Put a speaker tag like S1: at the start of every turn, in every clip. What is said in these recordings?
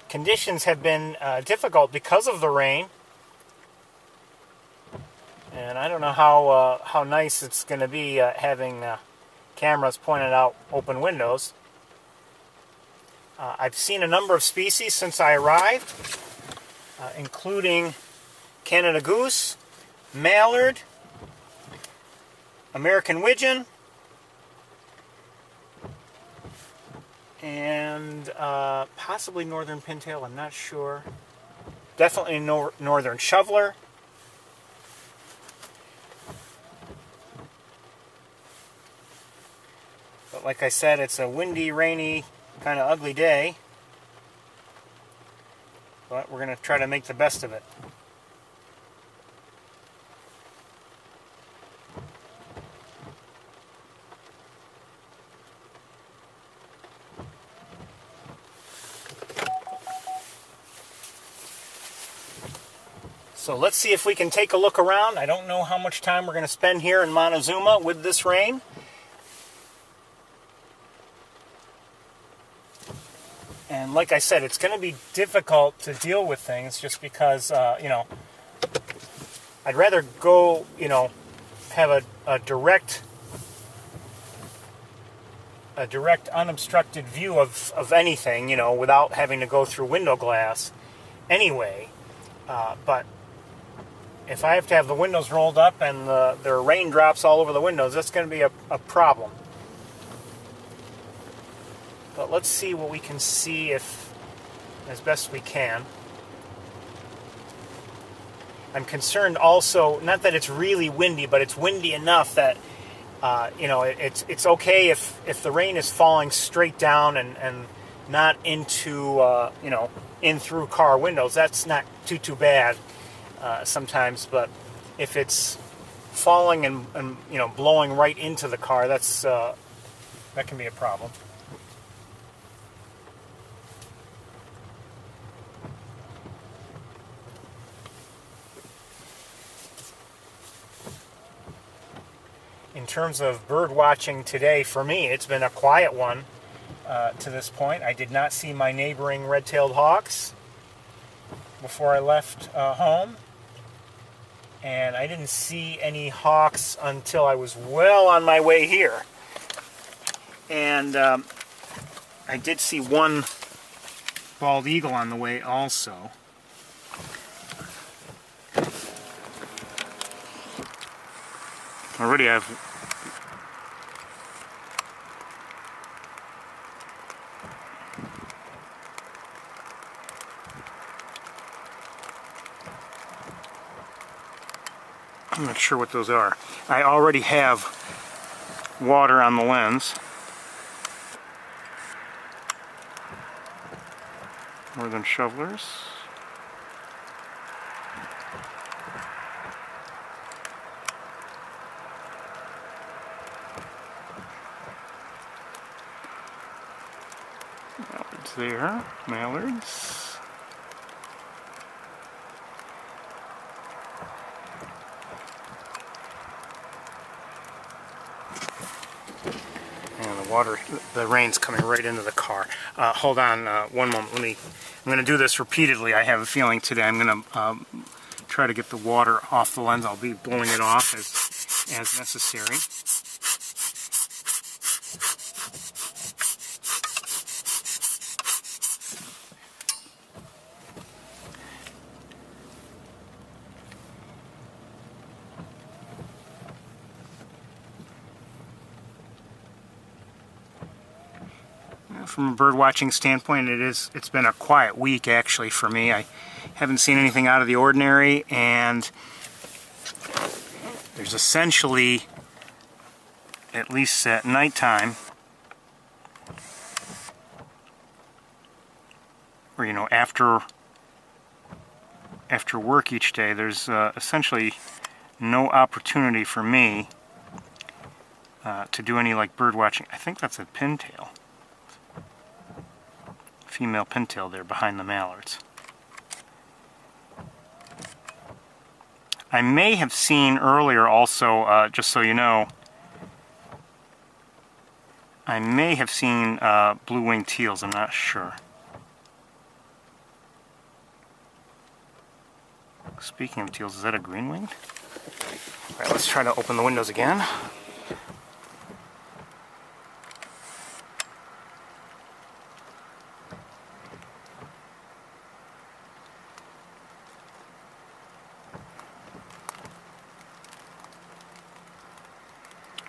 S1: conditions have been difficult because of the rain. And I don't know how nice it's going to be having cameras pointed out open windows. I've seen a number of species since I arrived, including Canada goose, mallard, American widgeon, and possibly northern pintail, I'm not sure. Definitely northern shoveler. But like I said, it's a windy, rainy, kind of ugly day. But we're going to try to make the best of it. So let's see if we can take a look around. I don't know how much time we're going to spend here in Montezuma with this rain. And like I said, it's going to be difficult to deal with things just because, you know, I'd rather go, you know, have a direct unobstructed view of anything, you know, without having to go through window glass anyway. But if I have to have the windows rolled up and there are raindrops all over the windows, that's going to be a problem. But let's see what we can see as best we can. I'm concerned also, not that it's really windy, but it's windy enough that you know, it's okay if the rain is falling straight down and not into you know, in through car windows. That's not too bad sometimes, but if it's falling and you know, blowing right into the car, that can be a problem. In terms of bird watching today, for me, it's been a quiet one to this point. I did not see my neighboring red-tailed hawks before I left home. And I didn't see any hawks until I was well on my way here. And I did see one bald eagle on the way also. Already I'm not sure what those are. I already have water on the lens. Northern shovelers. Mallards there. Mallards. The rain's coming right into the car. Hold on one moment. I'm going to do this repeatedly. I have a feeling today I'm going to try to get the water off the lens. I'll be blowing it off as necessary. From a bird watching standpoint, it's been a quiet week actually for me. I haven't seen anything out of the ordinary, and there's essentially, at least at nighttime, or you know, after work each day, there's essentially no opportunity for me to do any like bird watching. I think that's a pintail. Female pintail there behind the mallards. I may have seen earlier also, just so you know, I may have seen blue-winged teals, I'm not sure. Speaking of teals, is that a green-winged? Alright, let's try to open the windows again.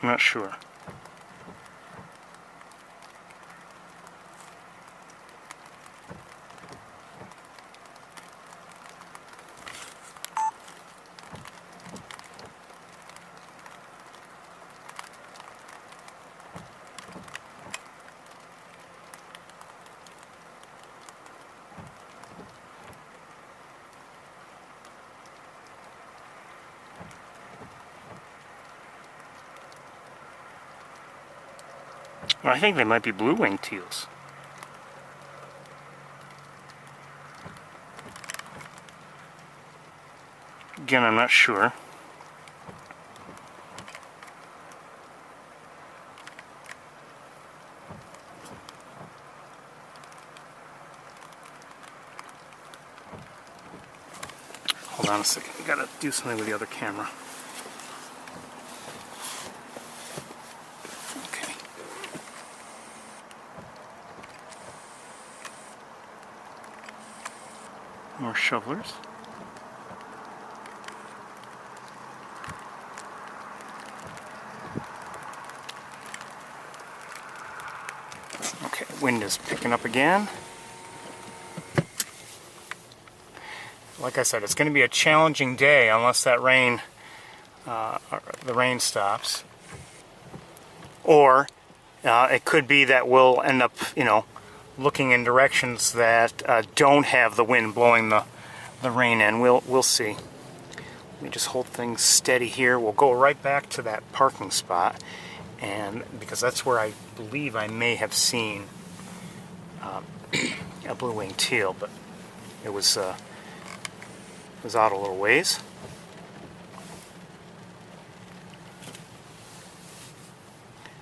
S1: I'm not sure. I think they might be blue-winged teals. Again, I'm not sure. Hold on a second, I gotta do something with the other camera. Okay. More shovelers. Okay, wind is picking up again. Like I said, it's going to be a challenging day unless that rain, the rain stops. Or it could be that we'll end up, looking in directions that don't have the wind blowing the rain in. We'll see. Let me just hold things steady here. We'll go right back to that parking spot, and because that's where I believe I may have seen a blue-winged teal, but it was out a little ways.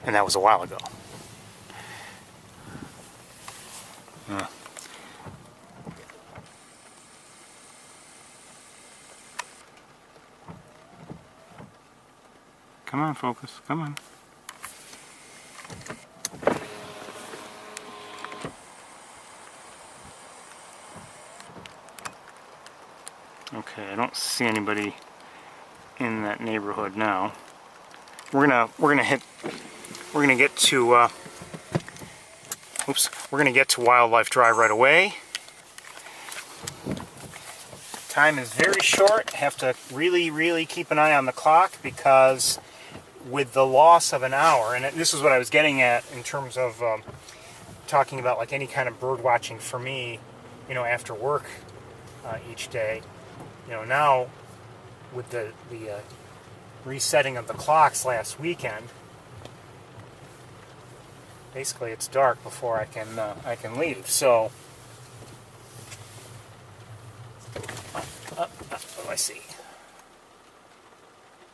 S1: And that was a while ago. Come on, focus. Come on. Okay, I don't see anybody in that neighborhood now. We're gonna get to Wildlife Drive right away. Time is very short. Have to really keep an eye on the clock, because with the loss of an hour, and this is what I was getting at in terms of talking about like any kind of bird watching for me, after work each day. Now with the resetting of the clocks last weekend, basically it's dark before I can leave. So what do I see?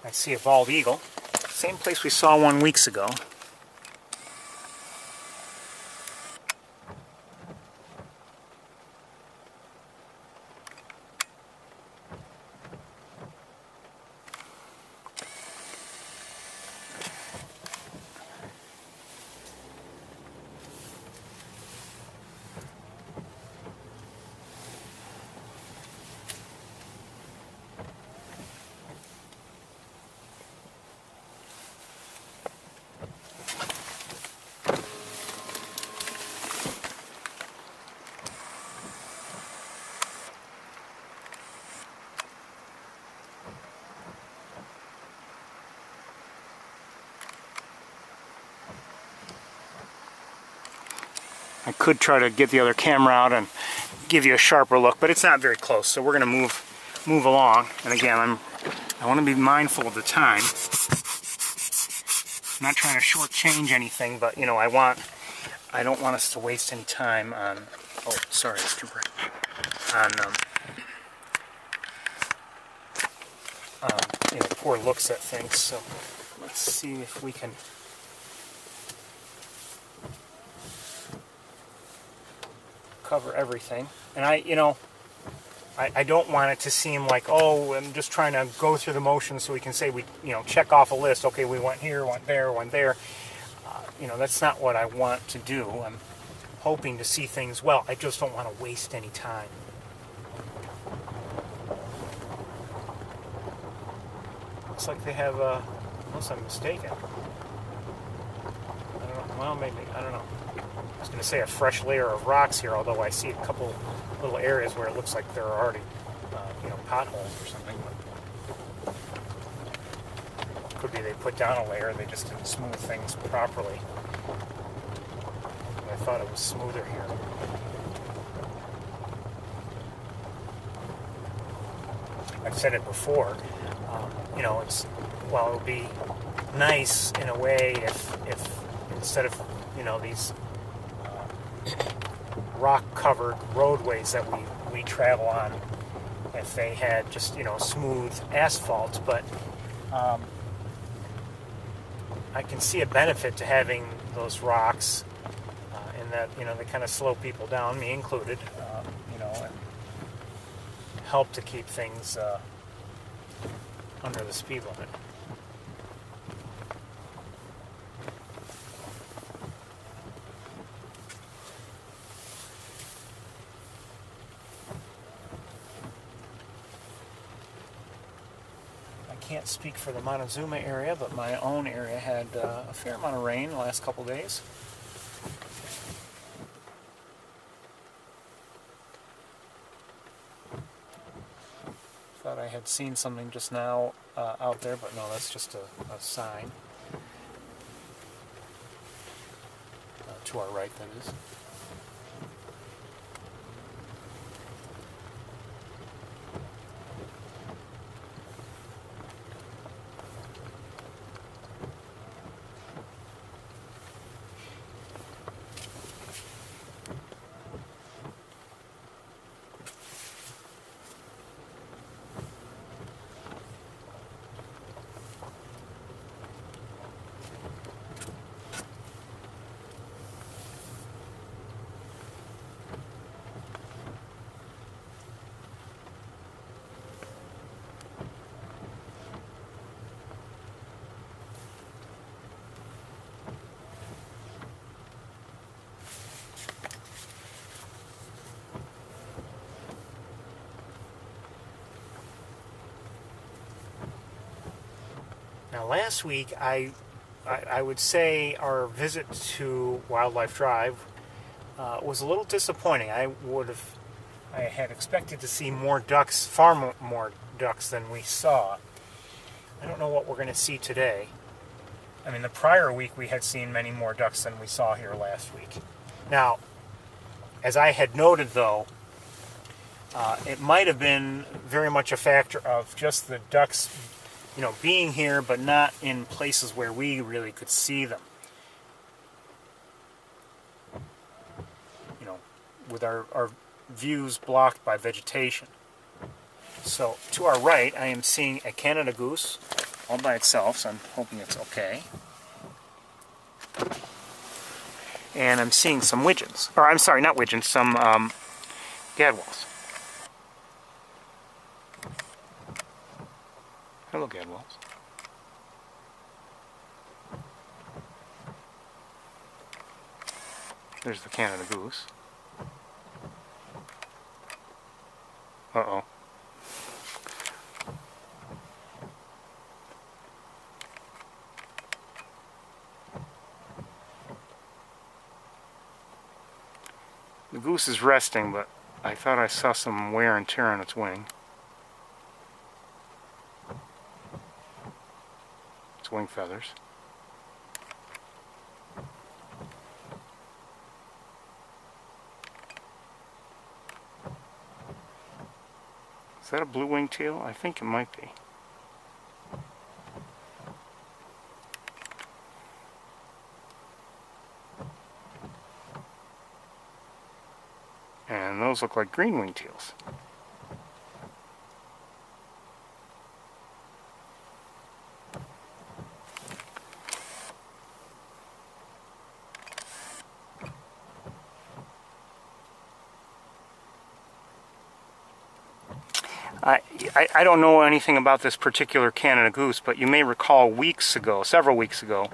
S1: I see a bald eagle. Same place we saw 1 week ago. I could try to get the other camera out and give you a sharper look, but it's not very close, so we're going to move along. And again, I want to be mindful of the time. I'm not trying to shortchange anything, but I don't want us to waste any time on. Oh, sorry, it's too bright. On poor looks at things. So let's see if we can. Cover everything. And I don't want it to seem like, oh, I'm just trying to go through the motions so we can say we, check off a list. Okay, we went here, went there, went there. That's not what I want to do. I'm hoping to see things well. I just don't want to waste any time. Looks like they have, unless I'm mistaken. I don't know. Well, maybe. I don't know. I was going to say a fresh layer of rocks here, although I see a couple little areas where it looks like there are already, potholes or something. Could be they put down a layer, they just didn't smooth things properly. I thought it was smoother here. I've said it before. It would be nice in a way if instead of these rock-covered roadways that we travel on, if they had just smooth asphalt, but I can see a benefit to having those rocks in that they kind of slow people down, me included, and help to keep things under the speed limit. I can't speak for the Montezuma area, but my own area had a fair amount of rain the last couple days. Thought I had seen something just now out there, but no, that's just a sign. To our right, that is. Now, last week, I would say our visit to Wildlife Drive was a little disappointing. I had expected to see more ducks, far more ducks than we saw. I don't know what we're going to see today. I mean, the prior week we had seen many more ducks than we saw here last week. Now, as I had noted, though, it might have been very much a factor of just the ducks being here, but not in places where we really could see them. With our views blocked by vegetation. So, to our right, I am seeing a Canada goose all by itself, so I'm hoping it's okay. And I'm seeing some widgeons. Or, I'm sorry, not widgeons, some gadwalls. Hello, gadwalls. There's the Canada goose. Uh-oh. The goose is resting, but I thought I saw some wear and tear on its wing. Its wing feathers. Is that a blue-winged teal? I think it might be. And those look like green-winged teals. I don't know anything about this particular Canada goose, but you may recall weeks ago, several weeks ago,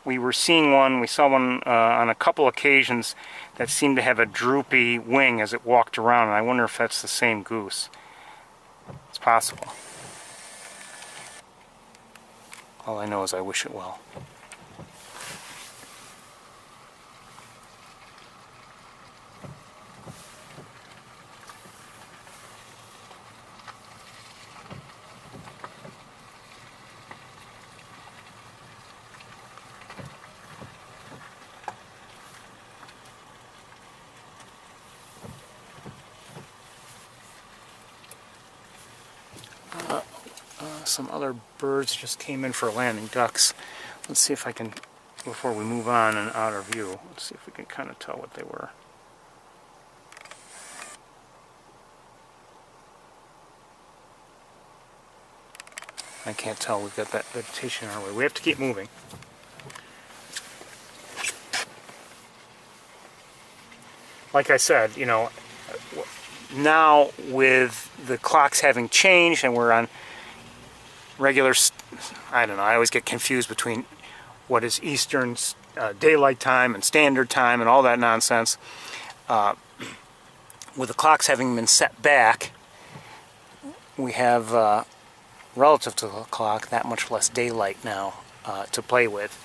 S1: we saw one on a couple occasions that seemed to have a droopy wing as it walked around, and I wonder if that's the same goose. It's possible. All I know is I wish it well. Some other birds just came in for landing, ducks. Let's see if I can, before we move on and out of view, let's see if we can kind of tell what they were. I can't tell, we've got that vegetation in our way. We have to keep moving. Like I said, you know, now with the clocks having changed and we're on regular, I don't know, I always get confused between what is Eastern daylight time and standard time and all that nonsense. With the clocks having been set back, we have, relative to the clock, that much less daylight now to play with.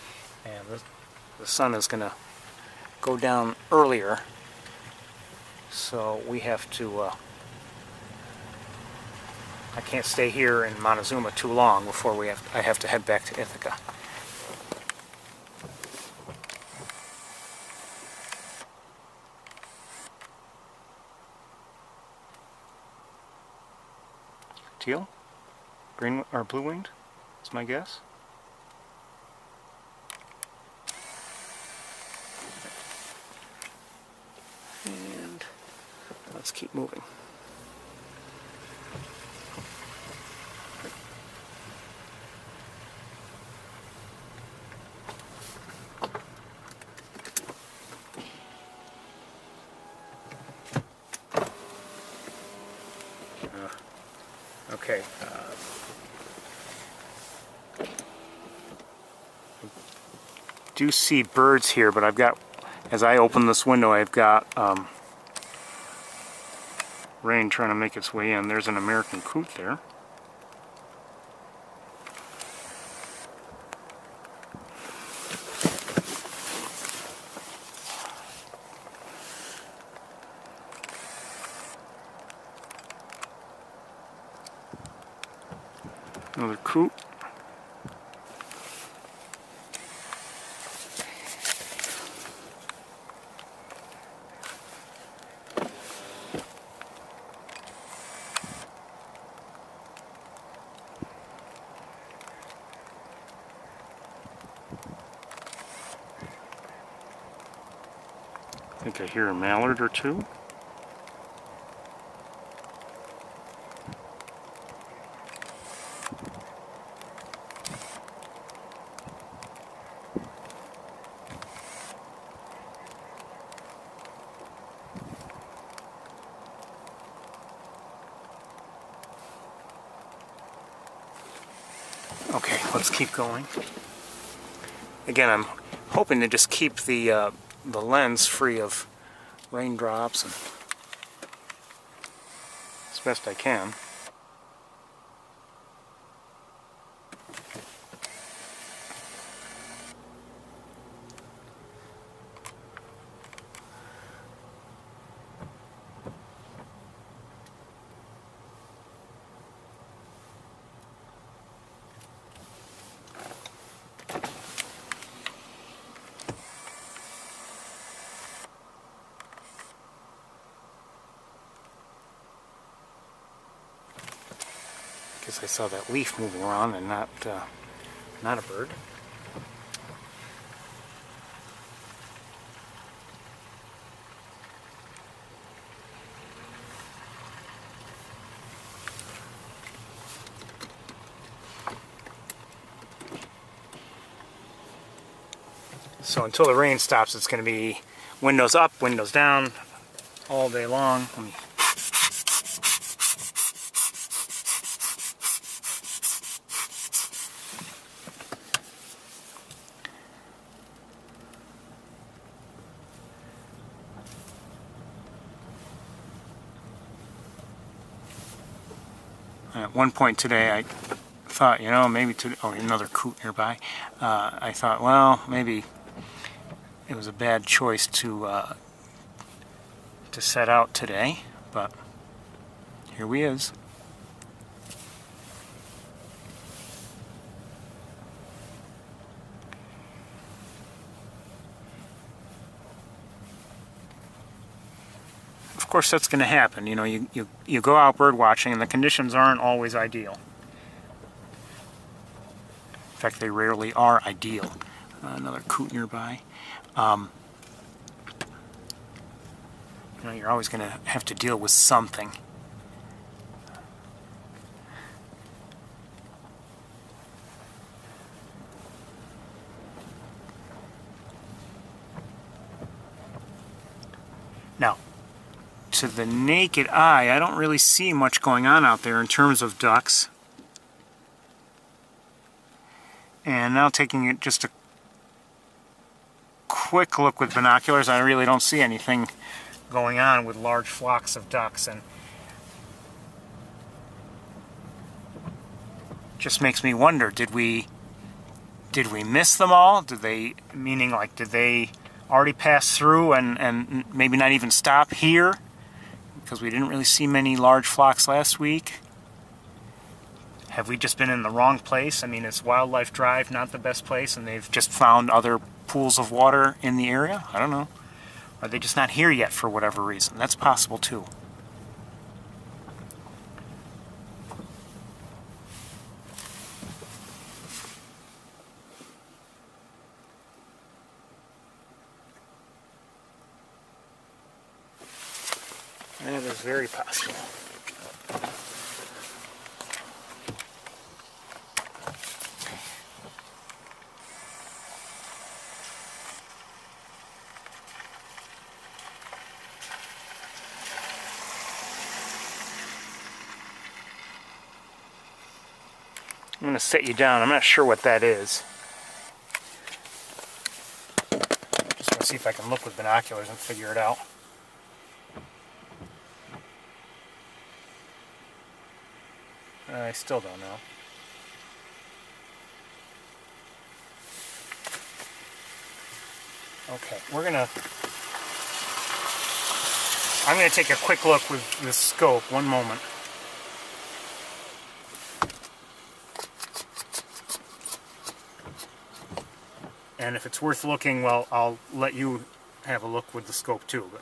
S1: And the sun is going to go down earlier, so we have to I can't stay here in Montezuma too long before I have to head back to Ithaca. Teal? Green or blue-winged? That's my guess. And let's keep moving. Okay. I do see birds here, but I've got, as I open this window, I've got rain trying to make its way in. There's an American coot there. Another coot. I think I hear a mallard or two. Okay, let's keep going. Again, I'm hoping to just keep the lens free of raindrops and as best I can. Guess I saw that leaf moving around and not a bird. So until the rain stops, it's going to be windows up, windows down all day long. At one point today, I thought, you know, maybe to, oh, another coot nearby. I thought, well, maybe it was a bad choice to set out today, but here we is. Of course, that's going to happen. You know, you go out bird watching, and the conditions aren't always ideal. In fact, they rarely are ideal. Another coot nearby. You know, you're always going to have to deal with something. Now, to the naked eye, I don't really see much going on out there in terms of ducks. And now taking it just a quick look with binoculars, I really don't see anything going on with large flocks of ducks, and just makes me wonder, did we miss them all? Did they, meaning like, did they already pass through and maybe not even stop here? Because we didn't really see many large flocks last week. Have we just been in the wrong place? I mean, is Wildlife Drive not the best place and they've just found other pools of water in the area? I don't know. Are they just not here yet for whatever reason? That's possible too. That is very possible. I'm going to set you down. I'm not sure what that is. Just want to see if I can look with binoculars and figure it out. I still don't know. Okay, I'm gonna take a quick look with the scope. One moment. And if it's worth looking, well, I'll let you have a look with the scope too. But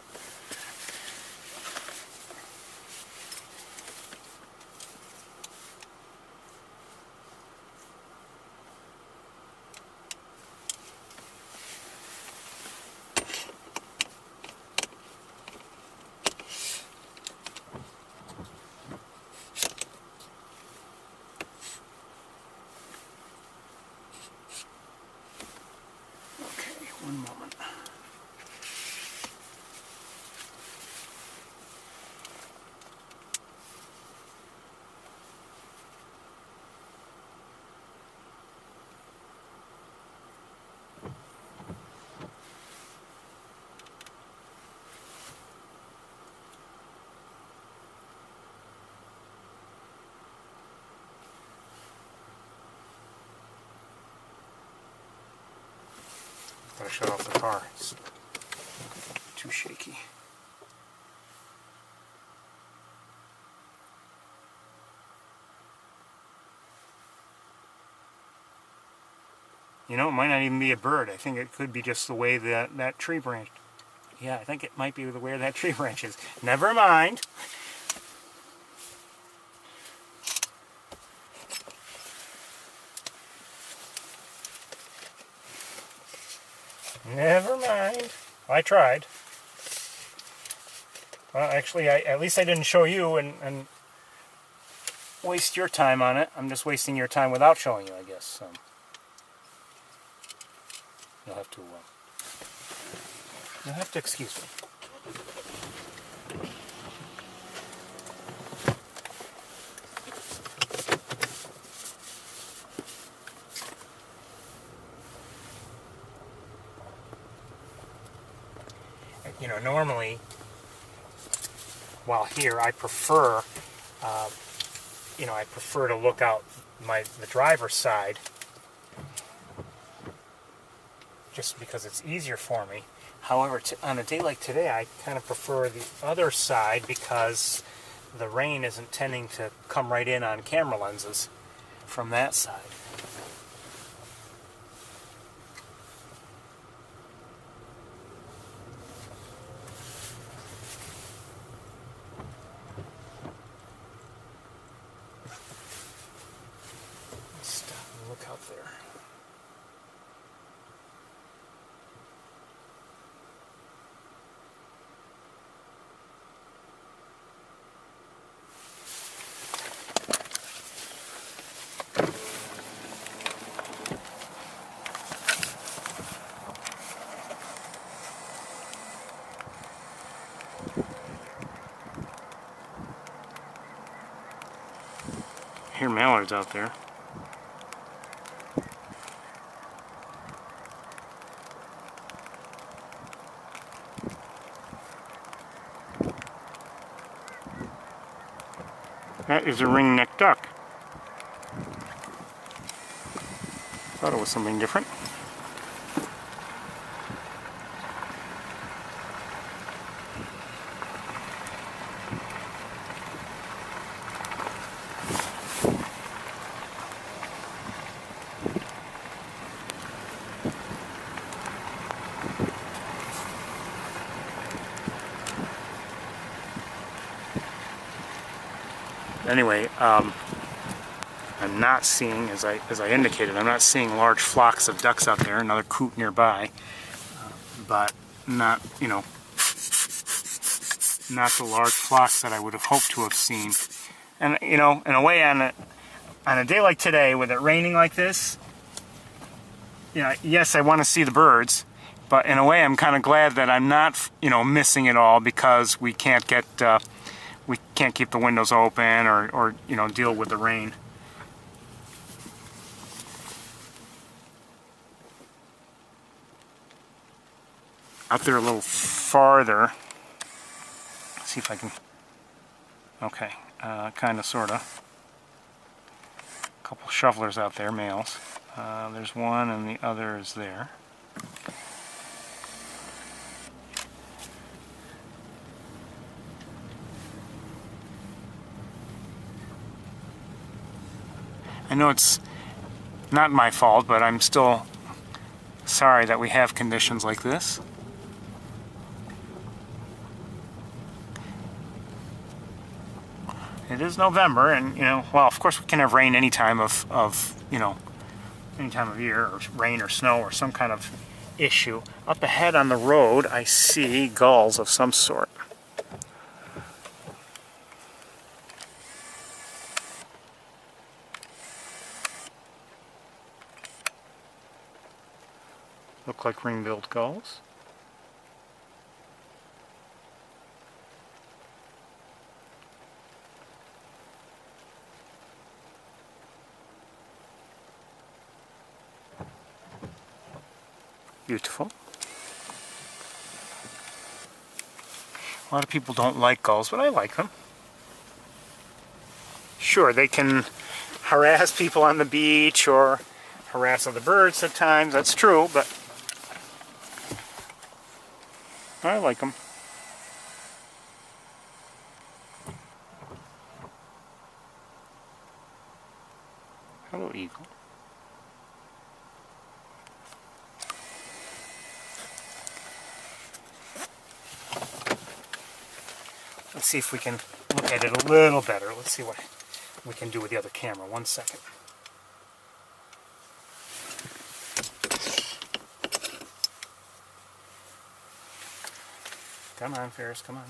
S1: one moment. Gotta shut off the car. It's too shaky. You know, it might not even be a bird. I think it could be just the way that tree branch. Yeah, I think it might be the way that tree branch is. Never mind. Never mind. I tried. Well, actually, at least I didn't show you and waste your time on it. I'm just wasting your time without showing you, I guess. So you'll have to excuse me. You know, normally, while here, I prefer you know, I prefer to look out the driver's side just because it's easier for me. However, on a day like today, I kind of prefer the other side because the rain isn't tending to come right in on camera lenses from that side. Let's stop and look out there. I hear mallards out there. That is a ring-necked duck. Thought it was something different. Anyway, I'm not seeing, as I indicated, I'm not seeing large flocks of ducks out there. Another coot nearby, but not, you know, not the large flocks that I would have hoped to have seen. And you know, in a way, on a day like today, with it raining like this, you know, yes, I want to see the birds, but in a way, I'm kind of glad that I'm not, you know, missing it all because we can't get. We can't keep the windows open or you know, deal with the rain. Out there a little farther. Let's see if I can. Okay, kind of, sort of. A couple shovelers out there, males. There's one and the other is there. I know it's not my fault, but I'm still sorry that we have conditions like this. It is November, and you know, well, of course we can have rain any time of you know, any time of year, or rain or snow or some kind of issue. Up ahead on the road, I see gulls of some sort. Look like ring-billed gulls. Beautiful. A lot of people don't like gulls, but I like them. Sure, they can harass people on the beach or harass other birds at times, that's true, but I like them. Hello, eagle. Let's see if we can look at it a little better. Let's see what we can do with the other camera. 1 second. Come on, Ferris, come on.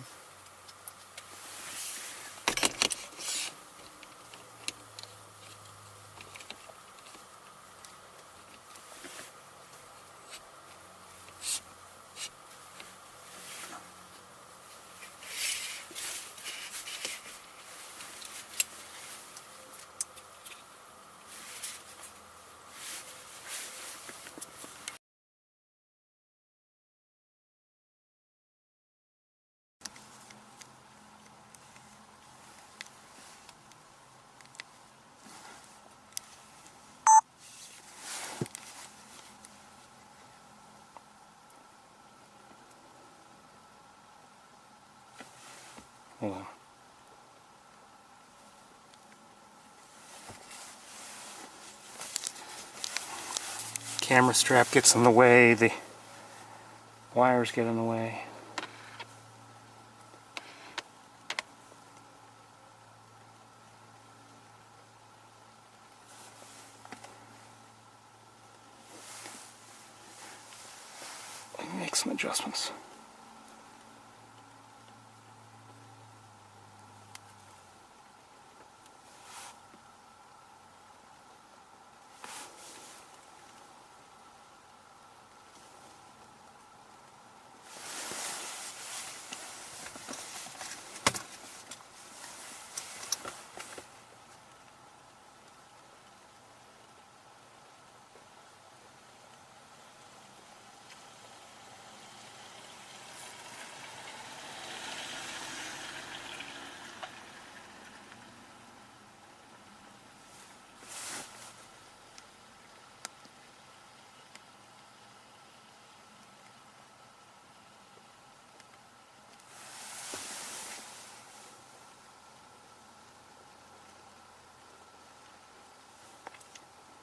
S1: Hold on. Camera strap gets in the way, the wires get in the way. Let me make some adjustments.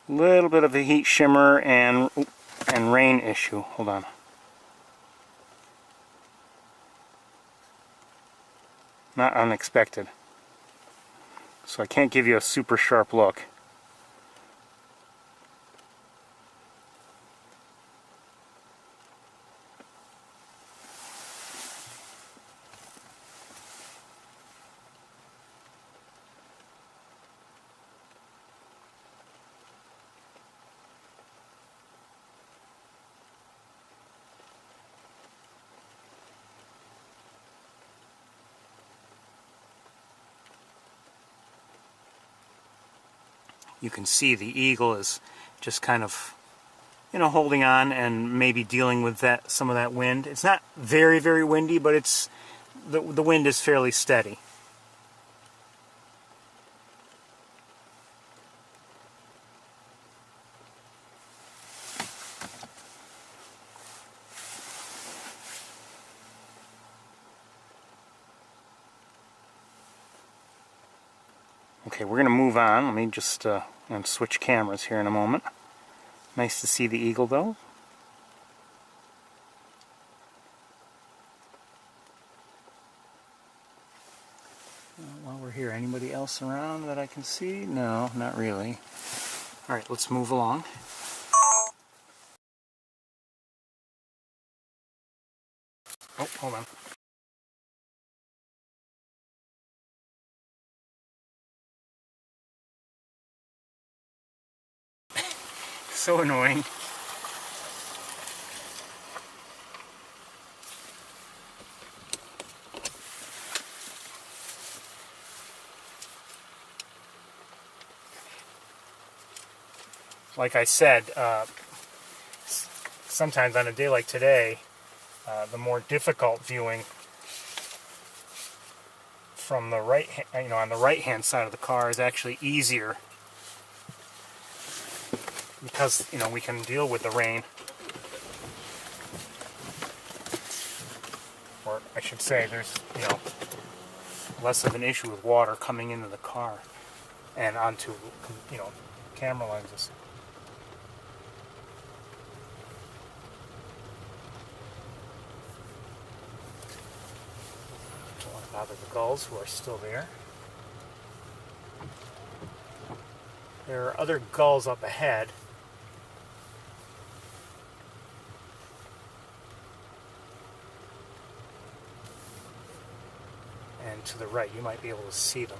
S1: Little bit of a heat shimmer and rain issue. Hold on. Not unexpected. So I can't give you a super sharp look. You can see the eagle is just kind of, holding on and maybe dealing with some of that wind. It's not very, very windy, but it's the wind is fairly steady. Okay, we're going to move on. Let me just and switch cameras here in a moment. Nice to see the eagle, though. While we're here, anybody else around that I can see? No, not really. All right, let's move along. Oh, hold on. So annoying. Like I said, sometimes on a day like today, the more difficult viewing from the right, on the right-hand side of the car is actually easier because we can deal with the rain, or I should say, there's less of an issue with water coming into the car and onto camera lenses. Don't want to bother the gulls who are still there. There are other gulls up ahead. And to the right, you might be able to see them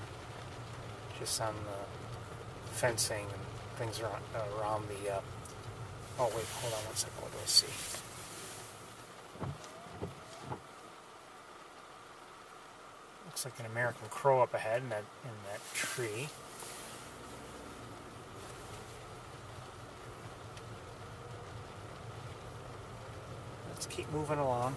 S1: just on the fencing and things around the... oh wait, hold on one second, what do I see? Looks like an American crow up ahead in that tree. Let's keep moving along.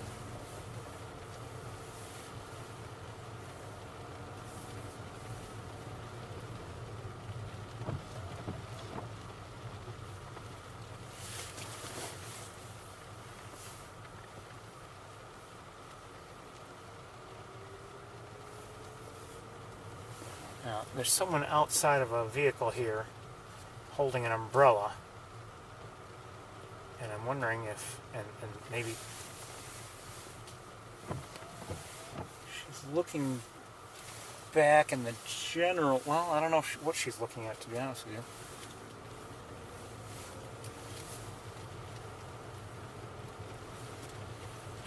S1: Now, there's someone outside of a vehicle here holding an umbrella. And I'm wondering if, and maybe she's looking back in the general, well, I don't know what she's looking at, to be honest with you.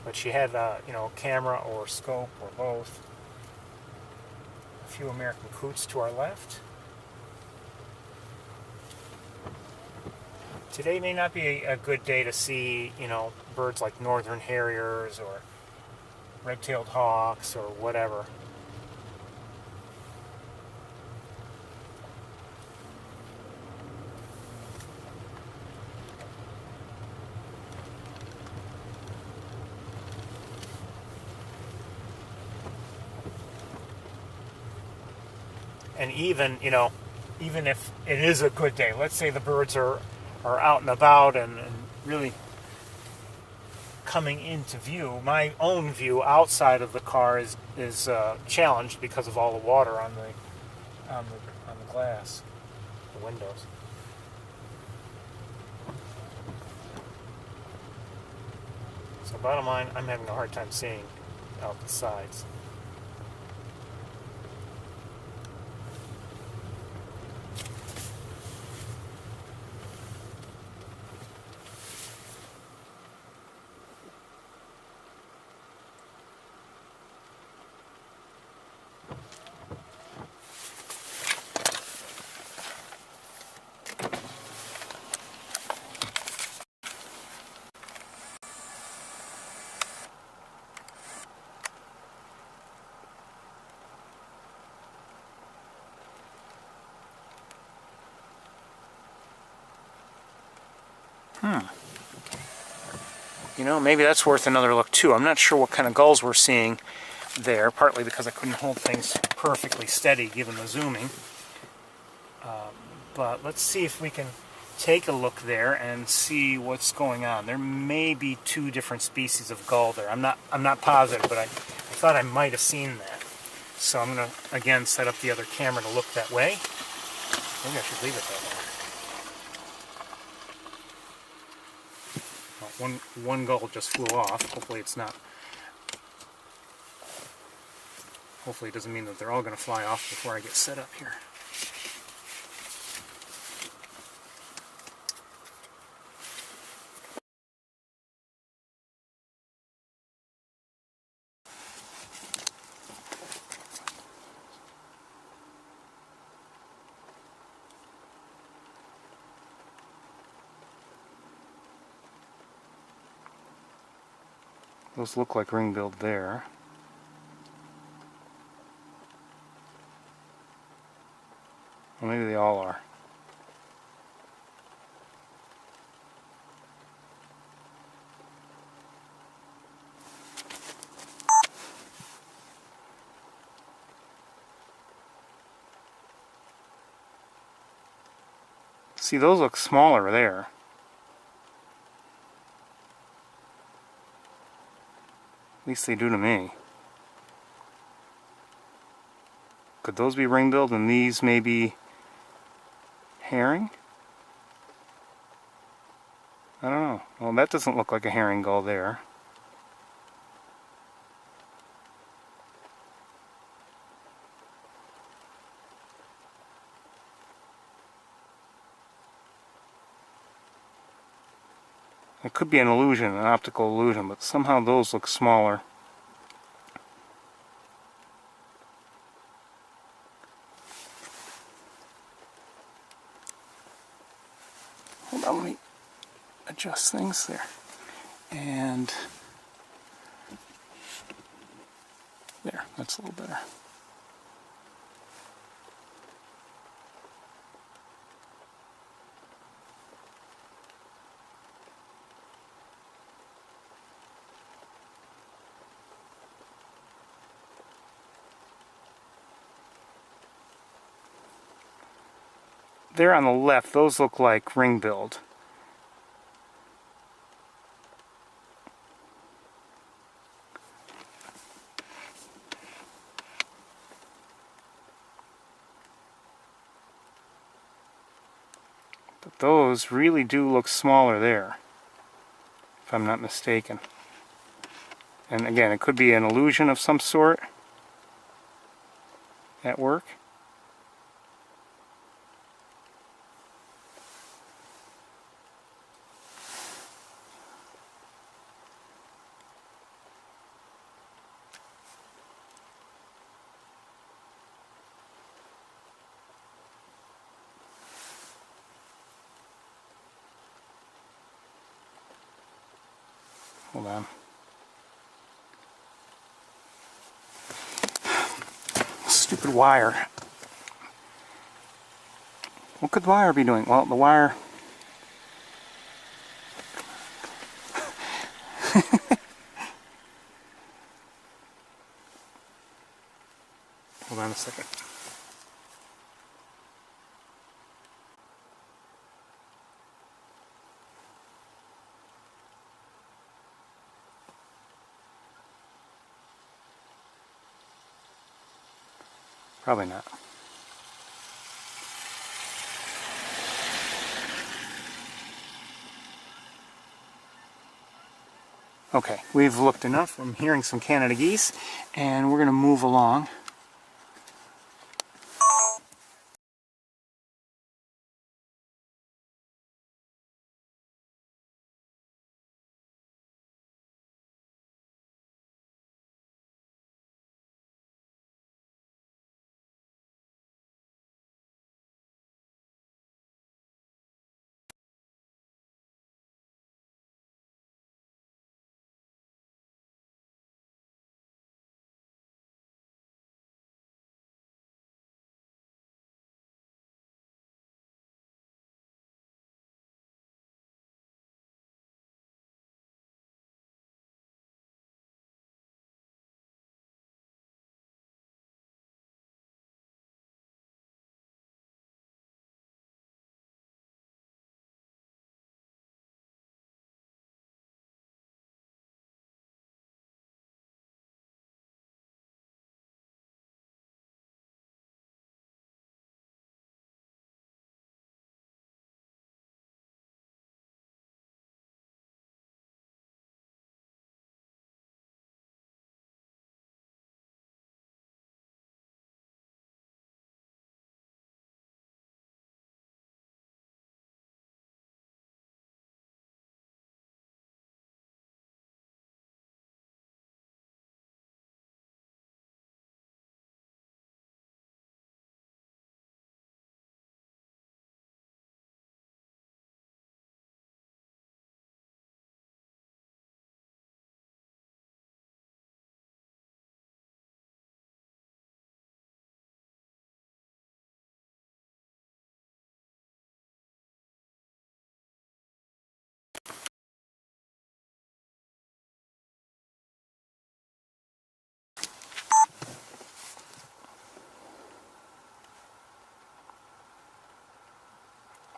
S1: But she had, you know, camera or scope or both. A few American coots to our left. Today may not be a good day to see, you know, birds like northern harriers or red-tailed hawks or whatever. And even, you know, even if it is a good day, let's say the birds are out and about and really coming into view, my own view outside of the car is challenged because of all the water on the glass, the windows. So bottom line, I'm having a hard time seeing out the sides. You know, maybe that's worth another look too. I'm not sure what kind of gulls we're seeing there, partly because I couldn't hold things perfectly steady given the zooming. But let's see if we can take a look there and see what's going on. There may be two different species of gull there. I'm not positive, but I thought I might have seen that. So I'm going to again set up the other camera to look that way. Maybe I should leave it that way. One gull just flew off. Hopefully it's not. Hopefully it doesn't mean that they're all going to fly off before I get set up here. Those look like ring-billed there. Well, maybe they all are. See, those look smaller there. At least they do to me. Could those be ring-billed and these maybe herring? I don't know. Well, that doesn't look like a herring gull there. It could be an illusion, an optical illusion, but somehow those look smaller. Hold on, let me adjust things there. And there, that's a little better. There on the left, those look like ring-billed. But those really do look smaller there, if I'm not mistaken. And again, it could be an illusion of some sort at work. Hold on. Stupid wire. What could the wire be doing? Well, the wire... Hold on a second. Probably not. Okay, we've looked enough. I'm hearing some Canada geese, and we're going to move along.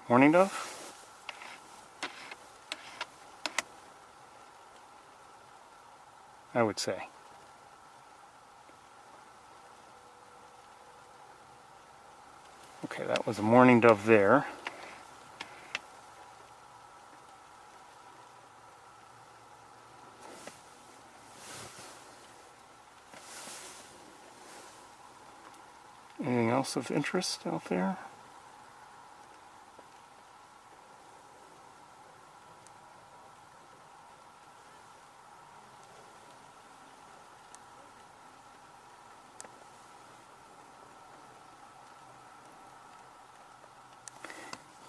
S1: Morning dove? I would say. Okay, that was a mourning dove there. Anything else of interest out there?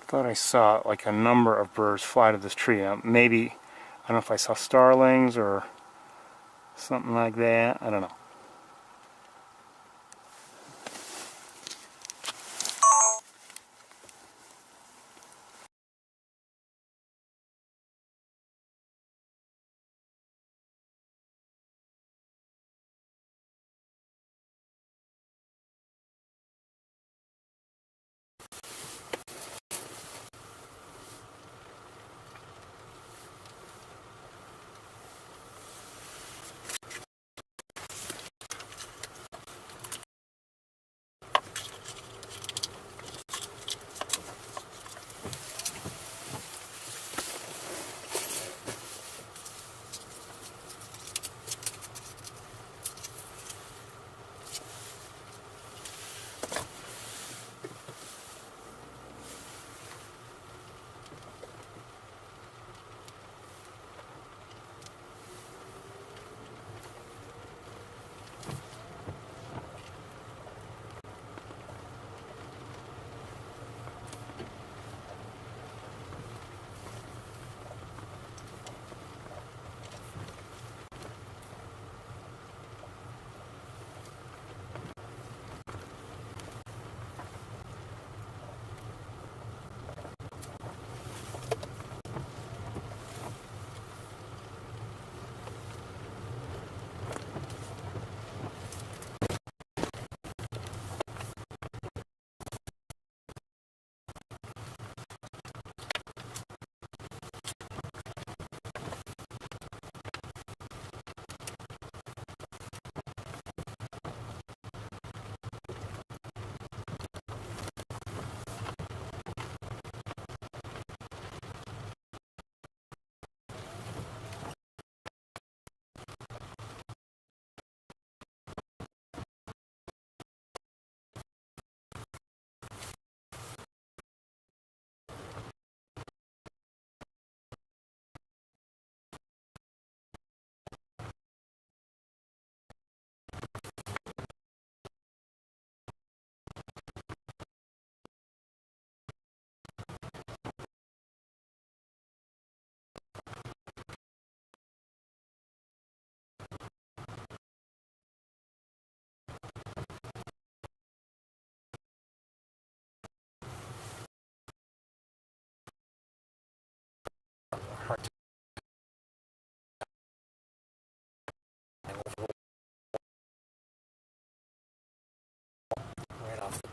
S1: Thought I saw like a number of birds fly to this tree. Now, maybe, I don't know if I saw starlings or something like that. I don't know. hard to right off the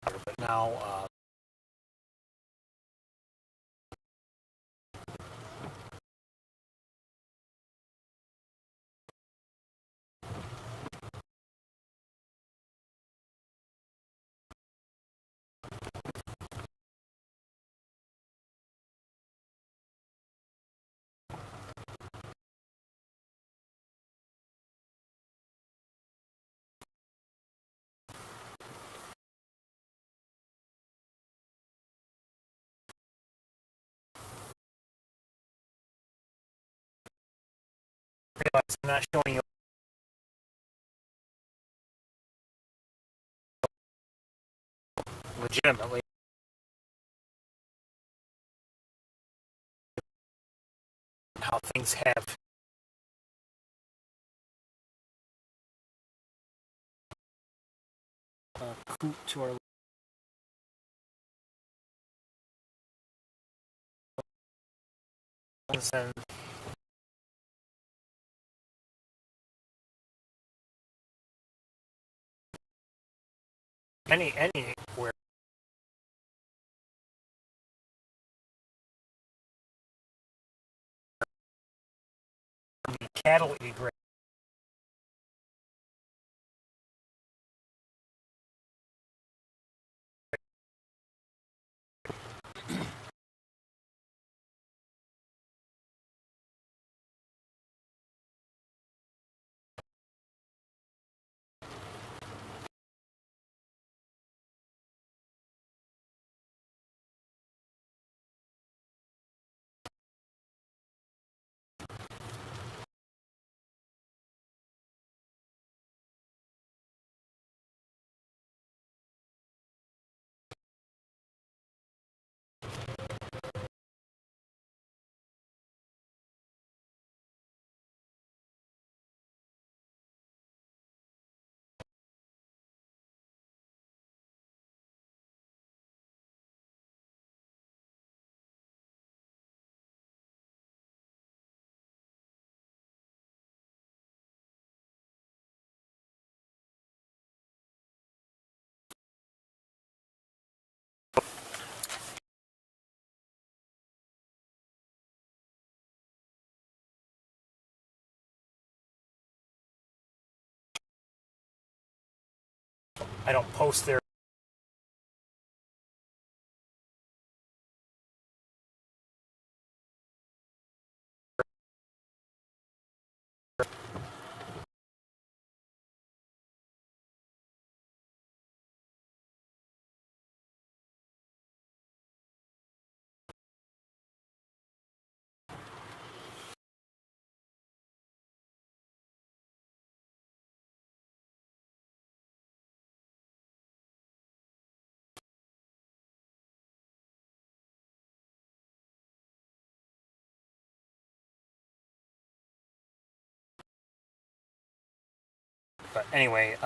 S1: bat. But now realize I'm not showing you legitimately how things have coot to our lens and anywhere. The cattle egret. I don't post their but anyway,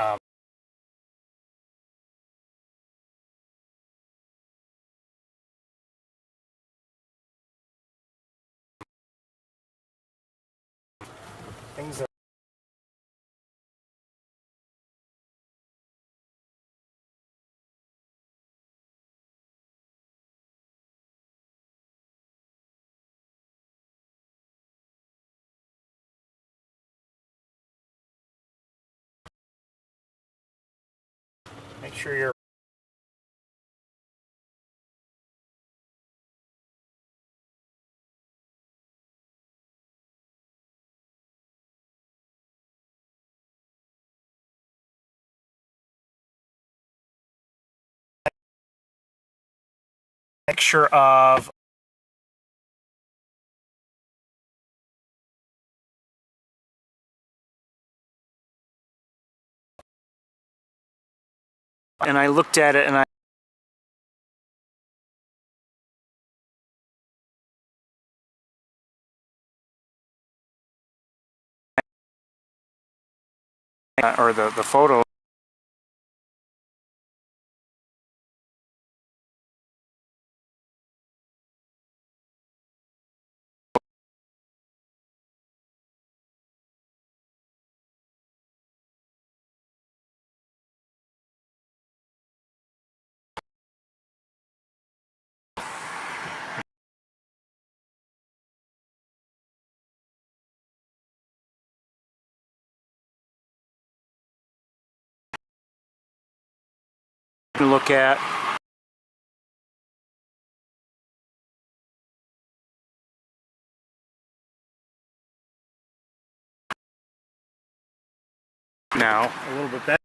S1: things are make sure you're mixture of and I looked at it and or the photo look at. Now, a little bit better.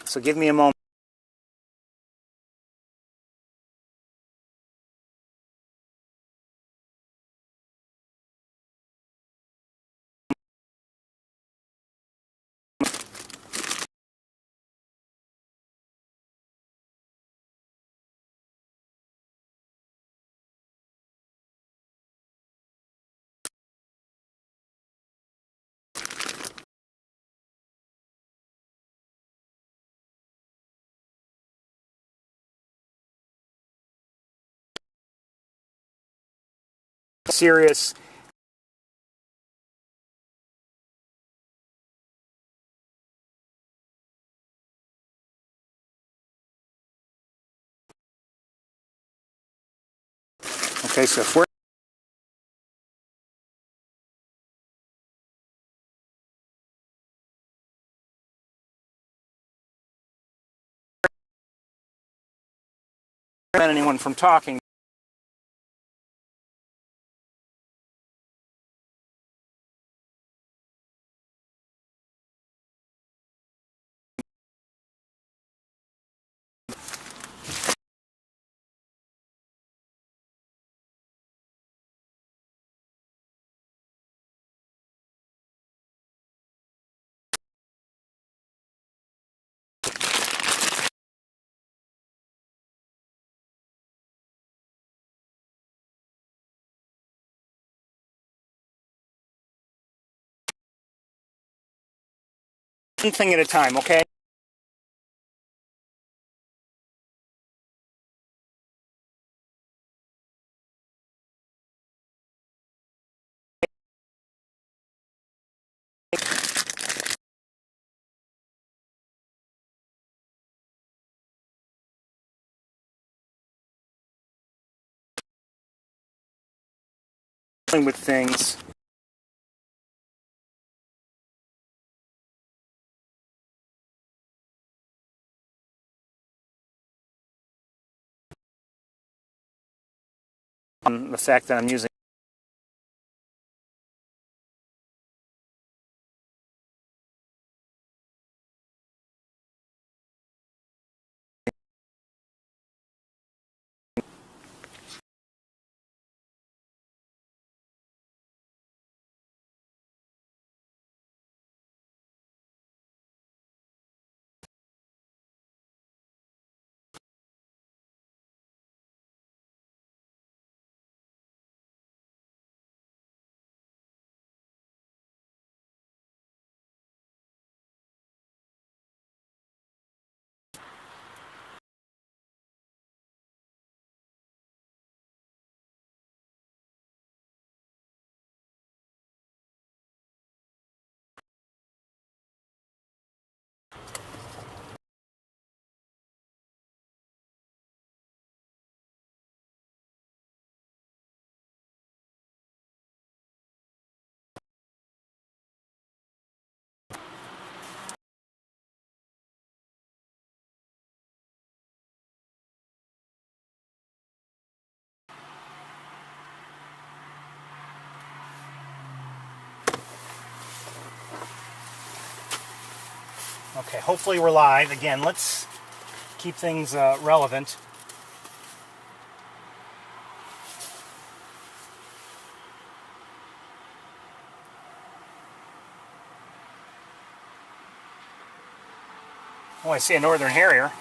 S1: So give me a moment. Serious. Okay, so if we're prevent anyone from talking, one thing at a time, okay? With things. The fact that I'm using Okay, hopefully we're live. Again, let's keep things relevant. Oh, I see a northern harrier.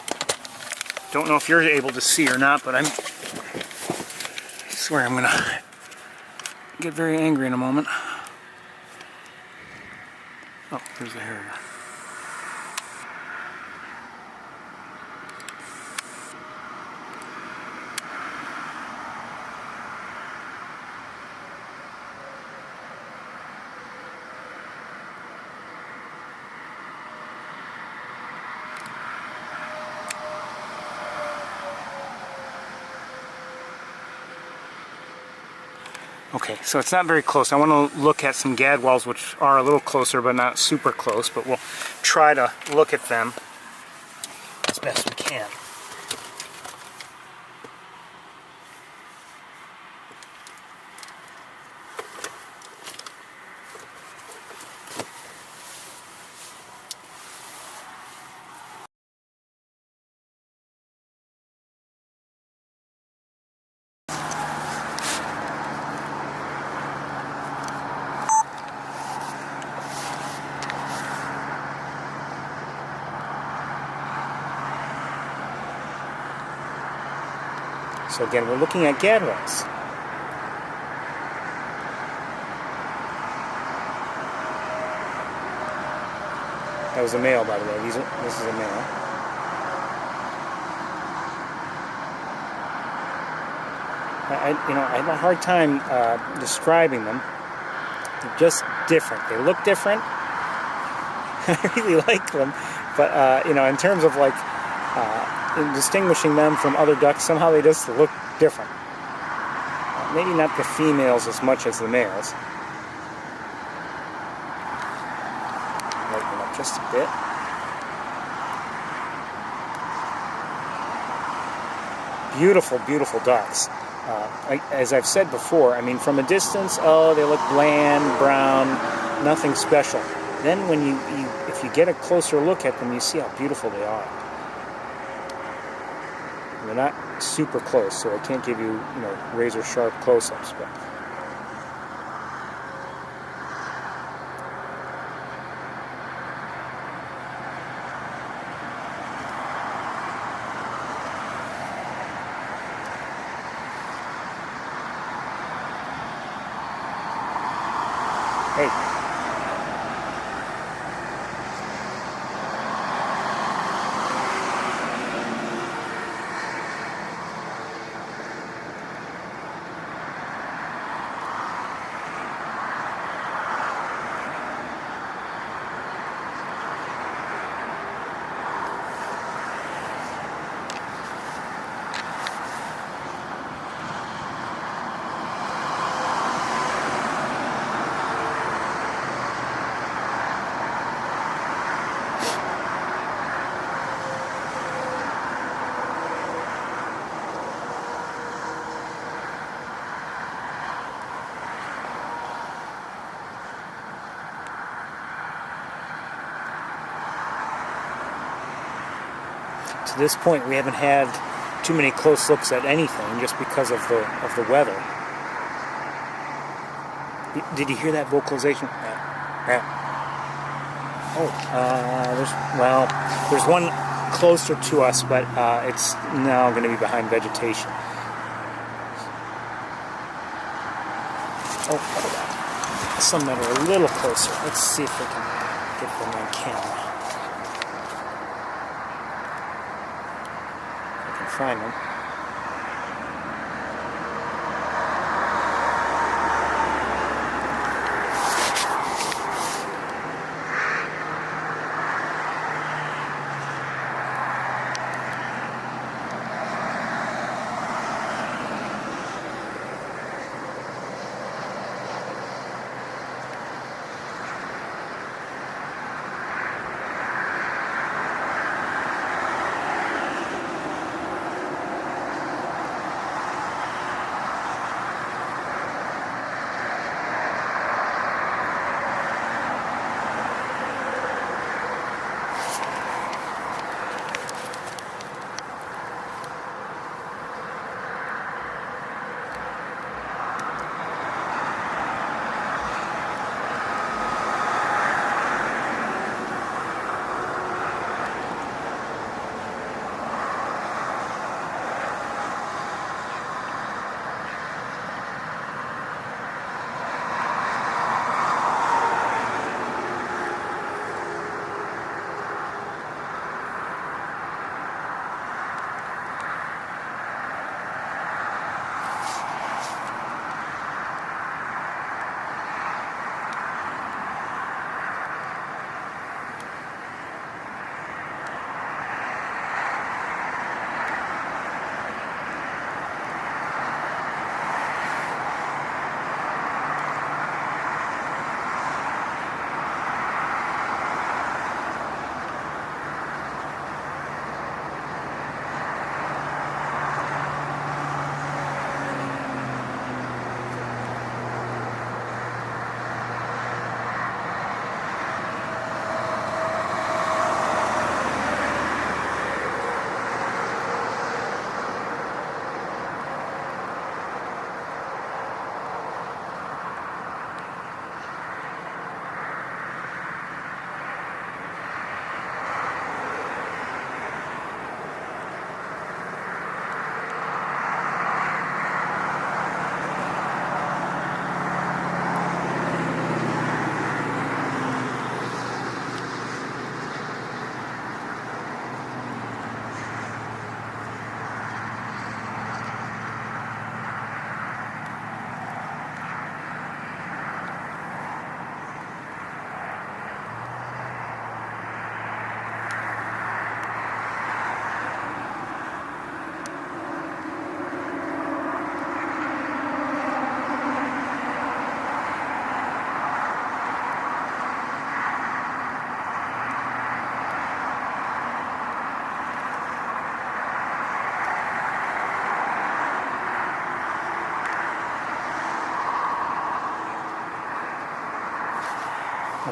S1: Don't know if you're able to see or not, but I swear I'm gonna get very angry in a moment. Oh, there's the harrier. Okay, so it's not very close. I want to look at some gadwalls, which are a little closer, but not super close, but we'll try to look at them as best we can. So again, we're looking at gadwalls. That was a male, by the way. This is a male. I have a hard time describing them. They're just different. They look different. I really like them, but in terms of like in distinguishing them from other ducks, somehow they just look different. Maybe not the females as much as the males. Lighten up just a bit. Beautiful, beautiful ducks. As I've said before, I mean, from a distance, oh, they look bland, brown, nothing special. Then when if you get a closer look at them, you see how beautiful they are. They're not super close, so I can't give you, razor sharp close-ups, but hey. To this point, we haven't had too many close looks at anything, just because of the weather. Did you hear that vocalization? There's one closer to us, but it's now going to be behind vegetation. Oh, hold on. Some that are a little closer. Let's see if we can get them on camera. Find them.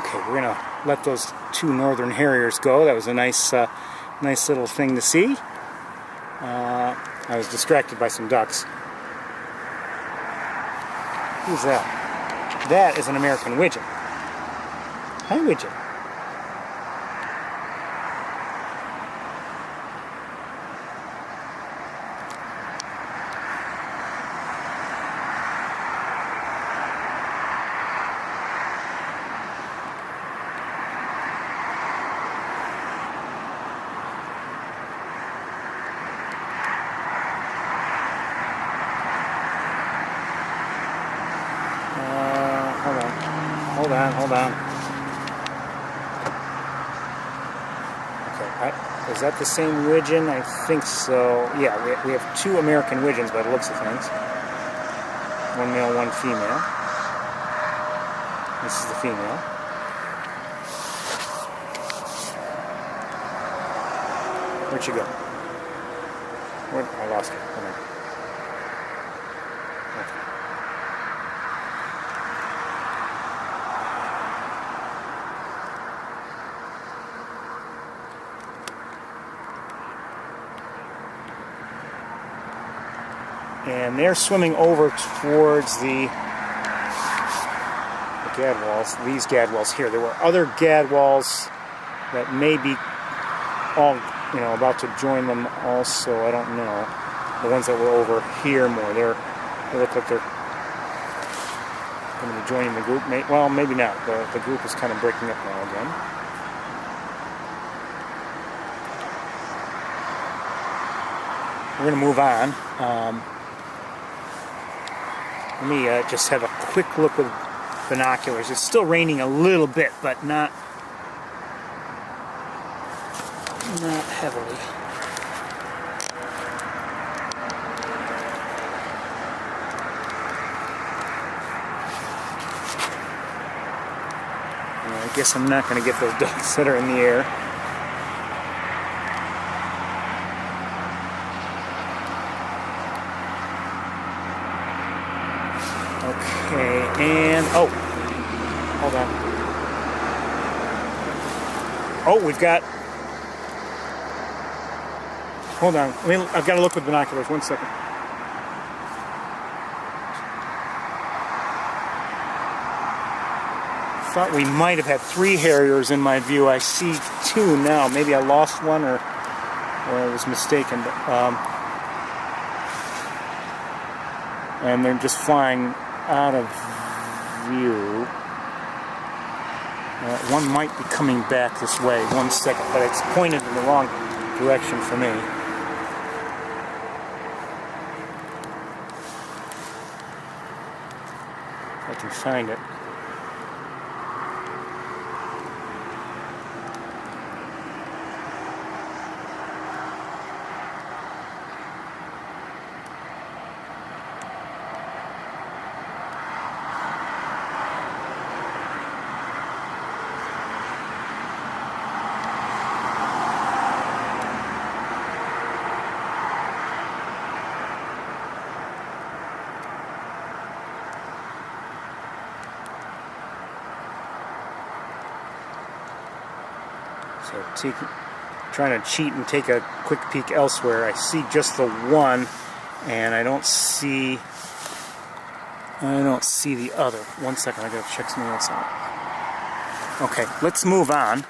S1: Okay, we're gonna let those two northern harriers go. That was a nice little thing to see. I was distracted by some ducks. Who's that? That is an American widgeon. Hi, widgeon. Hold on. Okay, is that the same widgeon? I think so. Yeah, we have two American widgeons by the looks of things. One male, one female. This is the female. Where'd she go? I lost her. Hold on. Okay. And they're swimming over towards the gadwalls, these gadwalls here. There were other gadwalls that may be all, about to join them also. I don't know. The ones that were over here more, they look like they're going to be joining the group. Well, maybe not. The group is kind of breaking up now again. We're going to move on. Let me just have a quick look with binoculars. It's still raining a little bit, but not heavily. I guess I'm not going to get those ducks that are in the air. Okay, and hold on. We've got. Hold on. I've got to look with binoculars. 1 second. Thought we might have had 3 harriers in my view. I see 2 now. Maybe I lost one or I was mistaken. But, and they're just flying out of view. One might be coming back this way. 1 second, but it's pointed in the wrong direction for me. If I can find it. So trying to cheat and take a quick peek elsewhere. I see just the one, and I don't see the other. 1 second, I gotta check something else out. Okay, let's move on.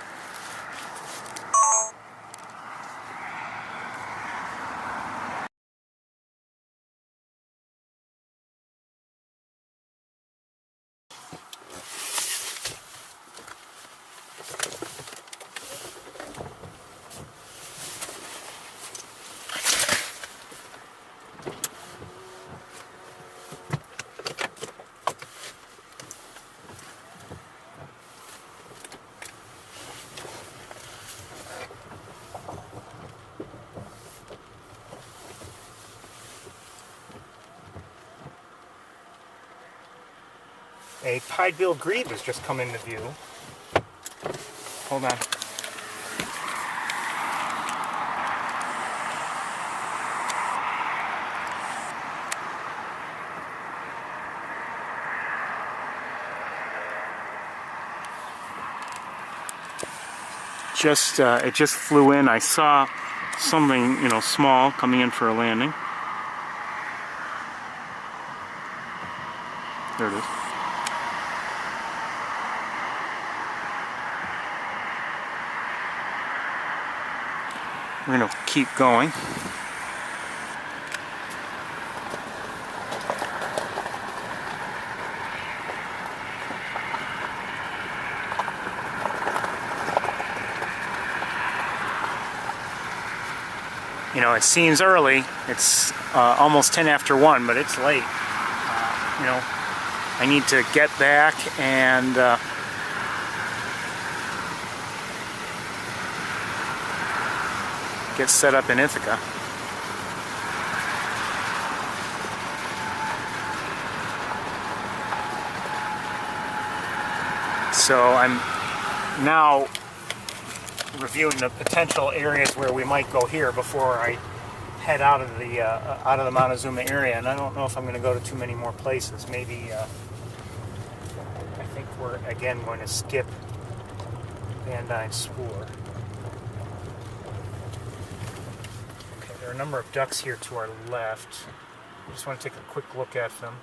S1: A pied-billed grebe has just come into view. Hold on. just flew in. I saw something, you know, small coming in for a landing. There it is. We're going to keep going. You know, it seems early. It's almost 10 after 1, but it's late. You know, I need to get back and get set up in Ithaca. So I'm now reviewing the potential areas where we might go here before I head out of the Montezuma area, and I don't know if I'm going to go to too many more places. Maybe I think we're again going to skip Van Dyne Spoor. Okay, there are a number of ducks here to our left. I just want to take a quick look at them.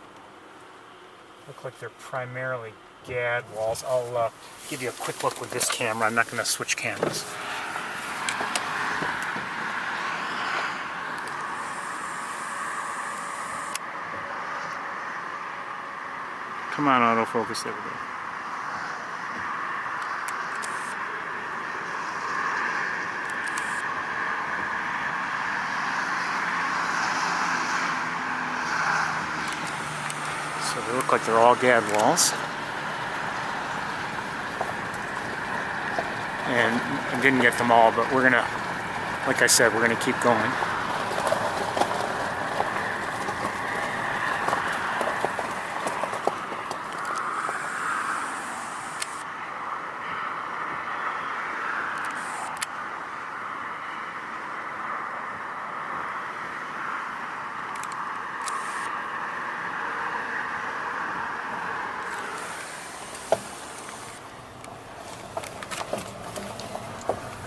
S1: Look like they're primarily gadwalls. I'll give you a quick look with this camera. I'm not going to switch cameras. Come on, autofocus, there we go. So they look like they're all gadwalls. And I didn't get them all, but we're gonna, like I said, we're gonna keep going.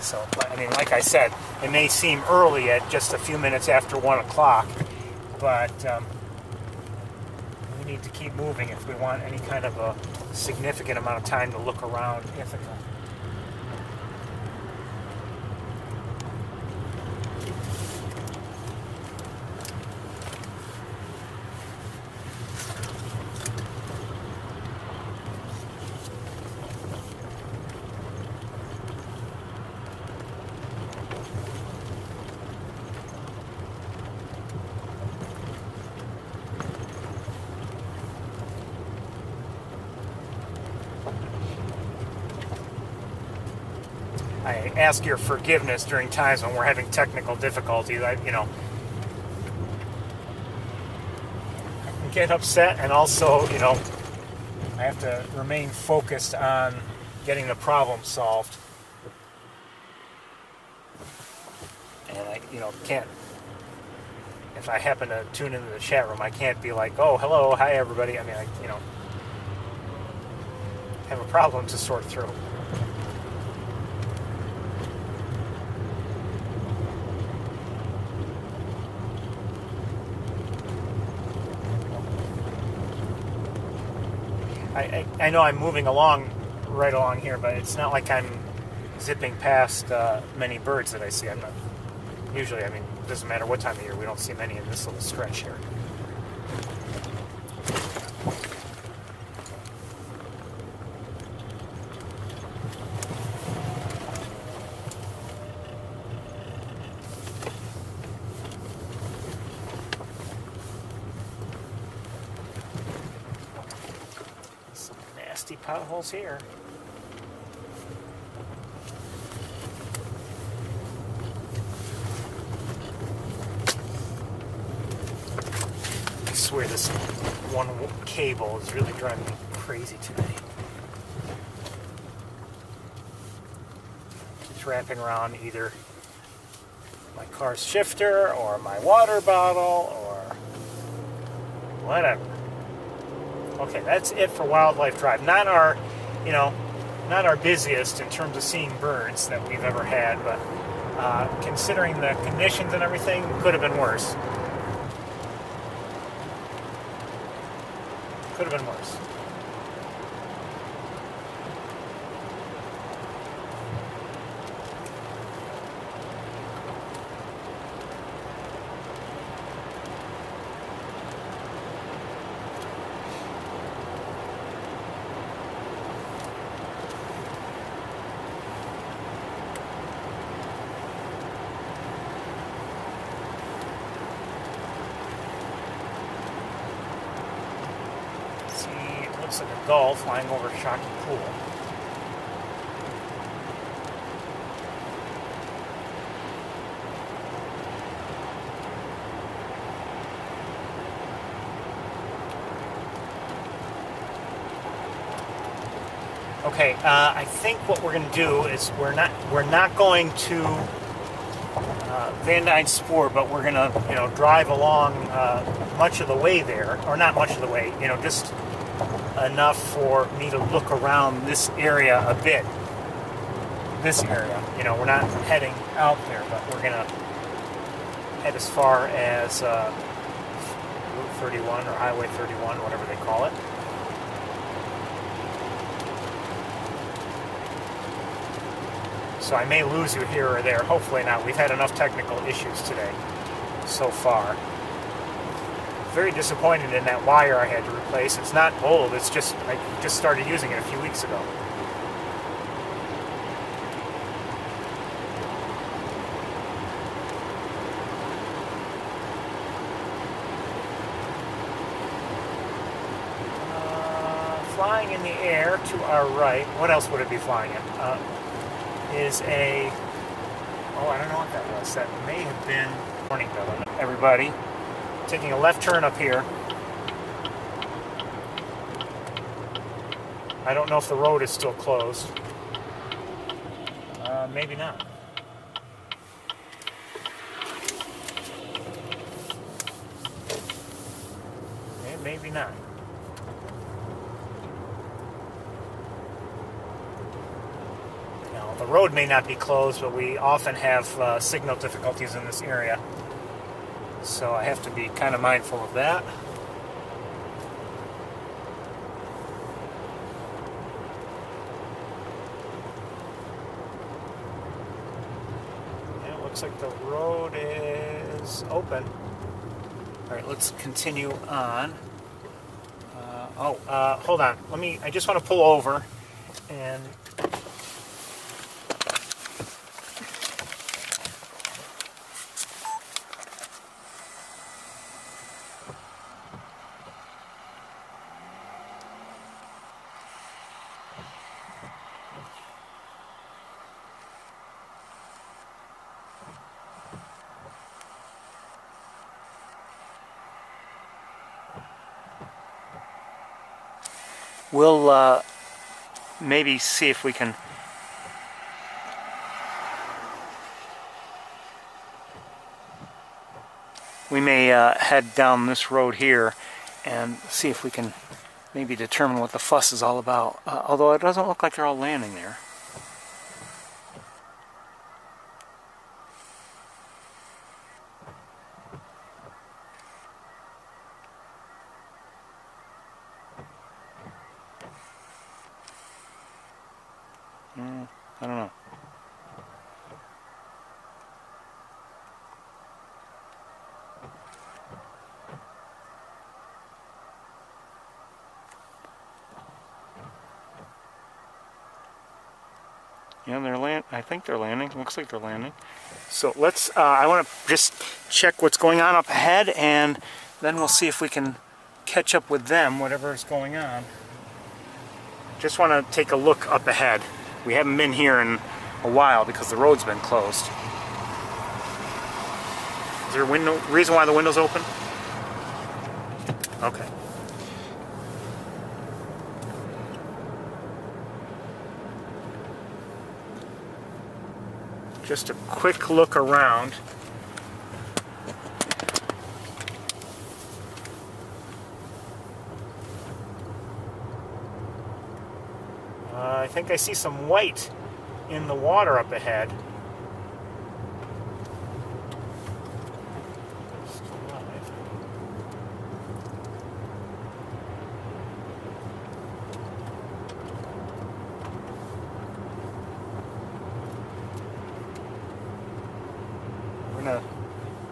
S1: So, I mean, like I said, it may seem early at just a few minutes after 1 o'clock, but we need to keep moving if we want any kind of a significant amount of time to look around Ithaca. I ask your forgiveness during times when we're having technical difficulties. I get upset, and also, I have to remain focused on getting the problem solved. And I, can't, if I happen to tune into the chat room, I can't be like, oh, hello, hi, everybody. I mean, I have a problem to sort through. I know I'm moving right along here, but it's not like I'm zipping past many birds that I see. I'm not, usually, it doesn't matter what time of year, we don't see many in this little stretch here. Potholes here. I swear this one cable is really driving me crazy today. Keeps wrapping around either my car's shifter or my water bottle or whatever. Okay, that's it for Wildlife Drive. Not not our busiest in terms of seeing birds that we've ever had, but considering the conditions and everything, it could have been worse. Could have been worse. Looks like a gull flying over Shocky Pool. Okay, I think what we're going to do is we're not going to Van Dyne Spoor, but we're going to drive along much of the way there, or not much of the way, just enough for me to look around this area a bit. This area, we're not heading out there, but we're going to head as far as Route 31 or Highway 31, whatever they call it. So I may lose you here or there. Hopefully not. We've had enough technical issues today so far. Very disappointed in that wire I had to replace. It's not old, it's just I just started using it a few weeks ago. Flying in the air to our right, what else would it be flying in? Is a, I don't know what that was. That may have been warning bell. Everybody, taking a left turn up here. I don't know if the road is still closed. Maybe not. Maybe not. The road may not be closed, but we often have signal difficulties in this area. So I have to be kind of mindful of that. And it looks like the road is open. All right, let's continue on. Hold on. I just want to pull over and we'll maybe see if we can head down this road here and see if we can maybe determine what the fuss is all about. Although it doesn't look like they're all landing there. I don't know. Yeah, I think they're landing. Looks like they're landing. So let's, I want to just check what's going on up ahead, and then we'll see if we can catch up with them, whatever is going on. Just want to take a look up ahead. We haven't been here in a while because the road's been closed. Is there a reason why the window's open? Okay. Just a quick look around. I think I see some white in the water up ahead. Still alive.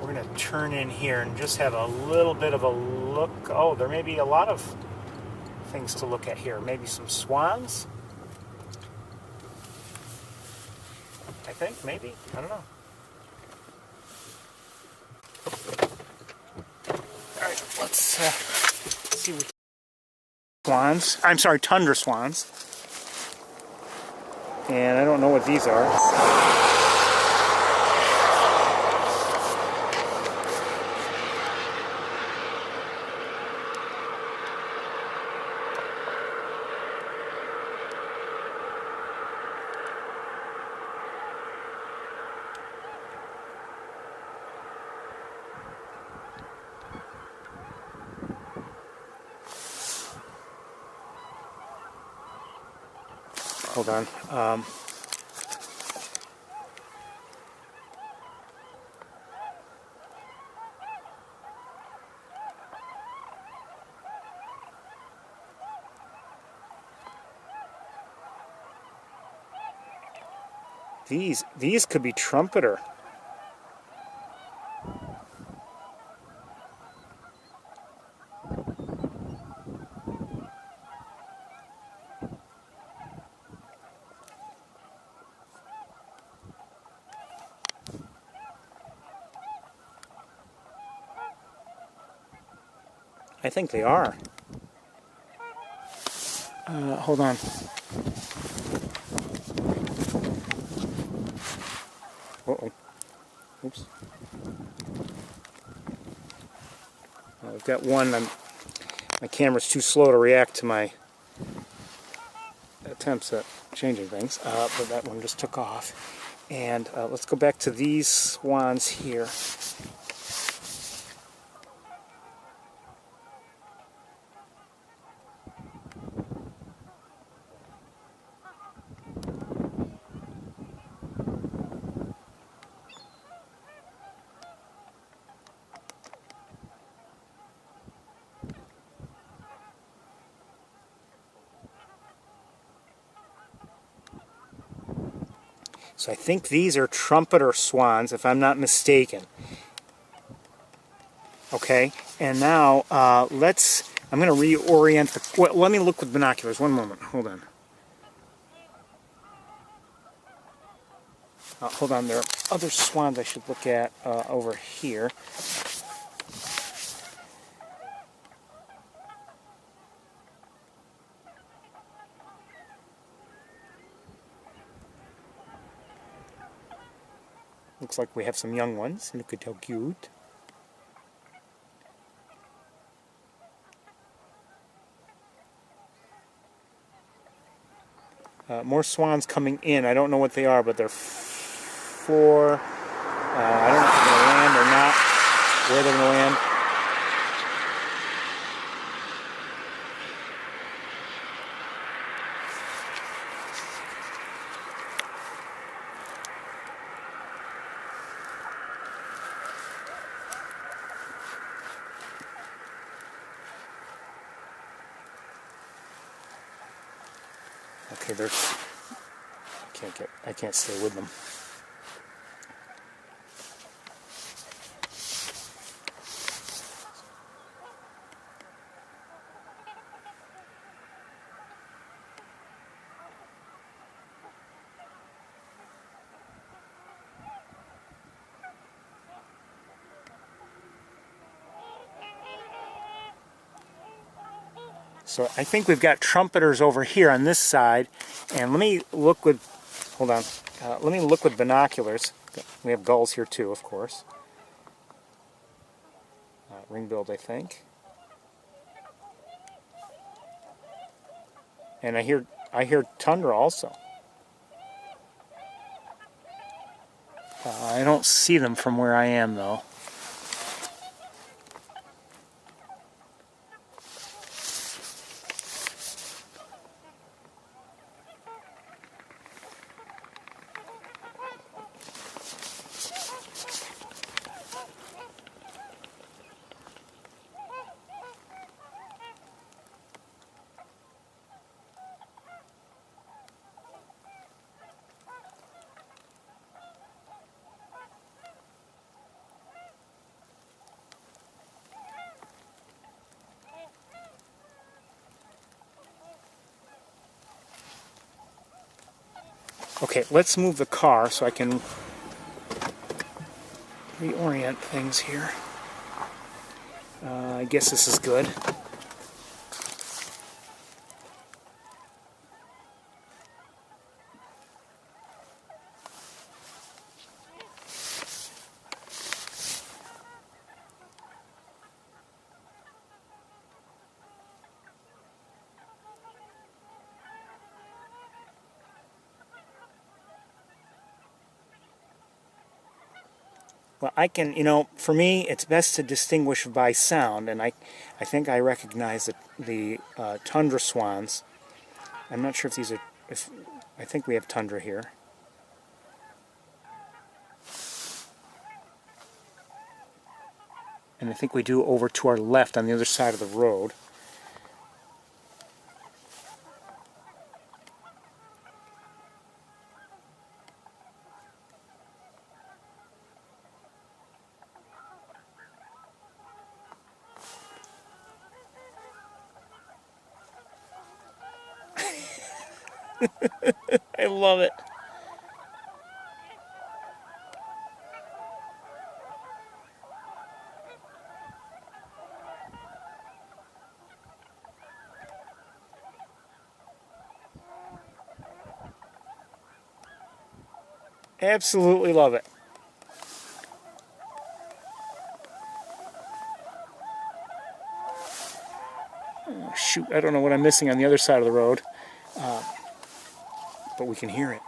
S1: We're gonna turn in here and just have a little bit of a look. Oh, there may be a lot of things to look at here. Maybe some swans. I think, maybe. I don't know. All right, let's see what swans. I'm sorry, tundra swans. And I don't know what these are. Hold on. These could be trumpeter. I think they are. Hold on. Uh-oh. Oops. I've got one. My camera's too slow to react to my attempts at changing things, but that one just took off. And let's go back to these swans here. So I think these are trumpeter swans, if I'm not mistaken. Okay, and now I'm going to reorient the... Well, let me look with binoculars. One moment. Hold on. Hold on. There are other swans I should look at over here. Looks like we have some young ones. Look at how cute. More swans coming in. I don't know what they are, but they're four. I don't know if they're going to land or not. Where they're going to land. Okay, I can't stay with them. So I think we've got trumpeters over here on this side, and let me look with, hold on, let me look with binoculars. We have gulls here too, of course. Ring-billed, I think. And I hear tundra also. I don't see them from where I am though. Okay, let's move the car so I can reorient things here. I guess this is good. Well, I can, for me, it's best to distinguish by sound, and I think I recognize the tundra swans. I'm not sure if these are, I think we have tundra here. And I think we do over to our left on the other side of the road. I love it. Absolutely love it. Oh, shoot, I don't know what I'm missing on the other side of the road, but we can hear it.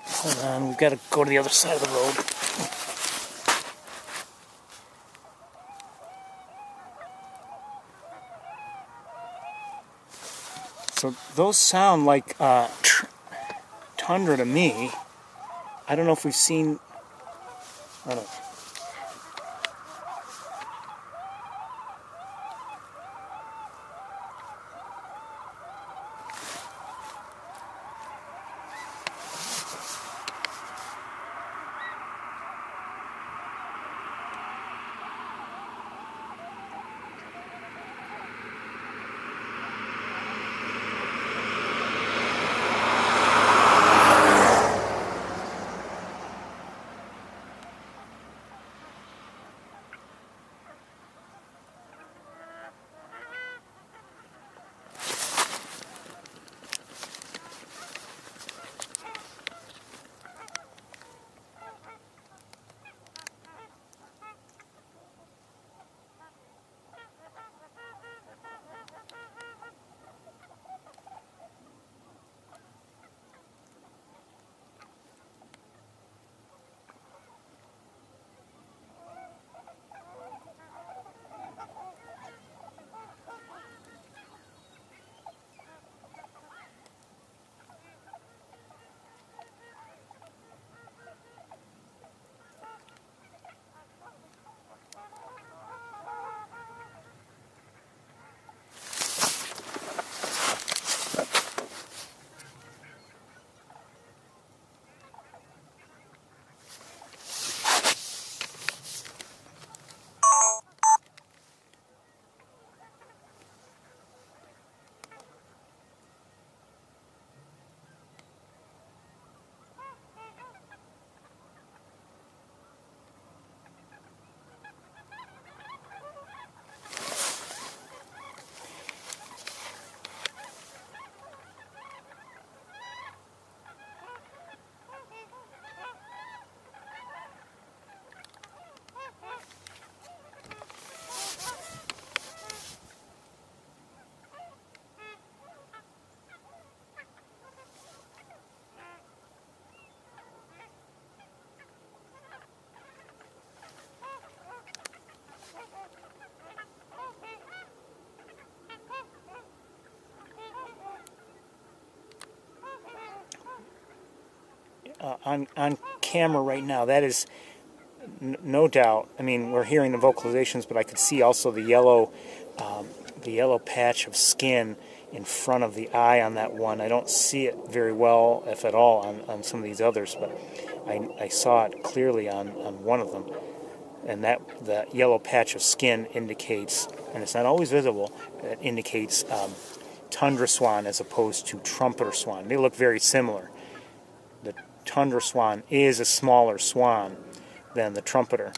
S1: Hold on, we've got to go to the other side of the road. So those sound like tundra to me. I don't know if we've seen... I don't know. on camera right now, that is no doubt. I mean, we're hearing the vocalizations, but I could see also the yellow patch of skin in front of the eye on that one. I don't see it very well, if at all, on some of these others, but I saw it clearly on one of them. And that yellow patch of skin indicates, and it's not always visible, it indicates tundra swan as opposed to trumpeter swan. They look very similar. The tundra swan is a smaller swan than the trumpeter.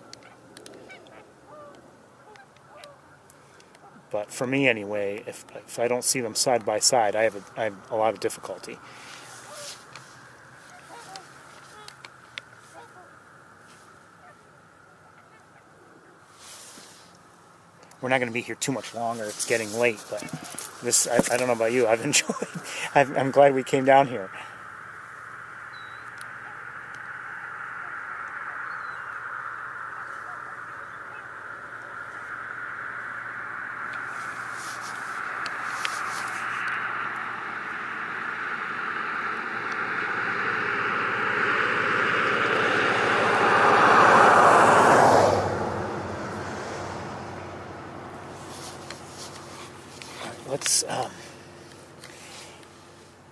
S1: But for me anyway, if I don't see them side by side, I have a lot of difficulty. We're not going to be here too much longer. It's getting late, but this, I don't know about you, I've enjoyed. I'm glad we came down here. Let's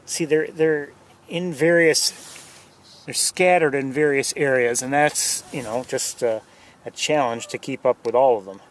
S1: see. They're in various. They're scattered in various areas, and that's just a challenge to keep up with all of them.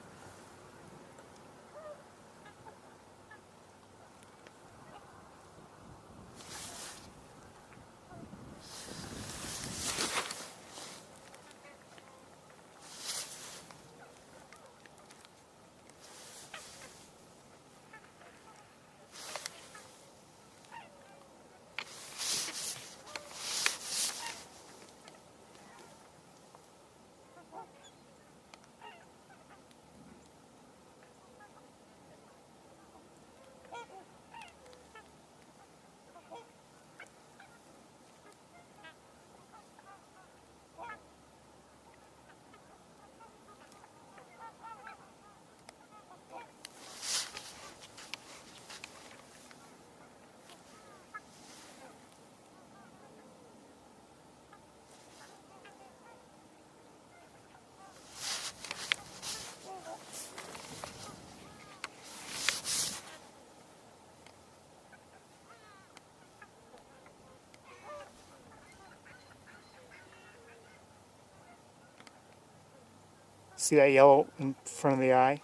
S1: See that yellow in front of the eye?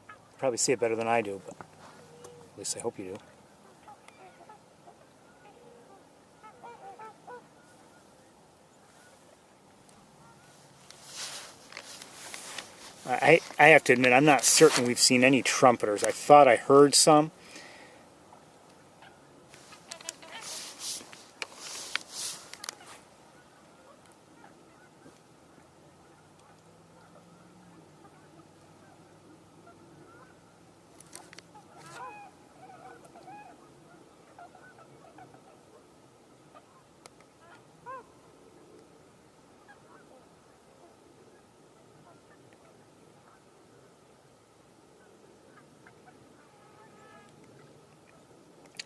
S1: You probably see it better than I do, but at least I hope you do. I have to admit, I'm not certain we've seen any trumpeters. I thought I heard some.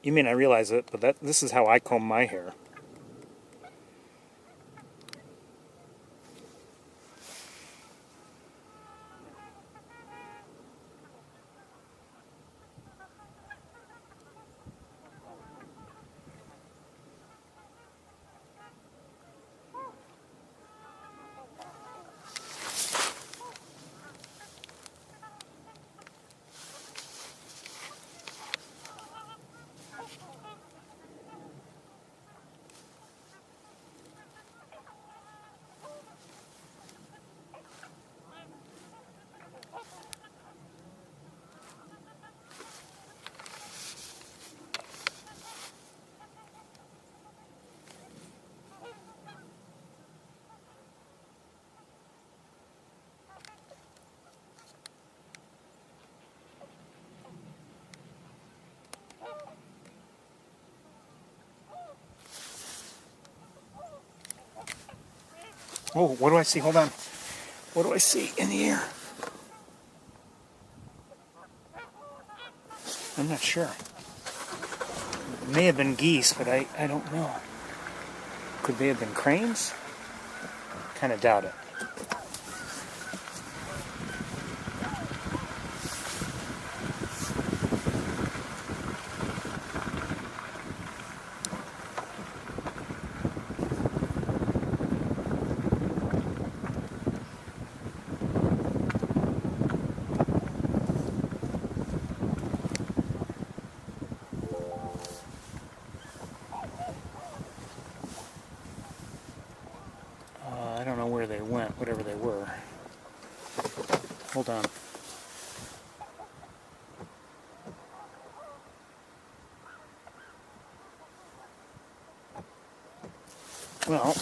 S1: You may not realize it, but this is how I comb my hair. Oh, what do I see? Hold on. What do I see in the air? I'm not sure. It may have been geese, but I don't know. Could they have been cranes? Kind of doubt it. I don't know where they went, whatever they were. Hold on. Well,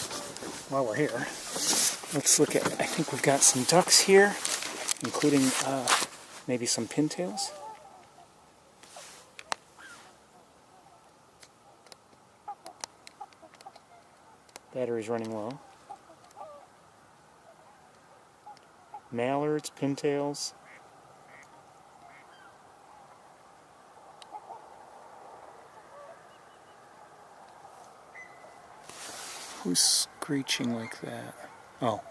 S1: while we're here, let's look at, I think we've got some ducks here, including maybe some pintails. Battery's running low. Mallards, pintails. Who's screeching like that? Oh.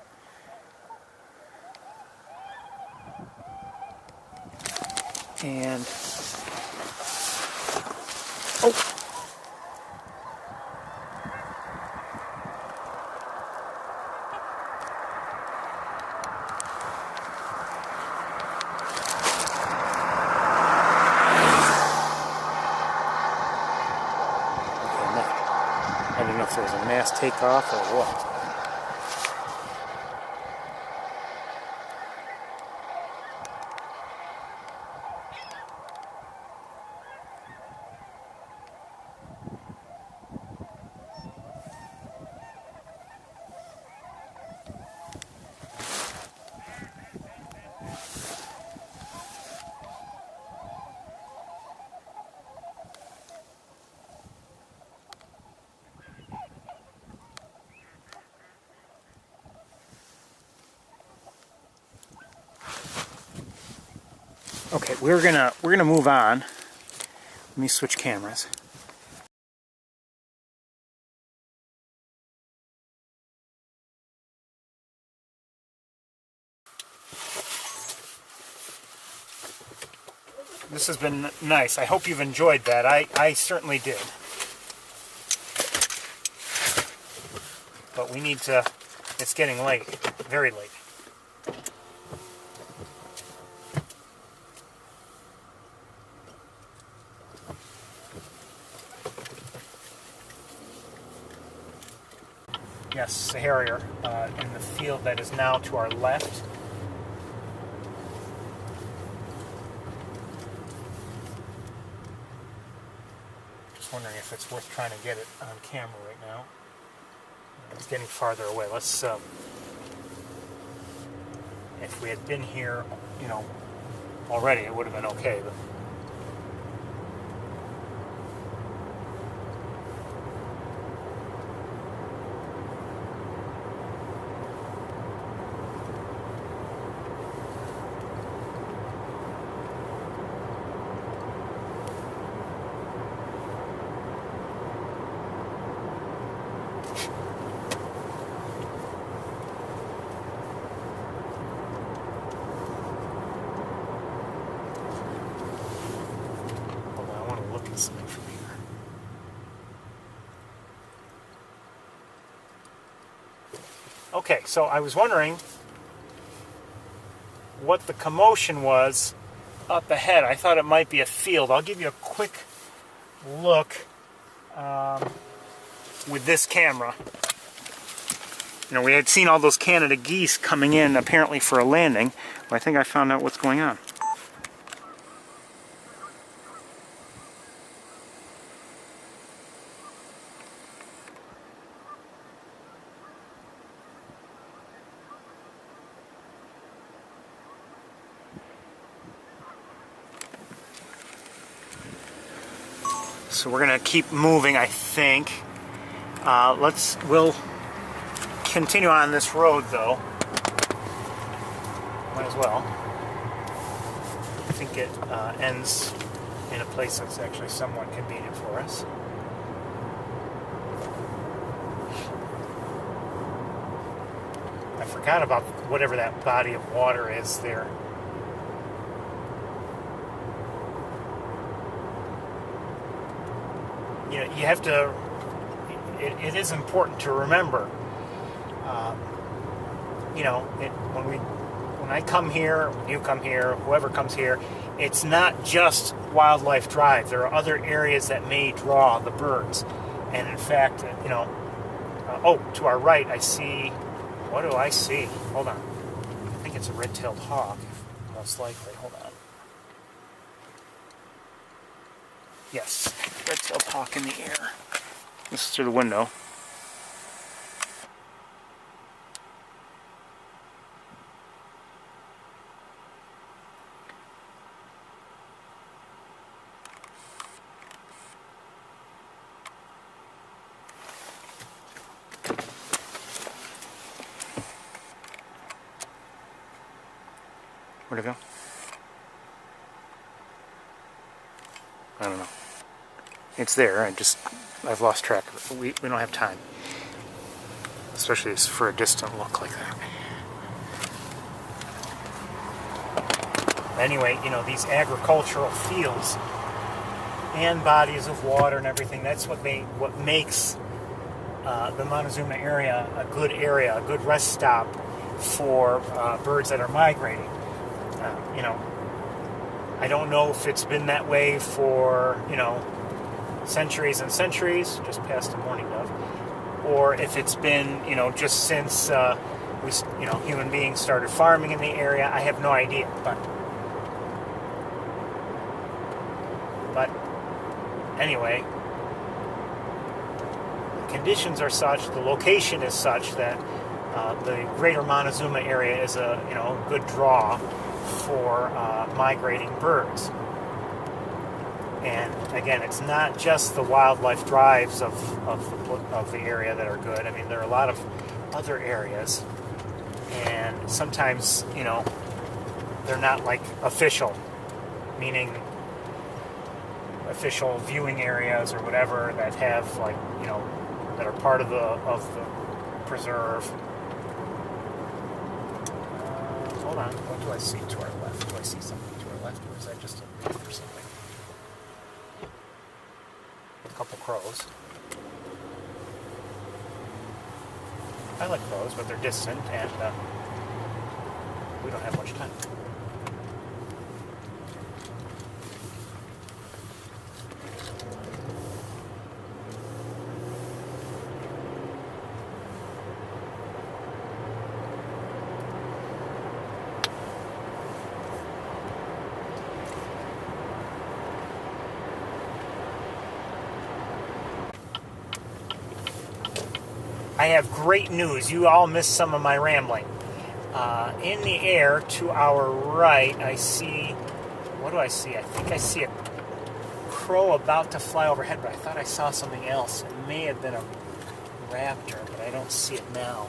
S1: And... oh! I don't know if there was a mass takeoff or what. Okay, we're gonna move on. Let me switch cameras. This has been nice. I hope you've enjoyed that. I certainly did. But we need to, it's getting late, very late. Yes, a harrier in the field that is now to our left. Just wondering if it's worth trying to get it on camera right now. It's getting farther away. Let's, if we had been here, you know, already, it would have been okay. But something from here. Okay, so I was wondering what the commotion was up ahead. I thought it might be a field. I'll give you a quick look with this camera. You know, we had seen all those Canada geese coming in apparently for a landing, but I think I found out what's going on. So we're gonna keep moving, I think. We'll continue on this road though. Might as well. I think it ends in a place that's actually somewhat convenient for us. forgot about whatever that body of water is there. You know, you have to, it is important to remember, you know, when I come here, when you come here, whoever comes here, it's not just Wildlife Drive. There are other areas that may draw the birds. And in fact, you know, oh, to our right, I see, what do I see? Hold on. I think it's a red-tailed hawk, most likely. Hold on. Yes, red-tailed hawk in the air. This is through the window. Where'd it go? I don't know. It's there. I've lost track of it. We don't have time, especially for a distant look like that. Anyway, you know, these agricultural fields and bodies of water and everything, that's what makes the Montezuma area, a good rest stop for birds that are migrating. You know, I don't know if it's been that way for, you know, centuries and centuries, just past the mourning dove, or if it's been, you know, just since human beings started farming in the area. I have no idea, but anyway, the conditions are such, the location is such that the greater Montezuma area is a good draw for migrating birds. And again, it's not just the wildlife drives of the area that are good. I mean, there are a lot of other areas, and sometimes, you know, they're not like official, meaning official viewing areas or whatever that have, like, you know, that are part of the preserve. Hold on, what do I see to our left? Do I see something to our left, or is that just a roof or something? A couple crows. I like crows, but they're distant, and we don't have much time. I have great news. You all missed some of my rambling. In the air to our right, I see... What do I see? I think I see a crow about to fly overhead, but I thought I saw something else. It may have been a raptor, but I don't see it now.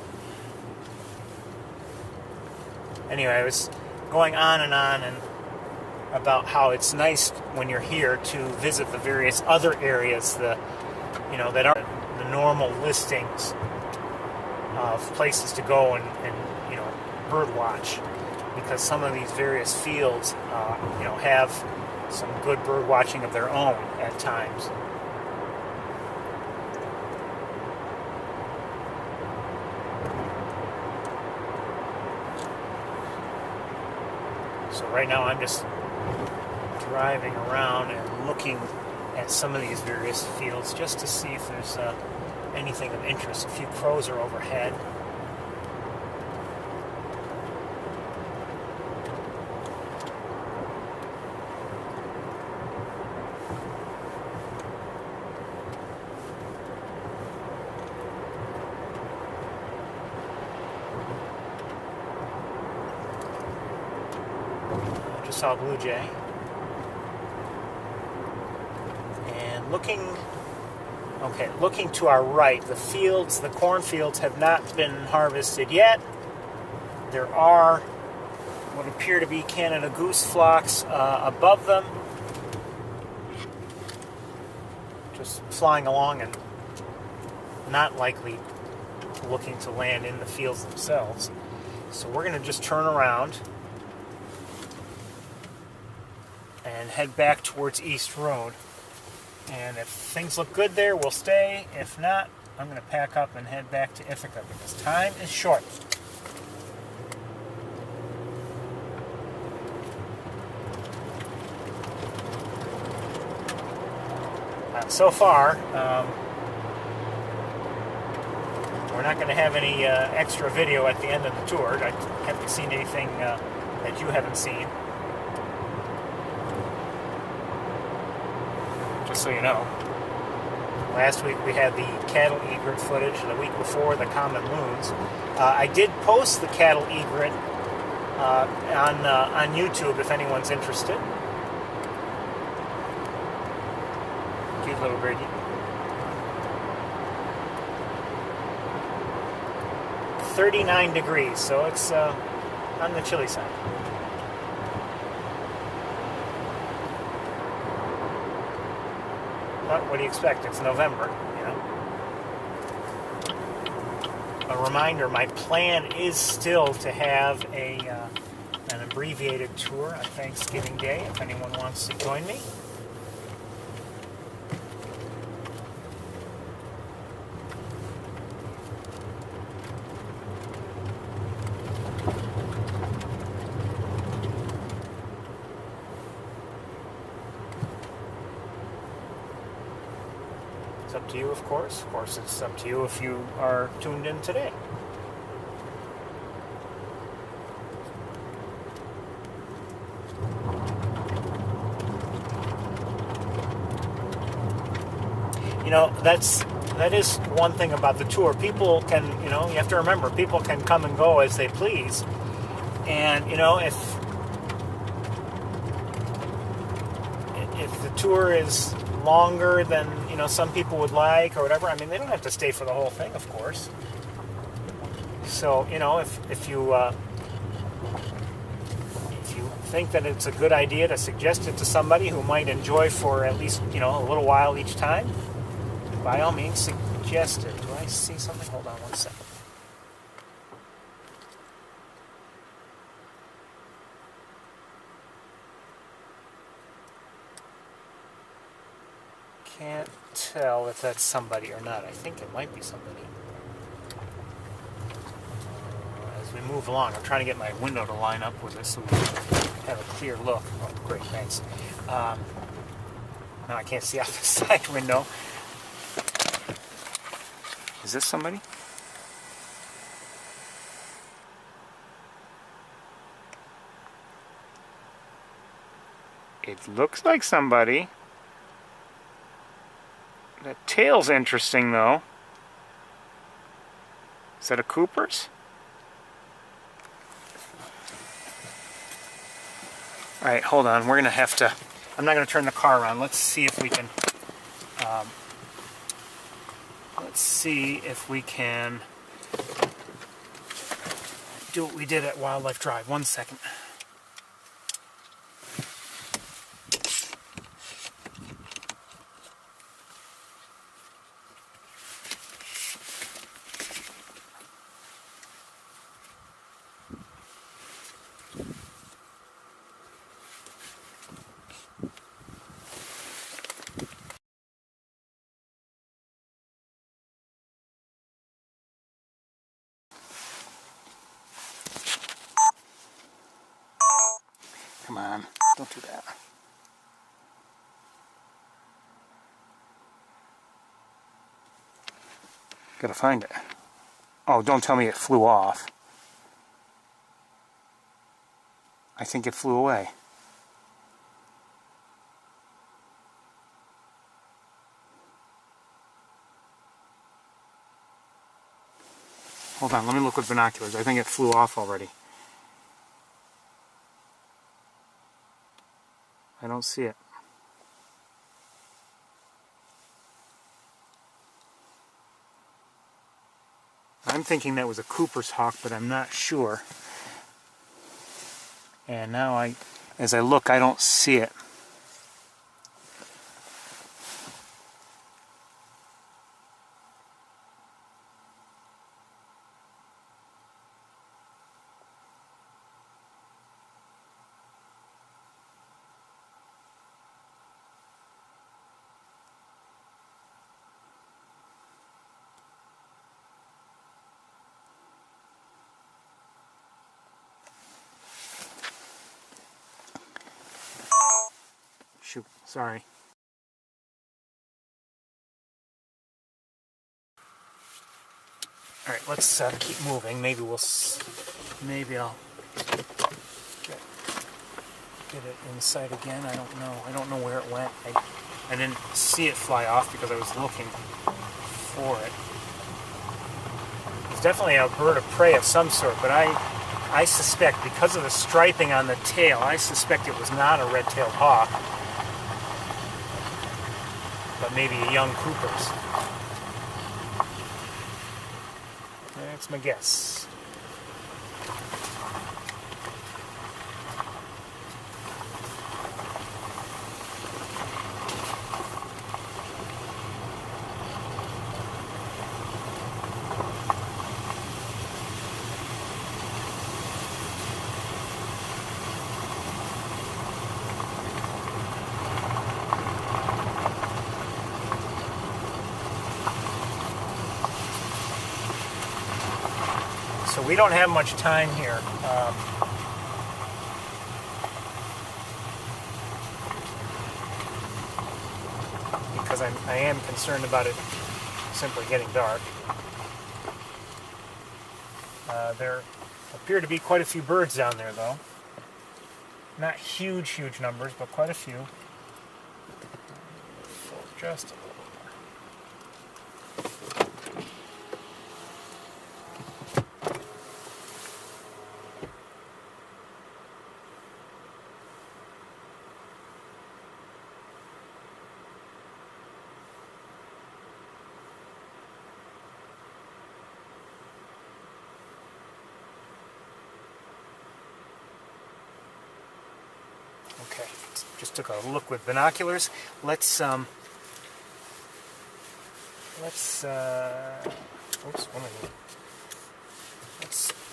S1: Anyway, I was going on and about how it's nice when you're here to visit the various other areas that aren't the normal listings of places to go and bird watch, because some of these various fields have some good bird watching of their own at times. So right now I'm just driving around and looking at some of these various fields just to see if there's anything of interest. A few crows are overhead. Just saw a blue jay. And looking to our right, the cornfields have not been harvested yet. There are what appear to be Canada goose flocks above them, just flying along and not likely looking to land in the fields themselves. So we're going to just turn around and head back towards East Road. And if things look good there, we'll stay. If not, I'm going to pack up and head back to Ithaca because time is short. So far, we're not going to have any extra video at the end of the tour. I haven't seen anything that you haven't seen. Just so you know. Last week we had the cattle egret footage, the week before the common loons. I did post the cattle egret on YouTube if anyone's interested. Cute little birdie. 39 degrees, so it's on the chilly side. But what do you expect? It's November, you know. A reminder, my plan is still to have an abbreviated tour on Thanksgiving Day, if anyone wants to join me. It's up to you, of course. Of course, it's up to you if you are tuned in today. You know, that is one thing about the tour. People can, you know, you have to remember, people can come and go as they please. And, you know, if the tour is longer than, you know, some people would like or whatever, I mean, they don't have to stay for the whole thing, of course. So, you know, if you think that it's a good idea to suggest it to somebody who might enjoy for at least, you know, a little while each time, by all means, suggest it. Do I see something? Hold on one second. Can't tell if that's somebody or not. I think it might be somebody. As we move along, I'm trying to get my window to line up with this so we have a clear look. Oh, great, thanks. Now I can't see out the side window. Is this somebody? It looks like somebody. The tail's interesting, though. Is that a Cooper's? Alright, hold on. We're going to have to... I'm not going to turn the car around. Let's see if we can... do what we did at Wildlife Drive. 1 second. Come on, don't do that. Gotta find it. Oh, don't tell me it flew off. I think it flew away. Hold on, let me look with binoculars. I think it flew off already. I don't see it. I'm thinking that was a Cooper's hawk, but I'm not sure. And now as I look, I don't see it. too. Sorry. All right, let's keep moving. Maybe I'll get it inside again. I don't know. I don't know where it went. I didn't see it fly off because I was looking for it. It's definitely a bird of prey of some sort, but I suspect, because of the striping on the tail, I suspect it was not a red-tailed hawk, but maybe a young Cooper's. That's my guess. So we don't have much time here. Because I am concerned about it simply getting dark. There appear to be quite a few birds down there, though. Not huge numbers, but quite a few. Just a little more. Okay, just took a look with binoculars. Let's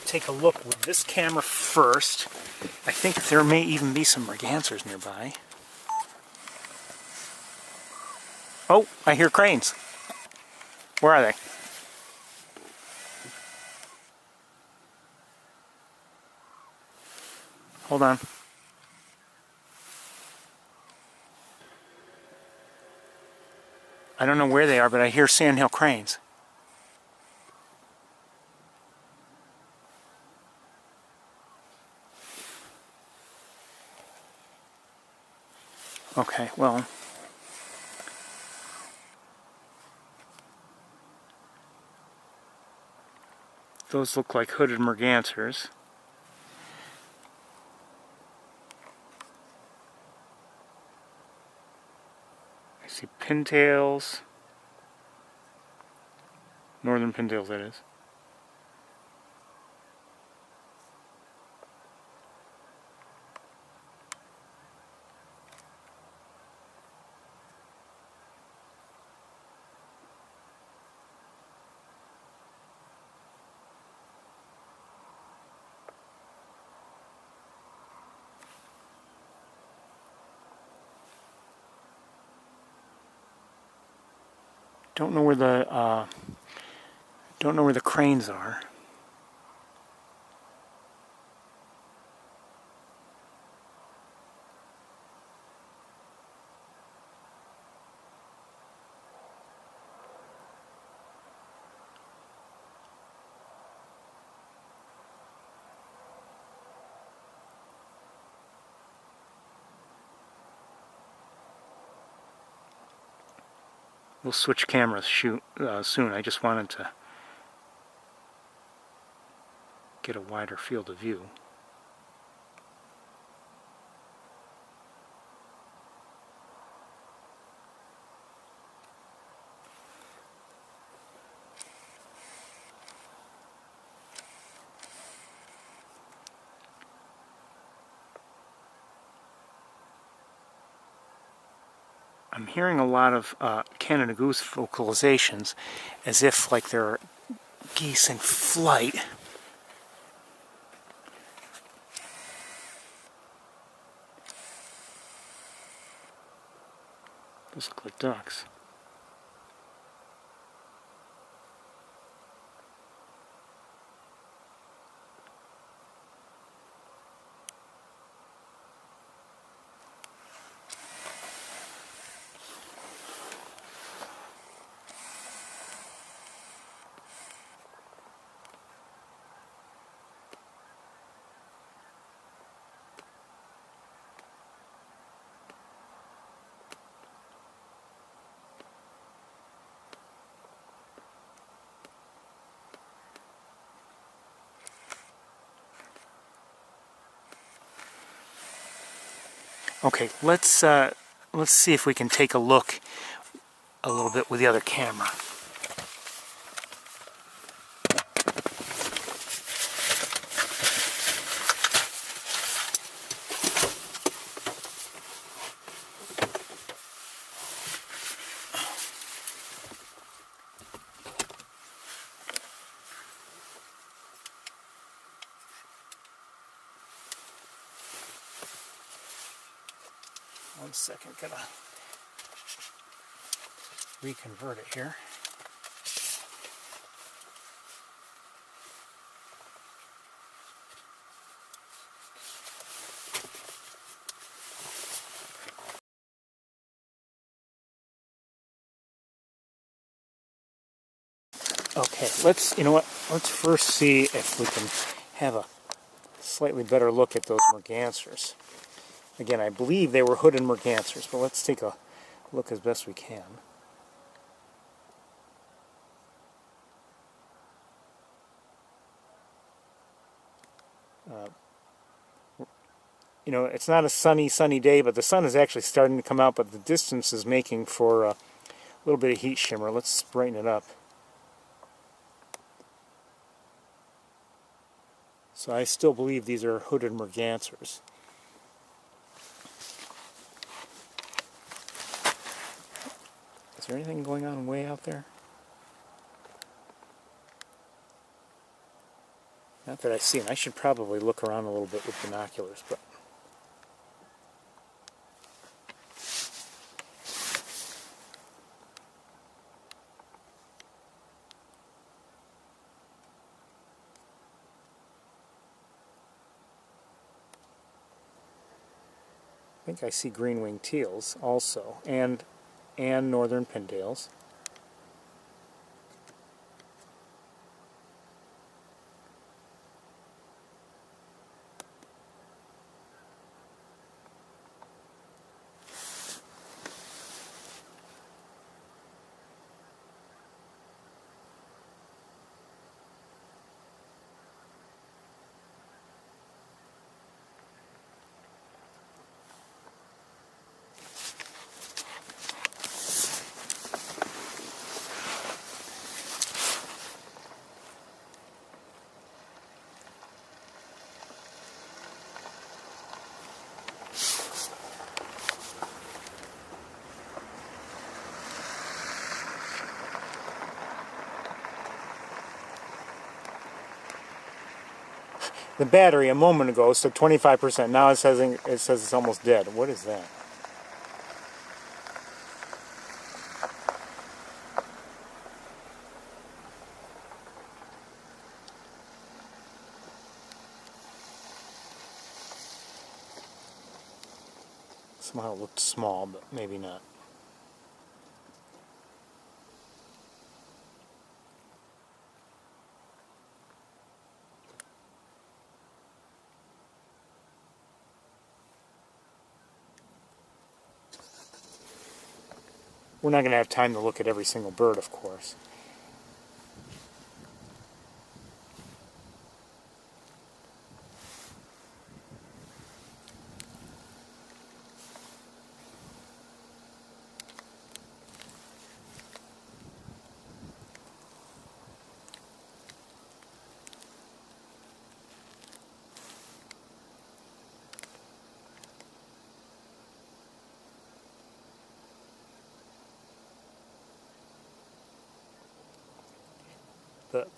S1: take a look with this camera first. I think there may even be some mergansers nearby. Oh, I hear cranes. Where are they? Hold on. I don't know where they are, but I hear sandhill cranes. Okay, well, those look like hooded mergansers. I see pintails. Northern pintails, that is. Don't know where the cranes are. We'll switch cameras soon. I just wanted to get a wider field of view. I'm hearing a lot of Canada goose vocalizations, as if like there are geese in flight. Those look like ducks. Okay, let's see if we can take a look a little bit with the other camera. One second, gotta reconvert it here. Okay, let's, you know what, let's first see if we can have a slightly better look at those mergansers. Again, I believe they were hooded mergansers, but let's take a look as best we can. You know, it's not a sunny day, but the sun is actually starting to come out, but the distance is making for a little bit of heat shimmer. Let's brighten it up. So I still believe these are hooded mergansers. Is there anything going on way out there? Not that I see, and I should probably look around a little bit with binoculars, but I think I see green-winged teals also, and northern pintails. The battery a moment ago said 25%. Now it says it's almost dead. What is that? Somehow it looked small, but maybe not. We're not going to have time to look at every single bird, of course.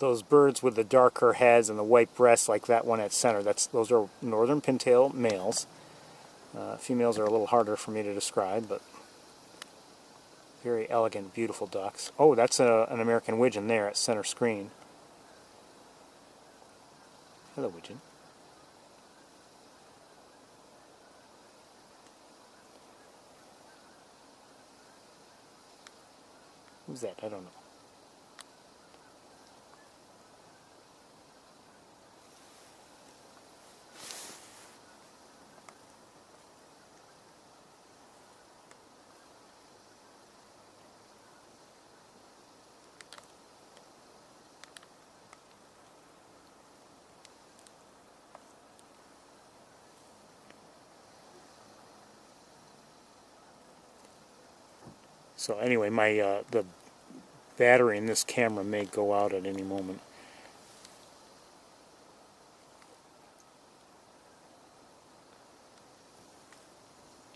S1: Those birds with the darker heads and the white breasts, like that one at center, those are northern pintail males. Females are a little harder for me to describe, but very elegant, beautiful ducks. Oh, that's an American widgeon there at center screen. Hello, widgeon. Who's that? I don't know. So anyway, my the battery in this camera may go out at any moment.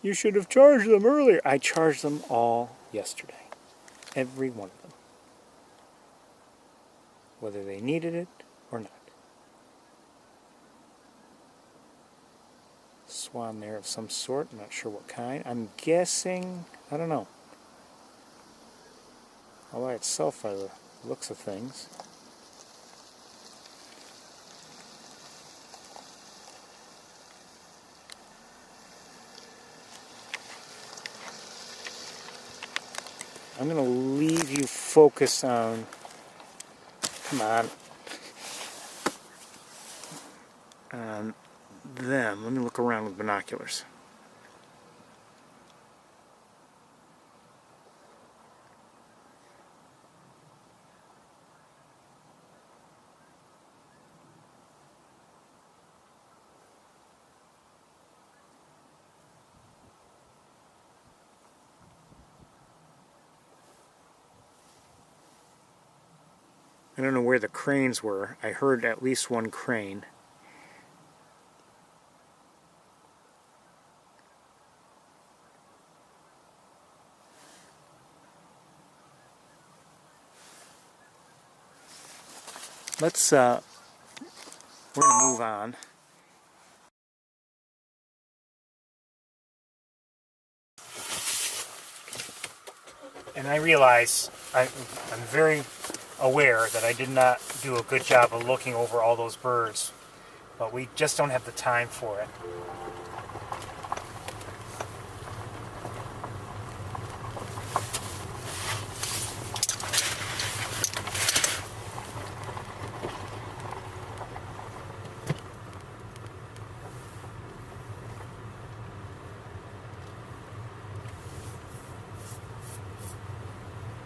S1: You should have charged them earlier. I charged them all yesterday. Every one of them. Whether they needed it or not. Swan there of some sort. I'm not sure what kind. I'm guessing, I don't know. All by itself by the looks of things. I'm going to leave you focused on, come on them. Let me look around with binoculars. I don't know where the cranes were. I heard at least one crane. Let's, we're going to move on. And I realize, I'm very aware that I did not do a good job of looking over all those birds, but we just don't have the time for it.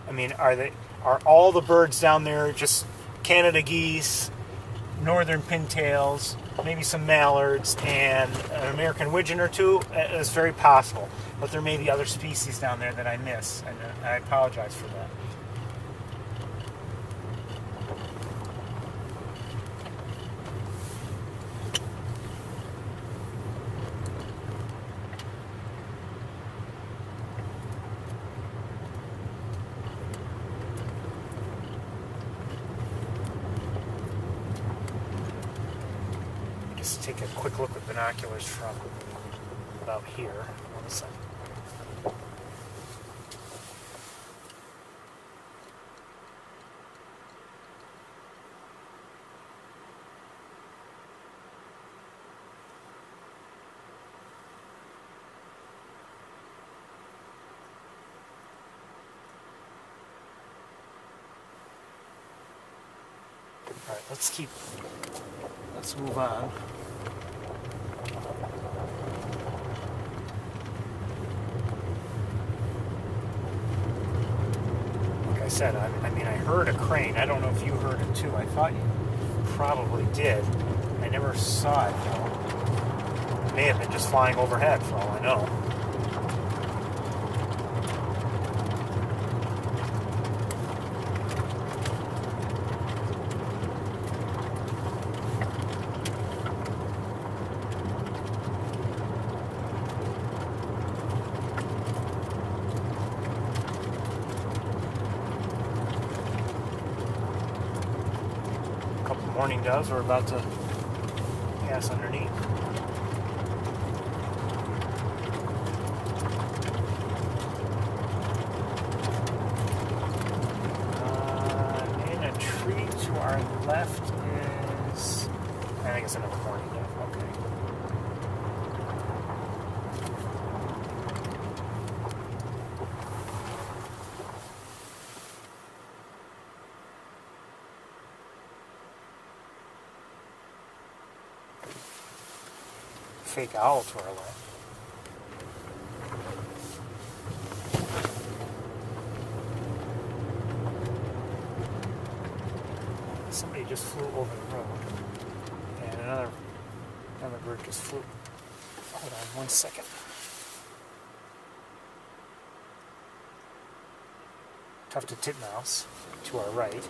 S1: I mean, are all the birds down there just Canada geese, northern pintails, maybe some mallards, and an American widgeon or two? It's very possible. But there may be other species down there that I miss, and I apologize for that. Take a quick look with binoculars from about here. 1 second. All right, let's move on. I said, I mean, I heard a crane. I don't know if you heard it too. I thought you probably did. I never saw it though. It may have been just flying overhead for all I know. Morning doves are about to pass underneath. In a tree to our left is, I think it's another morning dove. Okay. Fake owl to our left. Somebody just flew over the road, and another bird just flew. Hold on 1 second. tufted titmouse to our right.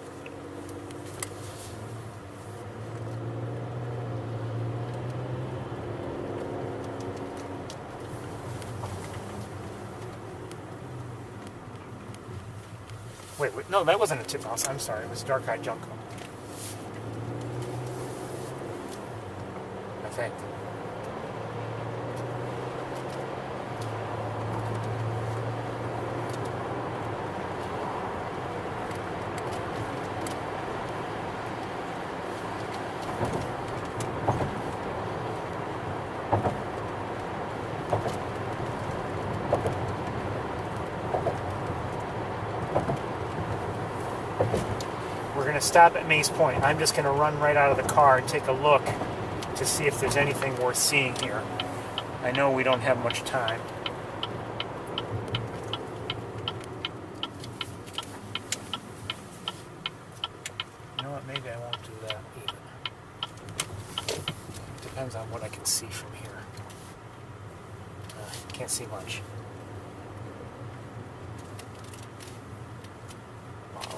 S1: Wait, no, that wasn't a titmouse. I'm sorry, it was dark-eyed junco. I think. We're going to stop at Maze Point. I'm just going to run right out of the car and take a look to see if there's anything worth seeing here. I know we don't have much time. You know what, maybe I won't do that either. Depends on what I can see from here. Can't see much.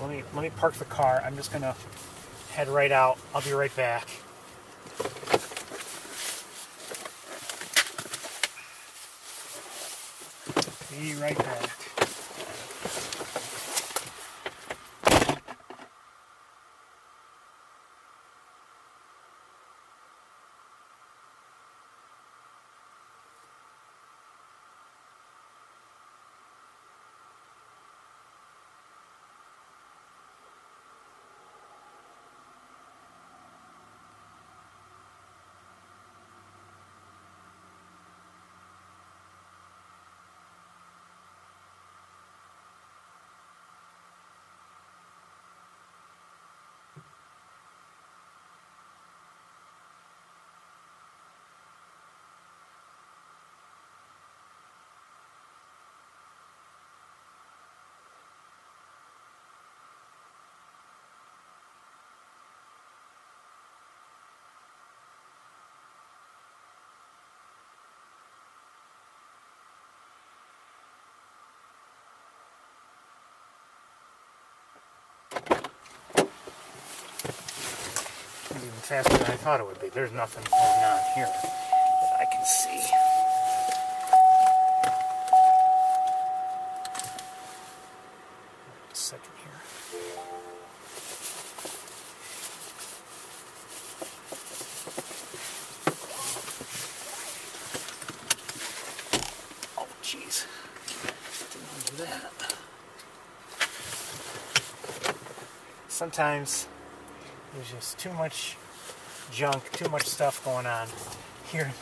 S1: Let me park the car. I'm just gonna head right out. I'll be right back. Be right back. Even faster than I thought it would be. There's nothing going on here that I can see. Just a second here. Oh, jeez. Didn't want to do that. Sometimes there's just too much junk, too much stuff going on here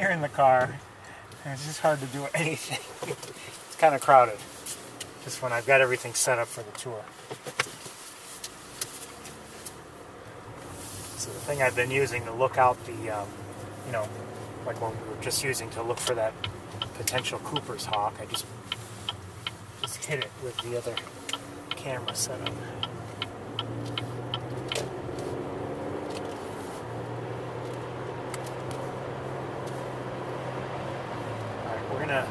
S1: in the car. And it's just hard to do anything. It's kind of crowded. Just when I've got everything set up for the tour. So the thing I've been using to look out the, like what we were just using to look for that potential Cooper's hawk, I just hit it with the other camera setup. I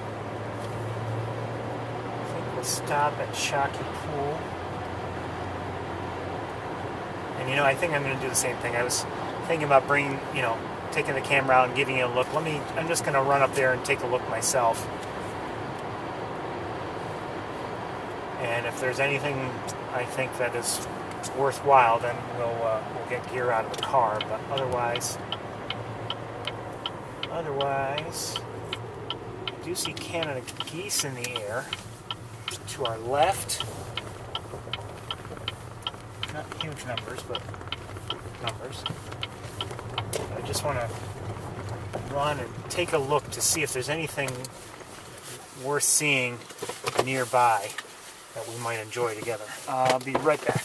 S1: think we'll stop at Shockey Pool. And I think I'm going to do the same thing. I was thinking about taking the camera out and giving it a look. I'm just going to run up there and take a look myself. And if there's anything I think that is worthwhile, then we'll get gear out of the car. But otherwise, I do see Canada geese in the air to our left. Not huge numbers, but numbers. I just want to run and take a look to see if there's anything worth seeing nearby that we might enjoy together. I'll be right back.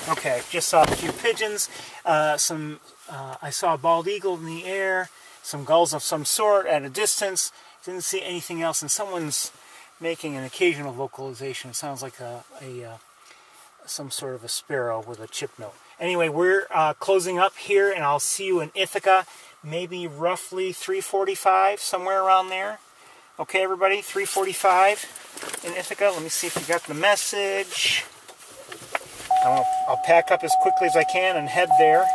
S1: Okay, just saw a few pigeons, I saw a bald eagle in the air, some gulls of some sort at a distance. Didn't see anything else, and someone's making an occasional vocalization. It sounds like some sort of a sparrow with a chip note. Anyway, we're closing up here, and I'll see you in Ithaca, maybe roughly 3:45, somewhere around there. Okay, everybody, 3:45 in Ithaca. Let me see if you got the message. I'll pack up as quickly as I can and head there.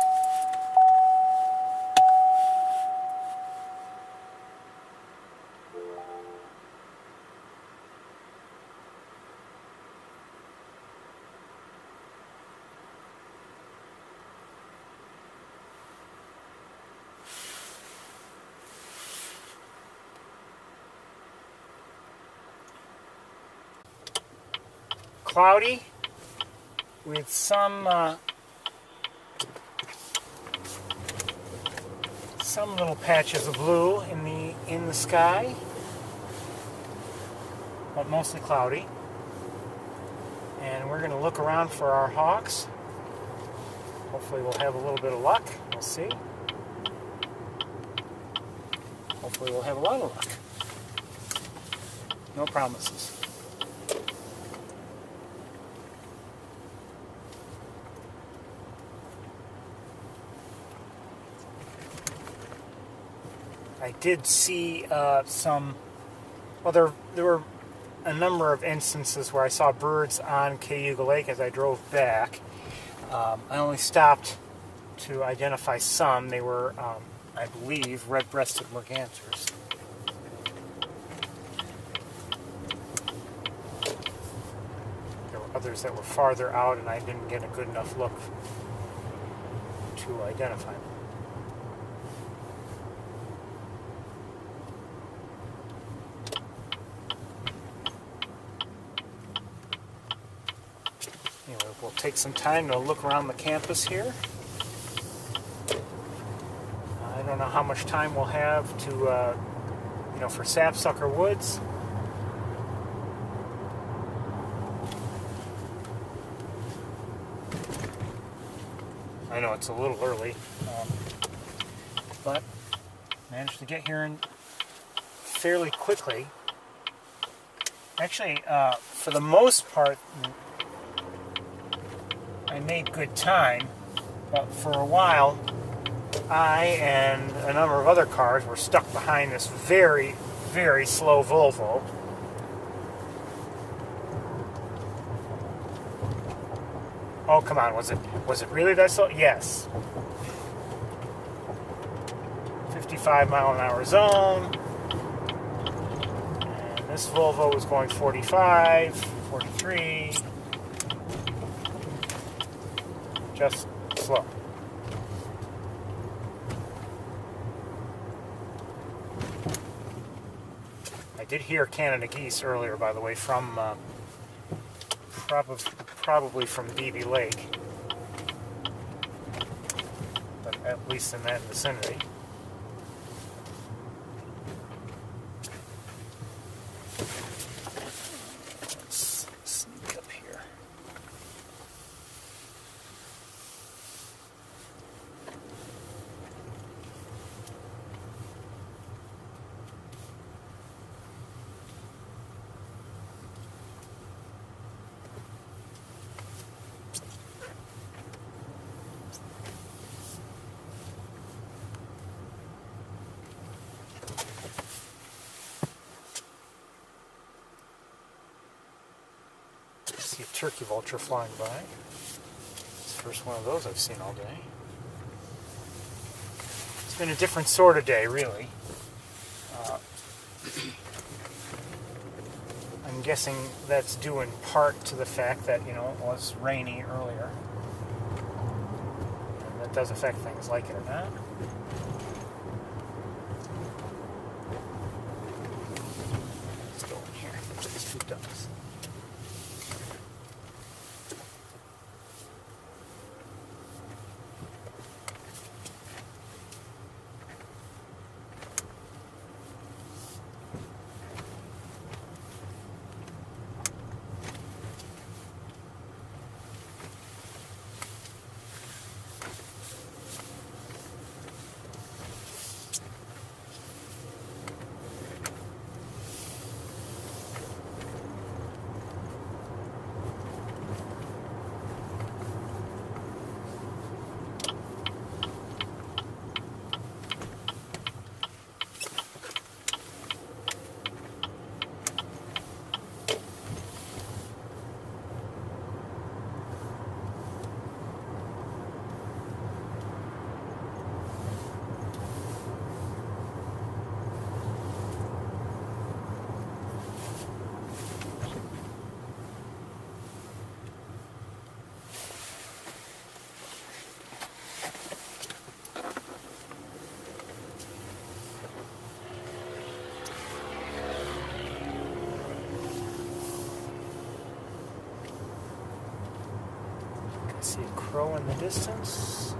S1: Cloudy with some little patches of blue in the sky, but mostly cloudy. And we're going to look around for our hawks. Hopefully we'll have a little bit of luck. We'll see. Hopefully we'll have a lot of luck. No promises. I did see some, well, there were a number of instances where I saw birds on Cayuga Lake as I drove back. I only stopped to identify some. They were, I believe, red-breasted mergansers. There were others that were farther out, and I didn't get a good enough look to identify them. Anyway, we'll take some time to look around the campus here. I don't know how much time we'll have to, for Sapsucker Woods. I know it's a little early, but managed to get here fairly quickly. Actually, for the most part, I made good time, but for a while, I and a number of other cars were stuck behind this very, very slow Volvo. Oh, come on, was it really that slow? Yes. 55-mile-an-hour zone. And this Volvo was going 45, 43. Just slow. I did hear Canada geese earlier, by the way, from probably from Beebe Lake, but at least in that vicinity. Let's sneak up here. See a turkey vulture flying by. It's the first one of those I've seen all day. It's been a different sort of day, really. I'm guessing that's due in part to the fact that, it was rainy earlier. And that does affect things, like it or not. Let's go in here. These two ducks. See a crow in the distance.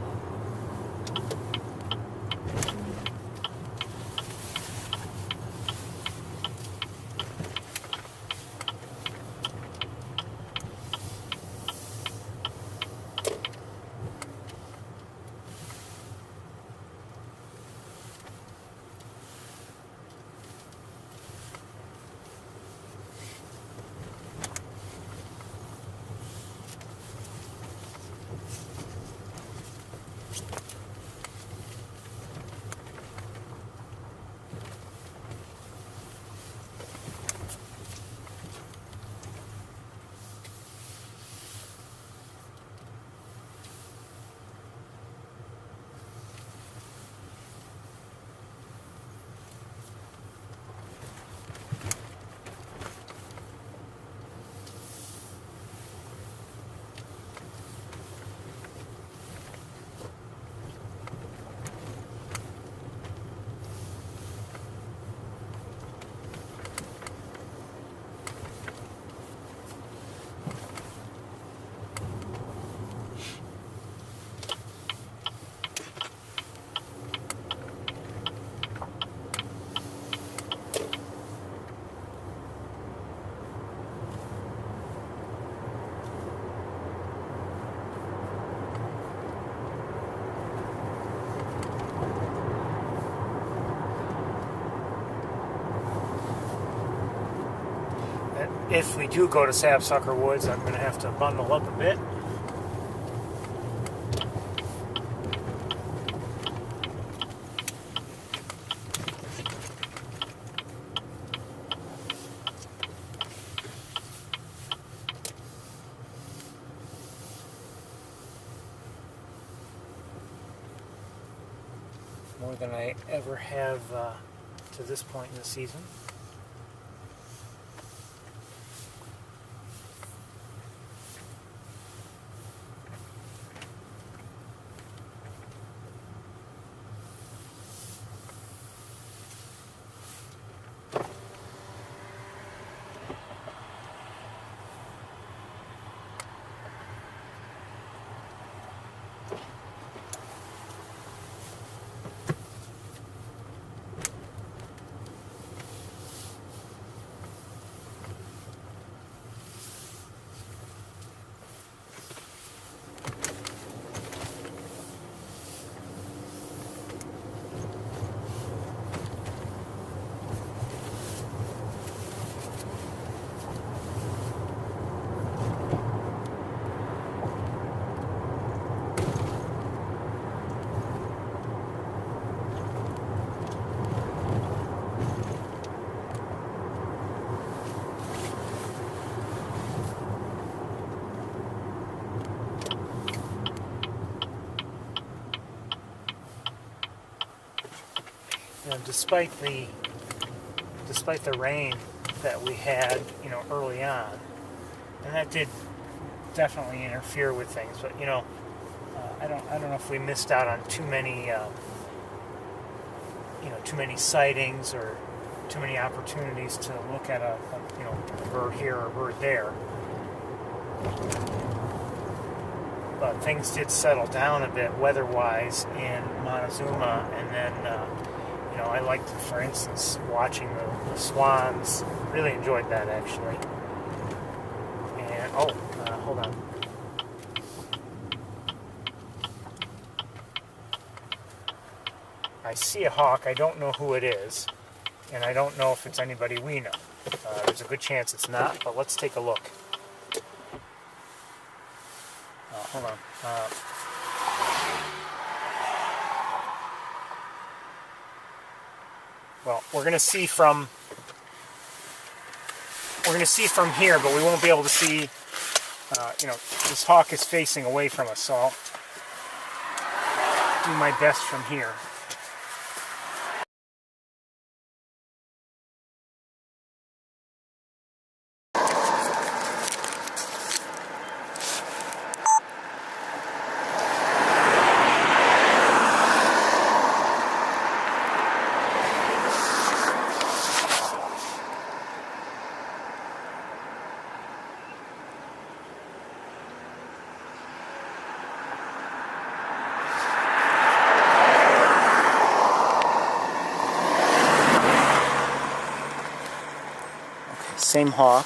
S1: If we do go to Sapsucker Woods, I'm going to have to bundle up a bit. More than I ever have to this point in the season. And despite the rain that we had, early on, and that did definitely interfere with things. But I don't know if we missed out on too many sightings or too many opportunities to look at a bird here or a bird there. But things did settle down a bit weather-wise in Montezuma, and then I liked, for instance, watching the swans. Really enjoyed that, actually. And hold on. I see a hawk. I don't know who it is, and I don't know if it's anybody we know. There's a good chance it's not, but let's take a look. Hold on. Well, we're going to see from here, but we won't be able to see. This hawk is facing away from us, so I'll do my best from here. same hawk.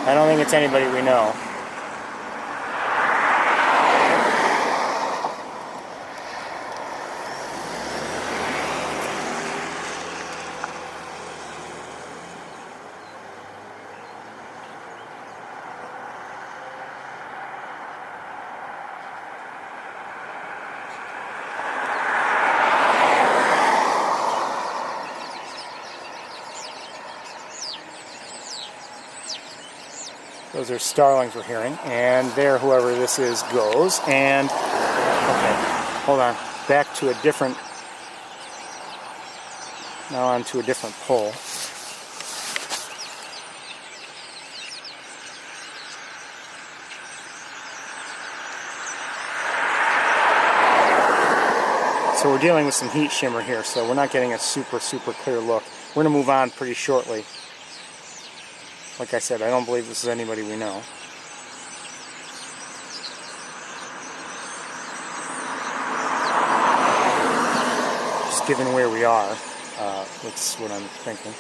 S1: I don't think it's anybody we know. Those are starlings we're hearing, and there, whoever this is, goes. And, okay, hold on, back to a different, now on to a different pole. So we're dealing with some heat shimmer here, so we're not getting a super clear look. We're going to move on pretty shortly. Like I said, I don't believe this is anybody we know. Just given where we are, that's what I'm thinking.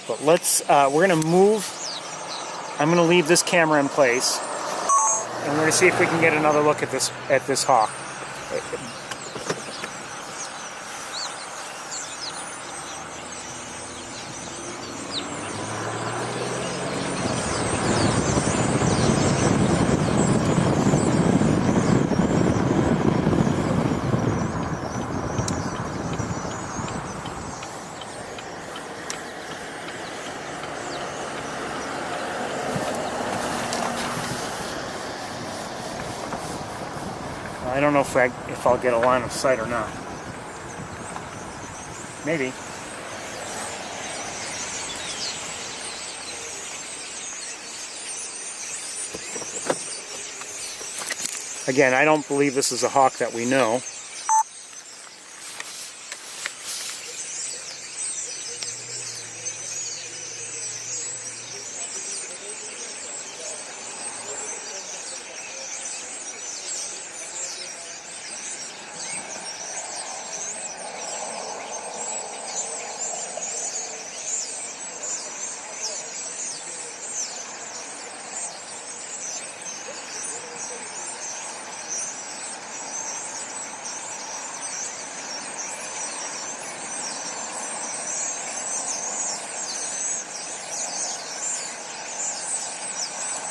S1: But let's, we're going to move. I'm going to leave this camera in place, and we're going to see if we can get another look at this hawk. I don't know if I'll get a line of sight or not. Maybe. Again, I don't believe this is a hawk that we know.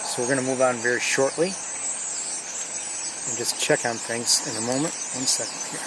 S1: So we're going to move on very shortly and just check on things in a moment. 1 second here.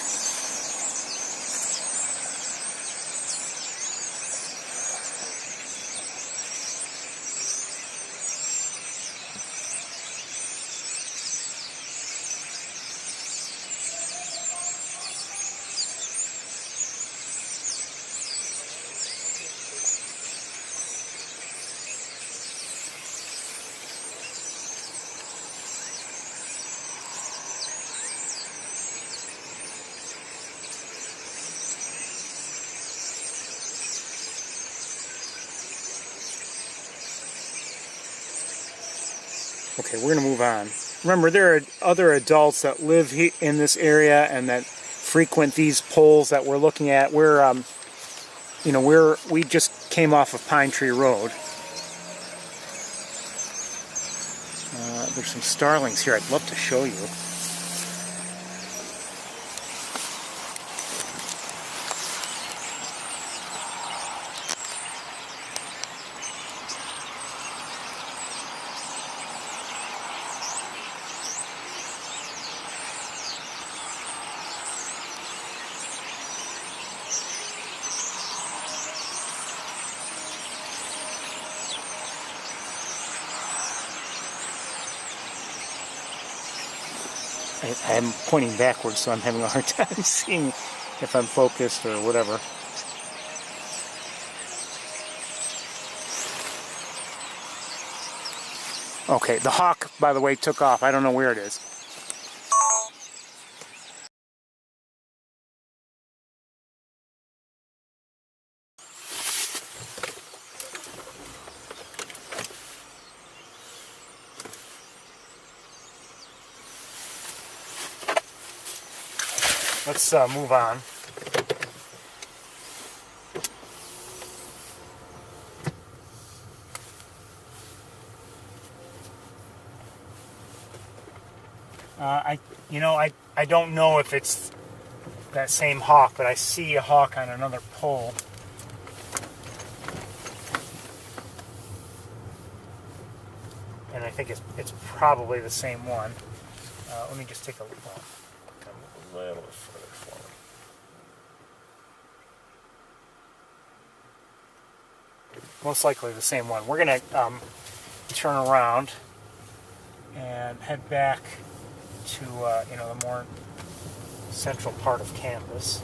S1: Okay, we're going to move on. Remember, there are other adults that live in this area and that frequent these poles that we're looking at. We just came off of Pine Tree Road. There's some starlings here. I'd love to show you. I'm pointing backwards, so I'm having a hard time seeing if I'm focused or whatever. Okay, the hawk, by the way, took off. I don't know where it is. let's move on. I don't know if it's that same hawk, but I see a hawk on another pole. And I think it's probably the same one. Let me just take a look. Come a little bit further forward. Most likely the same one. We're going to turn around and head back to the more central part of campus.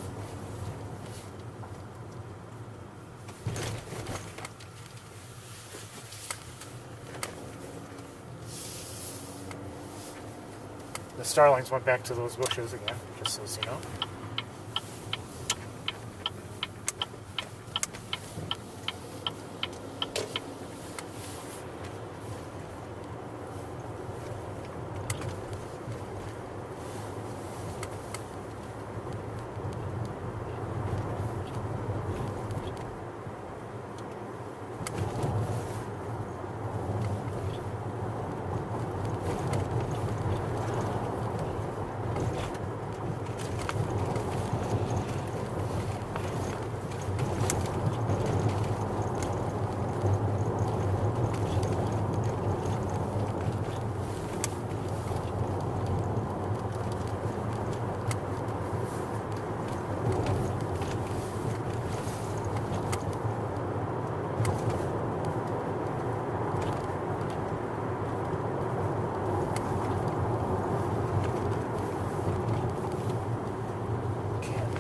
S1: The starlings went back to those bushes again, just so you know.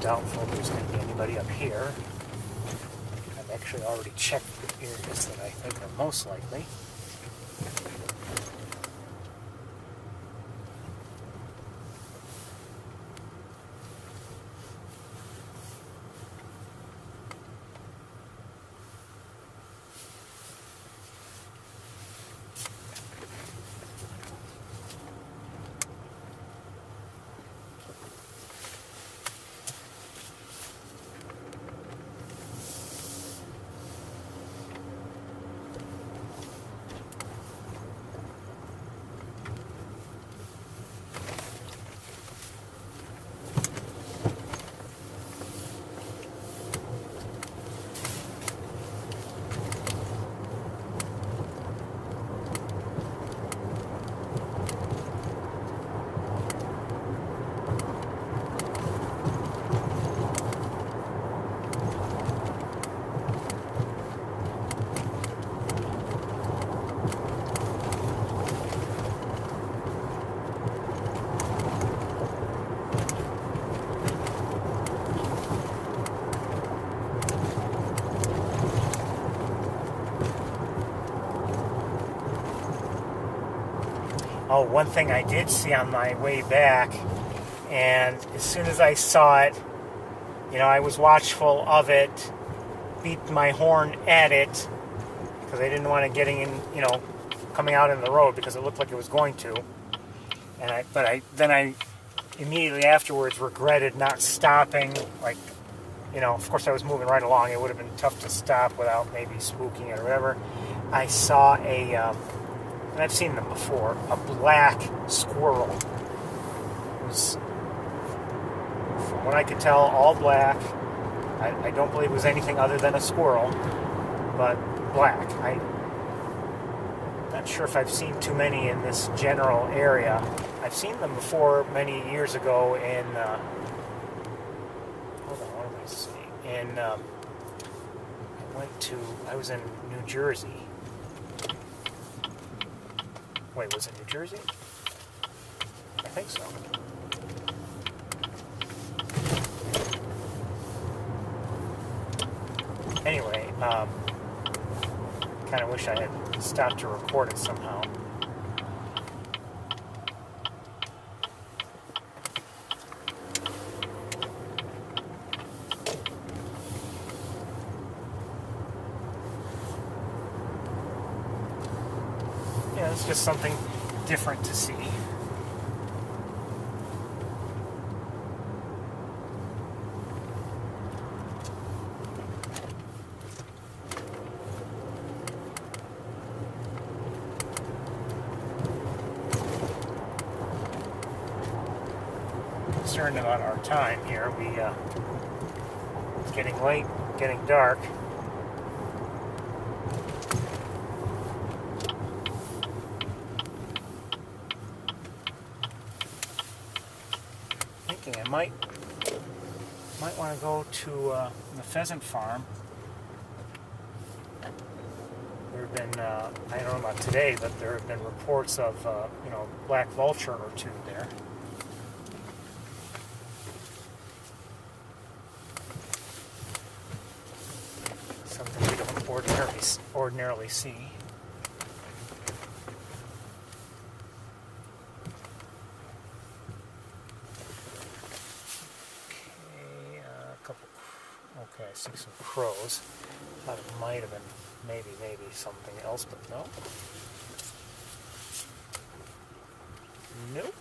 S1: Doubtful there's going to be anybody up here. I've actually already checked the areas that I think are most likely. Oh, one thing I did see on my way back, and as soon as I saw it, I was watchful of it, beat my horn at it, because I didn't want it getting in, coming out in the road, because it looked like it was going to. But I immediately afterwards regretted not stopping. Of course I was moving right along. It would have been tough to stop without maybe spooking it or whatever. I saw and I've seen them before, a black squirrel. It was, from what I could tell, all black. I don't believe it was anything other than a squirrel, but black. I'm not sure if I've seen too many in this general area. I've seen them before many years ago in, what am I saying? I was in New Jersey. Wait, was it New Jersey? I think so. Anyway, kind of wish I had stopped to record it somehow. It's just something different to see. concerned about our time here. It's getting late, getting dark. Thinking I might want to go to the pheasant farm. There have been, I don't know about today, but there have been reports of, black vulture or two there. Something we don't ordinarily see. Okay, I see some crows. Thought it might have been maybe something else, but no. Nope.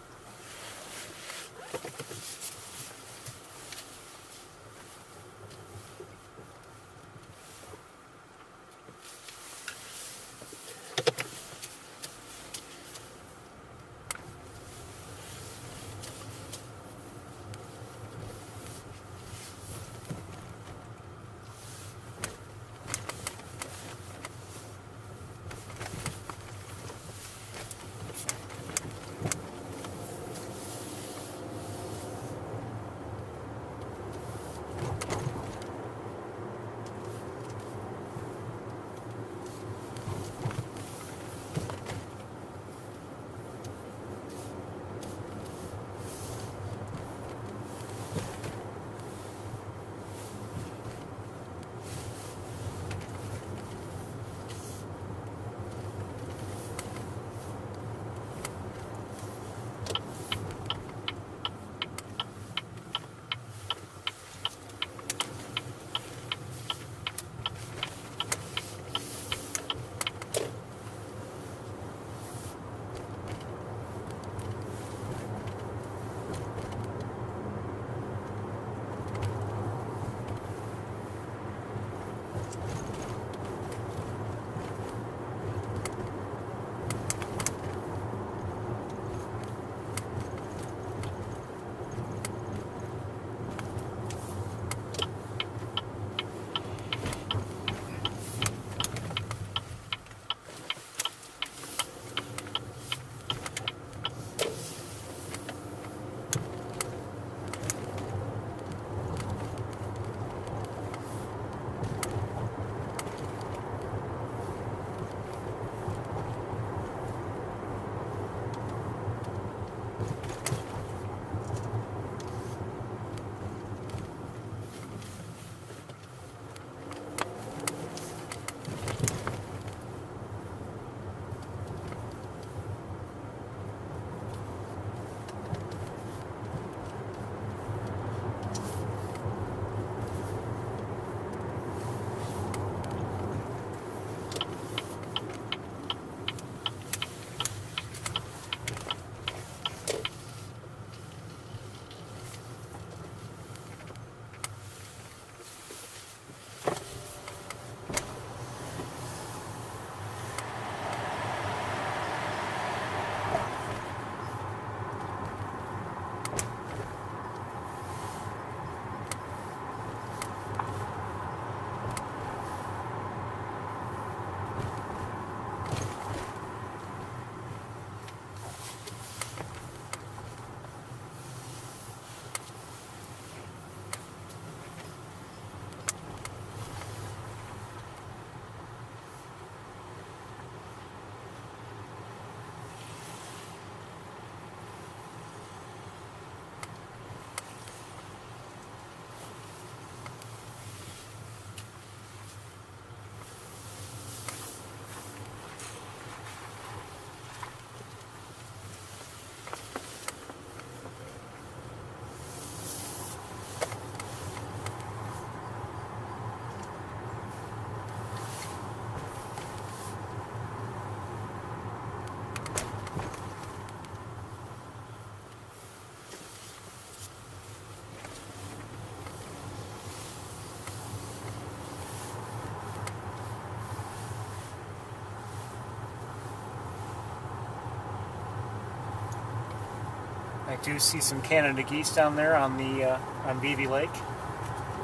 S1: I do see some Canada geese down there on the on Beebe Lake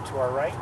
S1: to our right.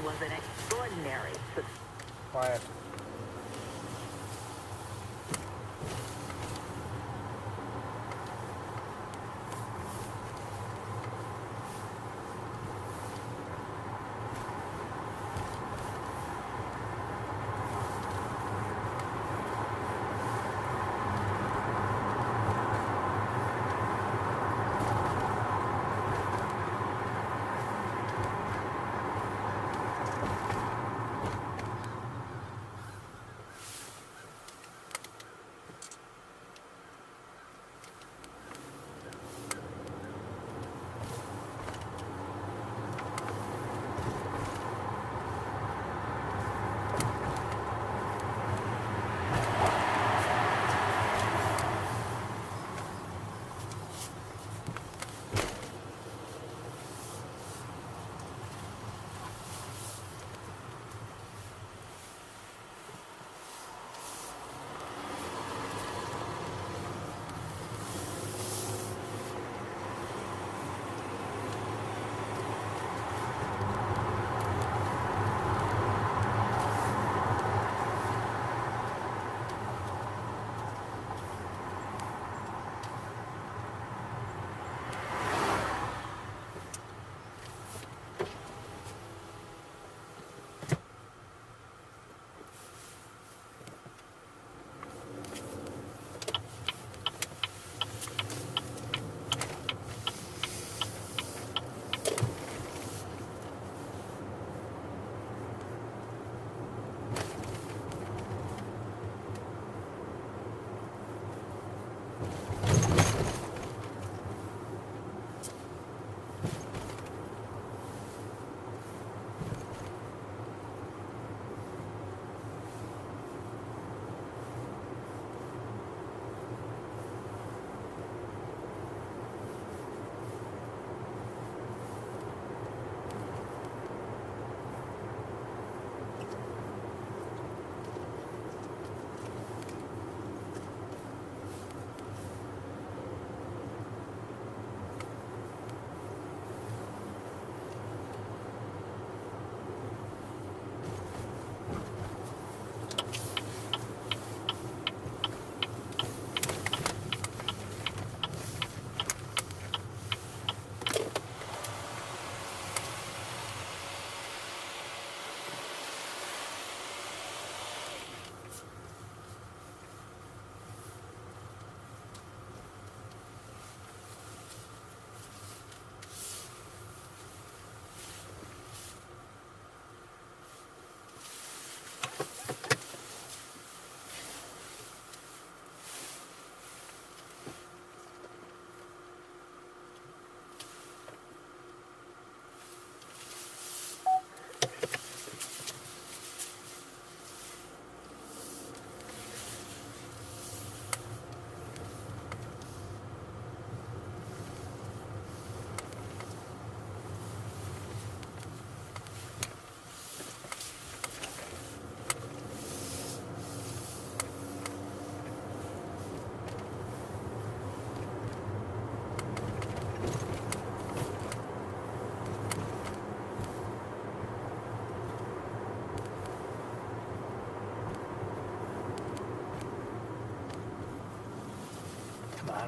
S2: Was an extraordinary success.
S1: Quiet.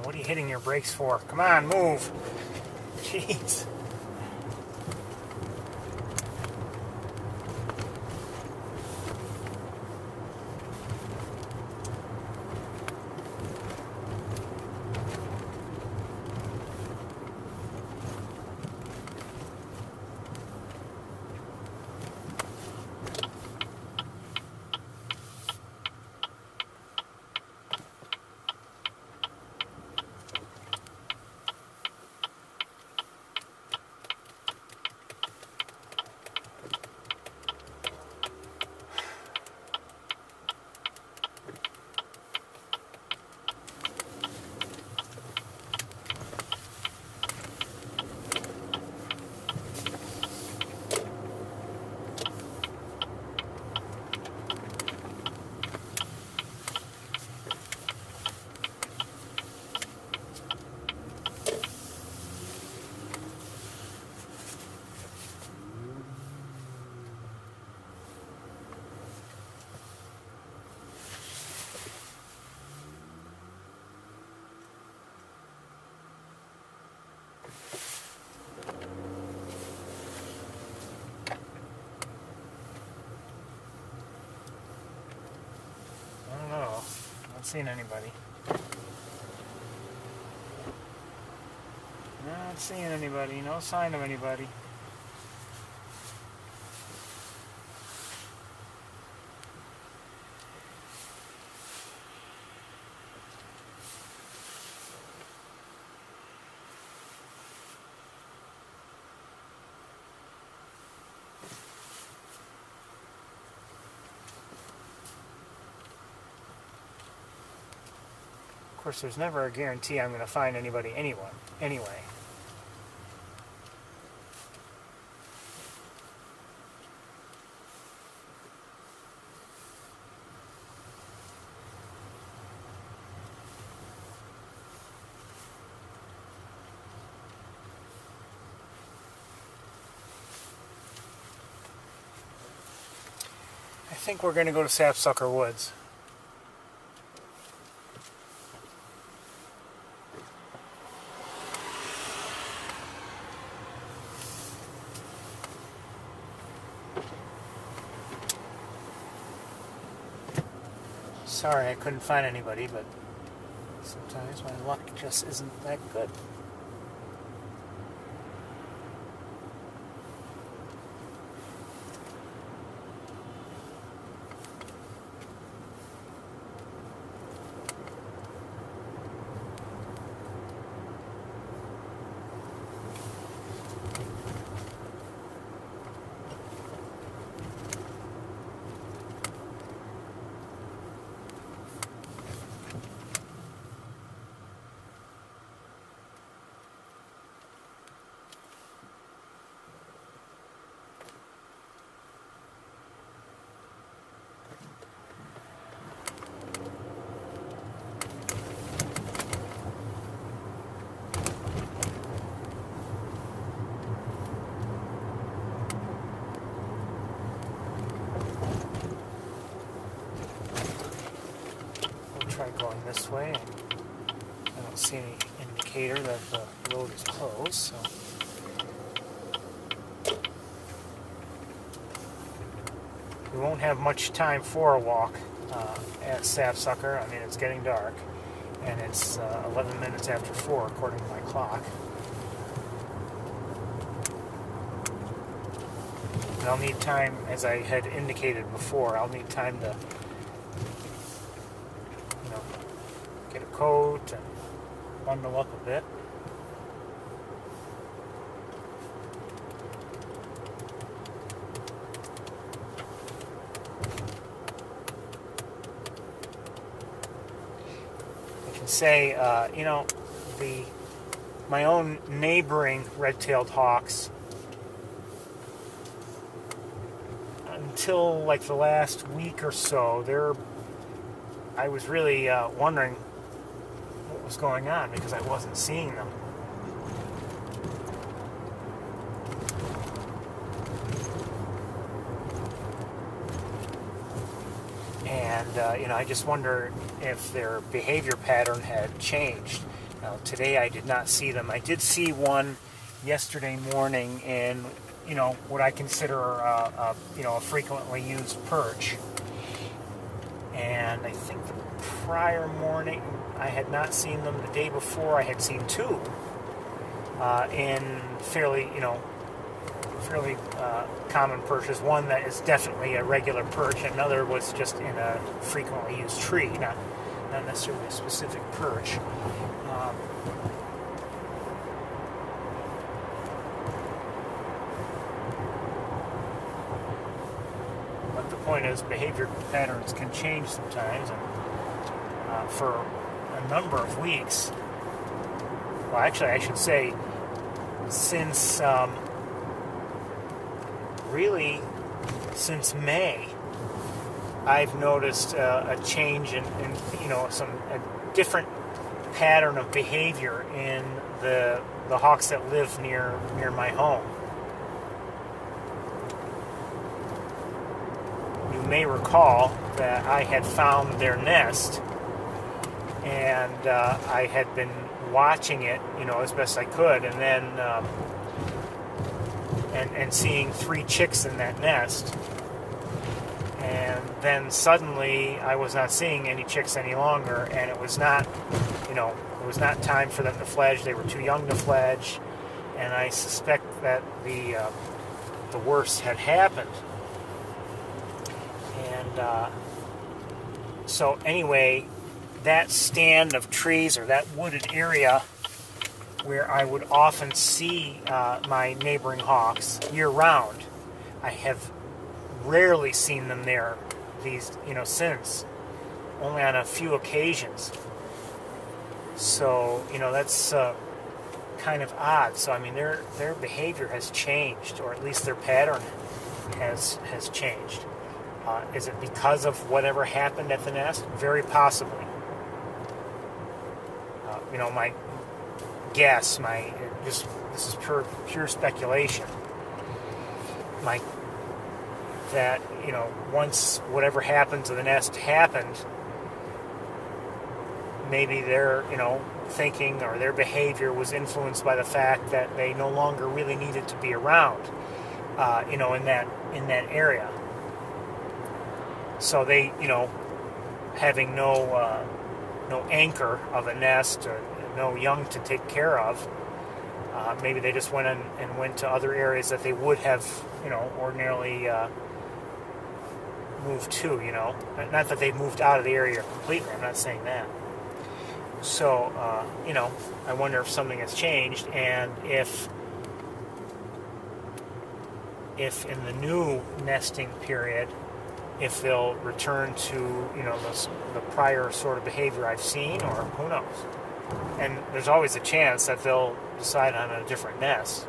S1: on, what are you hitting your brakes for? Come on, move. Jeez. Not seeing anybody. Not seeing anybody. No sign of anybody. Of course, there's never a guarantee I'm going to find anybody anyway. I think we're going to go to Sapsucker Woods. Sorry I couldn't find anybody, but sometimes my luck just isn't that good. Try going this way. I don't see any indicator that the road is closed, so we won't have much time for a walk at Sapsucker. I mean, it's getting dark, and it's 11 minutes after 4 according to my clock. And I'll need time, as I had indicated before, I'll need time to get a coat and bundle up a bit. I can say, my own neighboring red-tailed hawks, until like the last week or so, I was really wondering what was going on because I wasn't seeing them. And I just wonder if their behavior pattern had changed. Now, today I did not see them. I did see one yesterday morning in, what I consider a frequently used perch. And I think the prior morning I had not seen them. The day before I had seen two in fairly common perches. One that is definitely a regular perch. Another was just in a frequently used tree, not necessarily a specific perch. But the point is, behavior patterns can change sometimes, and for a number of weeks, well, actually I should say since since May, I've noticed a change in a different pattern of behavior in the hawks that live near my home. You may recall that I had found their nest, and I had been watching it, as best I could, and then and seeing 3 chicks in that nest. And then suddenly I was not seeing any chicks any longer, and it was not time for them to fledge. They were too young to fledge, and I suspect that the worst had happened. And so anyway, that stand of trees, or that wooded area where I would often see my neighboring hawks year-round, I have rarely seen them there since, only on a few occasions. So that's kind of odd. So I mean, their behavior has changed, or at least their pattern has changed. Is it because of whatever happened at the nest? Very possibly. My guess, this is pure speculation. That once whatever happened to the nest happened, maybe their thinking or their behavior was influenced by the fact that they no longer really needed to be around, in that area. So they, having no anchor of a nest, or no young to take care of, maybe they just went to other areas that they would have, ordinarily moved to. Not that they've moved out of the area completely. I'm not saying that. So, I wonder if something has changed, and if in the new nesting period, if they'll return to the prior sort of behavior I've seen, or who knows. And there's always a chance that they'll decide on a different nest.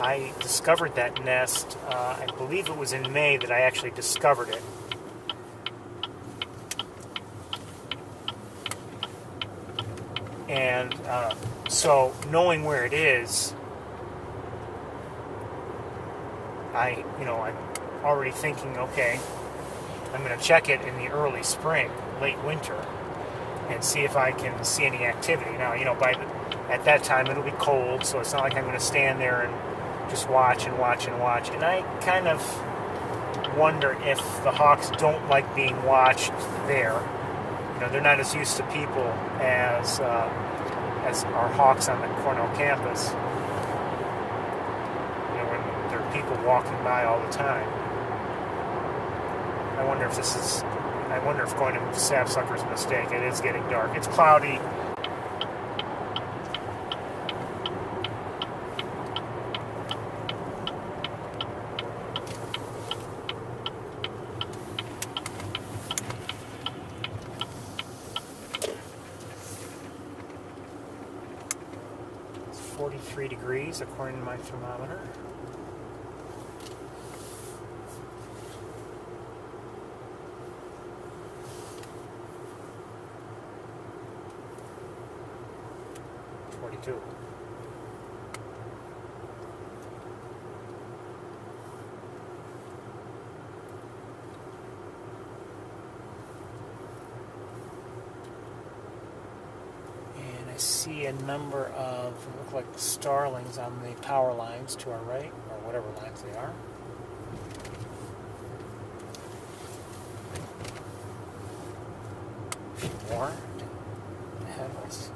S1: I discovered that nest, I believe it was in May that I actually discovered it. And so knowing where it is, I'm already thinking, okay, I'm going to check it in the early spring, late winter, and see if I can see any activity. Now, at that time it'll be cold, so it's not like I'm going to stand there and just watch and watch and watch. And I kind of wonder if the hawks don't like being watched there. They're not as used to people as our hawks on the Cornell campus. When there are people walking by all the time. I wonder if going to Sapsucker is a mistake. It is getting dark. It's cloudy. It's 43 degrees according to my thermometer. I see a number of, look like starlings on the power lines to our right, or whatever lines they are. A few more ahead of us.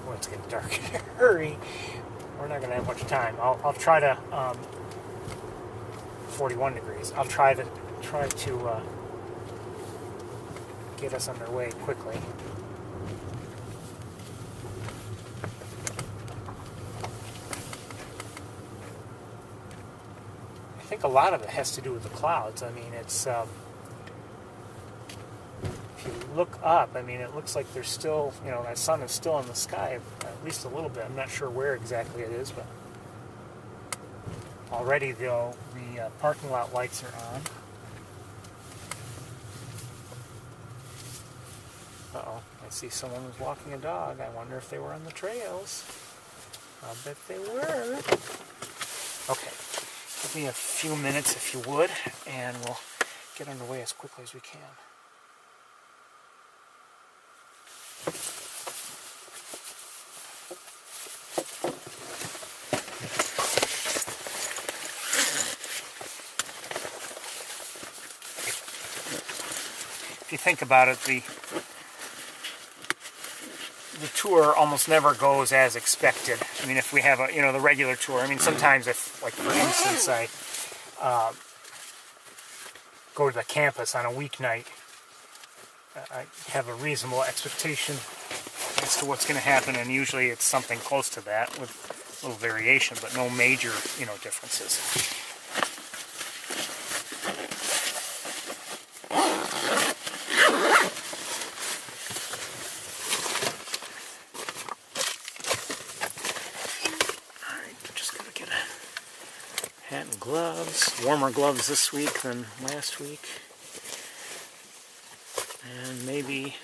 S1: Oh, it's getting dark. Hurry! We're not going to have much time. I'll try to 41 degrees. I'll try to get us underway quickly. I think a lot of it has to do with the clouds. I mean, it's if you look up, I mean, it looks like there's still, you know, that sun is still in the sky, at least a little bit. I'm not sure where exactly it is, but already, though, the parking lot lights are on. Uh-oh, I see someone was walking a dog. I wonder if they were on the trails. I'll bet they were. Okay, give me a few minutes if you would, and we'll get underway as quickly as we can. If you think about it, the tour almost never goes as expected. I mean, if we have a, you know, the regular tour, I mean, sometimes if, like, for instance, I go to the campus on a weeknight, I have a reasonable expectation as to what's going to happen, and usually it's something close to that with a little variation, but no major, you know, differences. Hat and gloves, warmer gloves this week than last week, and maybe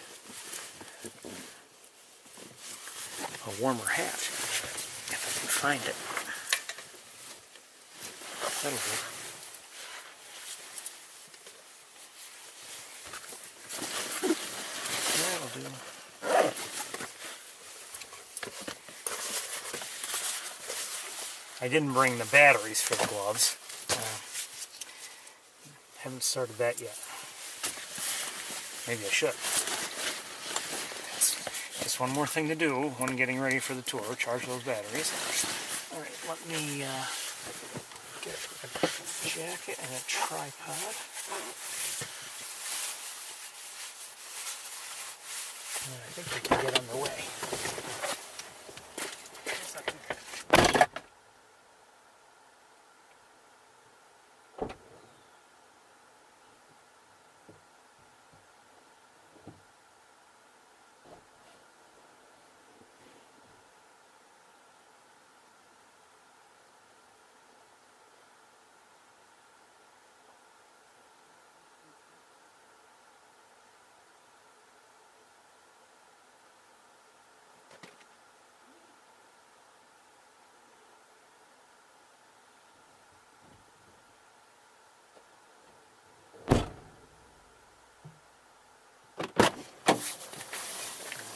S1: a warmer hat, if I can find it. That'll do. That'll do. I didn't bring the batteries for the gloves. Haven't started that yet. Maybe I should. That's just one more thing to do when getting ready for the tour, charge those batteries. Alright, let me get a jacket and a tripod. And I think we can get underway.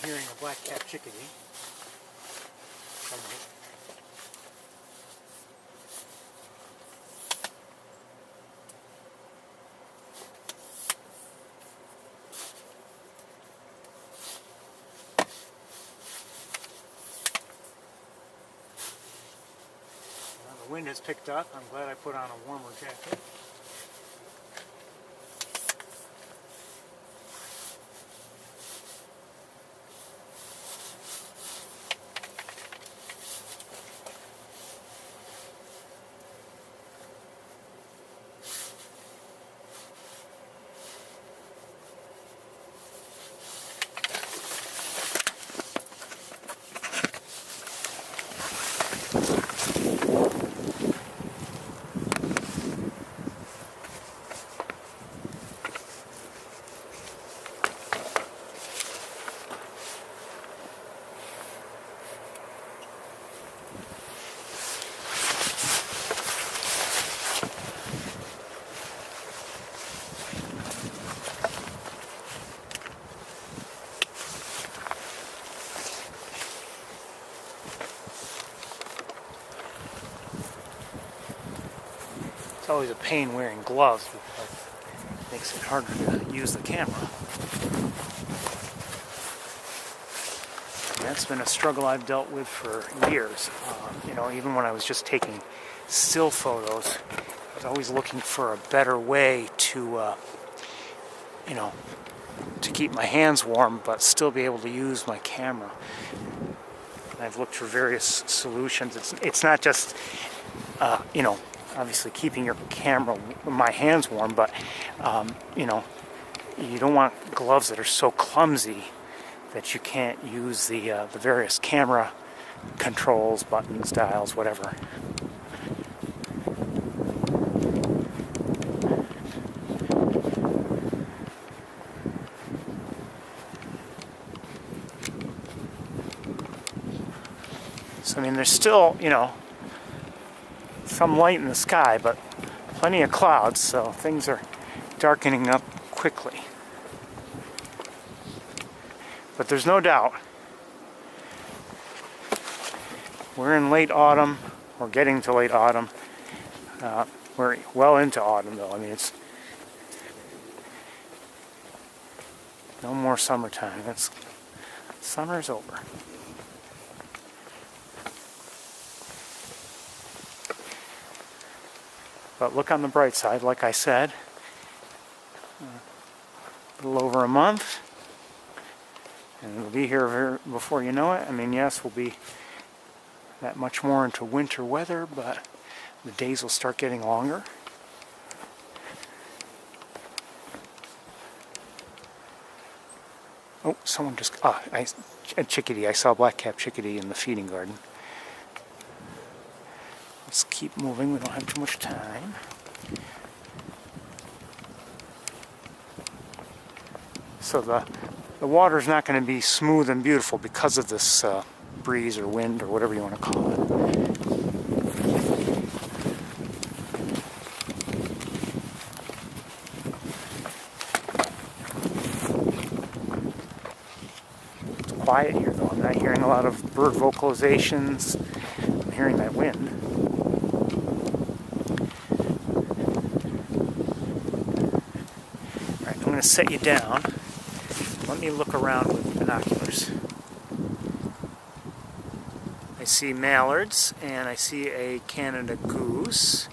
S1: Hearing a black-capped chickadee. The wind has picked up. I'm glad I put on a warmer jacket. It's always a pain wearing gloves because it makes it harder to use the camera. And that's been a struggle I've dealt with for years. You know, even when I was just taking still photos, I was always looking for a better way to, you know, to keep my hands warm but still be able to use my camera. And I've looked for various solutions. It's not just, you know, obviously keeping your camera, my hands warm, but, you know, you don't want gloves that are so clumsy that you can't use the various camera controls, buttons, dials, whatever. So, I mean, there's still, you know, some light in the sky, but plenty of clouds, so things are darkening up quickly. But there's no doubt we're in late autumn. We're getting to late autumn. We're well into autumn, though. I mean, it's no more summertime. Summer's over. But look on the bright side, like I said, a little over a month. And it'll be here before you know it. I mean, yes, we'll be that much more into winter weather, but the days will start getting longer. Oh, someone just... a chickadee. I saw a black-capped chickadee in the feeding garden. Let's keep moving. We don't have too much time. So the water's not going to be smooth and beautiful because of this breeze or wind or whatever you want to call it. It's quiet here, though. I'm not hearing a lot of bird vocalizations. I'm hearing that wind. All right, I'm going to set you down. Let me look around with binoculars. I see mallards, and I see a Canada goose,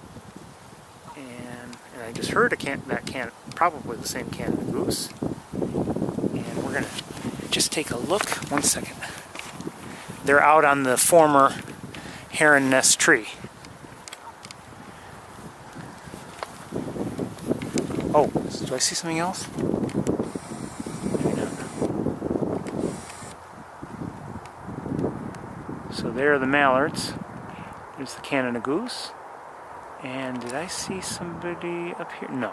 S1: and I just heard probably the same Canada goose. And we're going to just take a look. 1 second. They're out on the former heron nest tree. Oh, do I see something else? So there are the mallards. There's the Canada goose. And did I see somebody up here? No.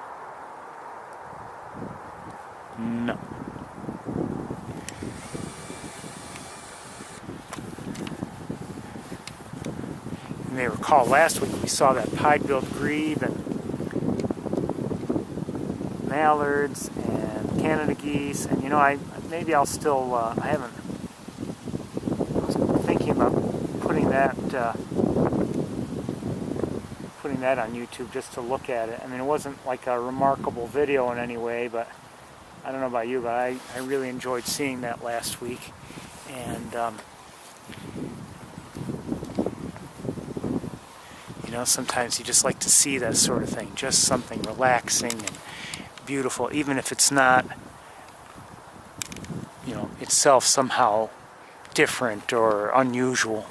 S1: No. You may recall last week we saw that pied-billed grebe and mallards and Canada geese. And you know, maybe I'll still, I haven't, thinking about putting that on YouTube just to look at it. I mean, it wasn't like a remarkable video in any way, but I don't know about you, but I really enjoyed seeing that last week. And you know, sometimes you just like to see that sort of thing, just something relaxing and beautiful, even if it's not, you know, itself somehow different or unusual.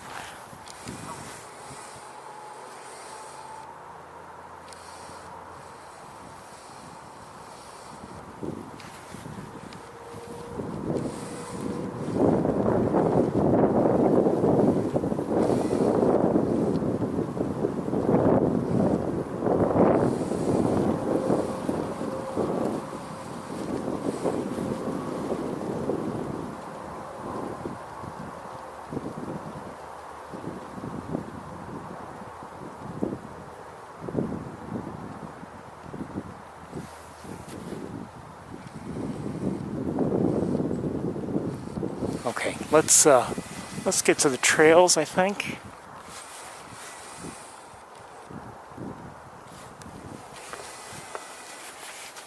S1: Okay, let's get to the trails, I think.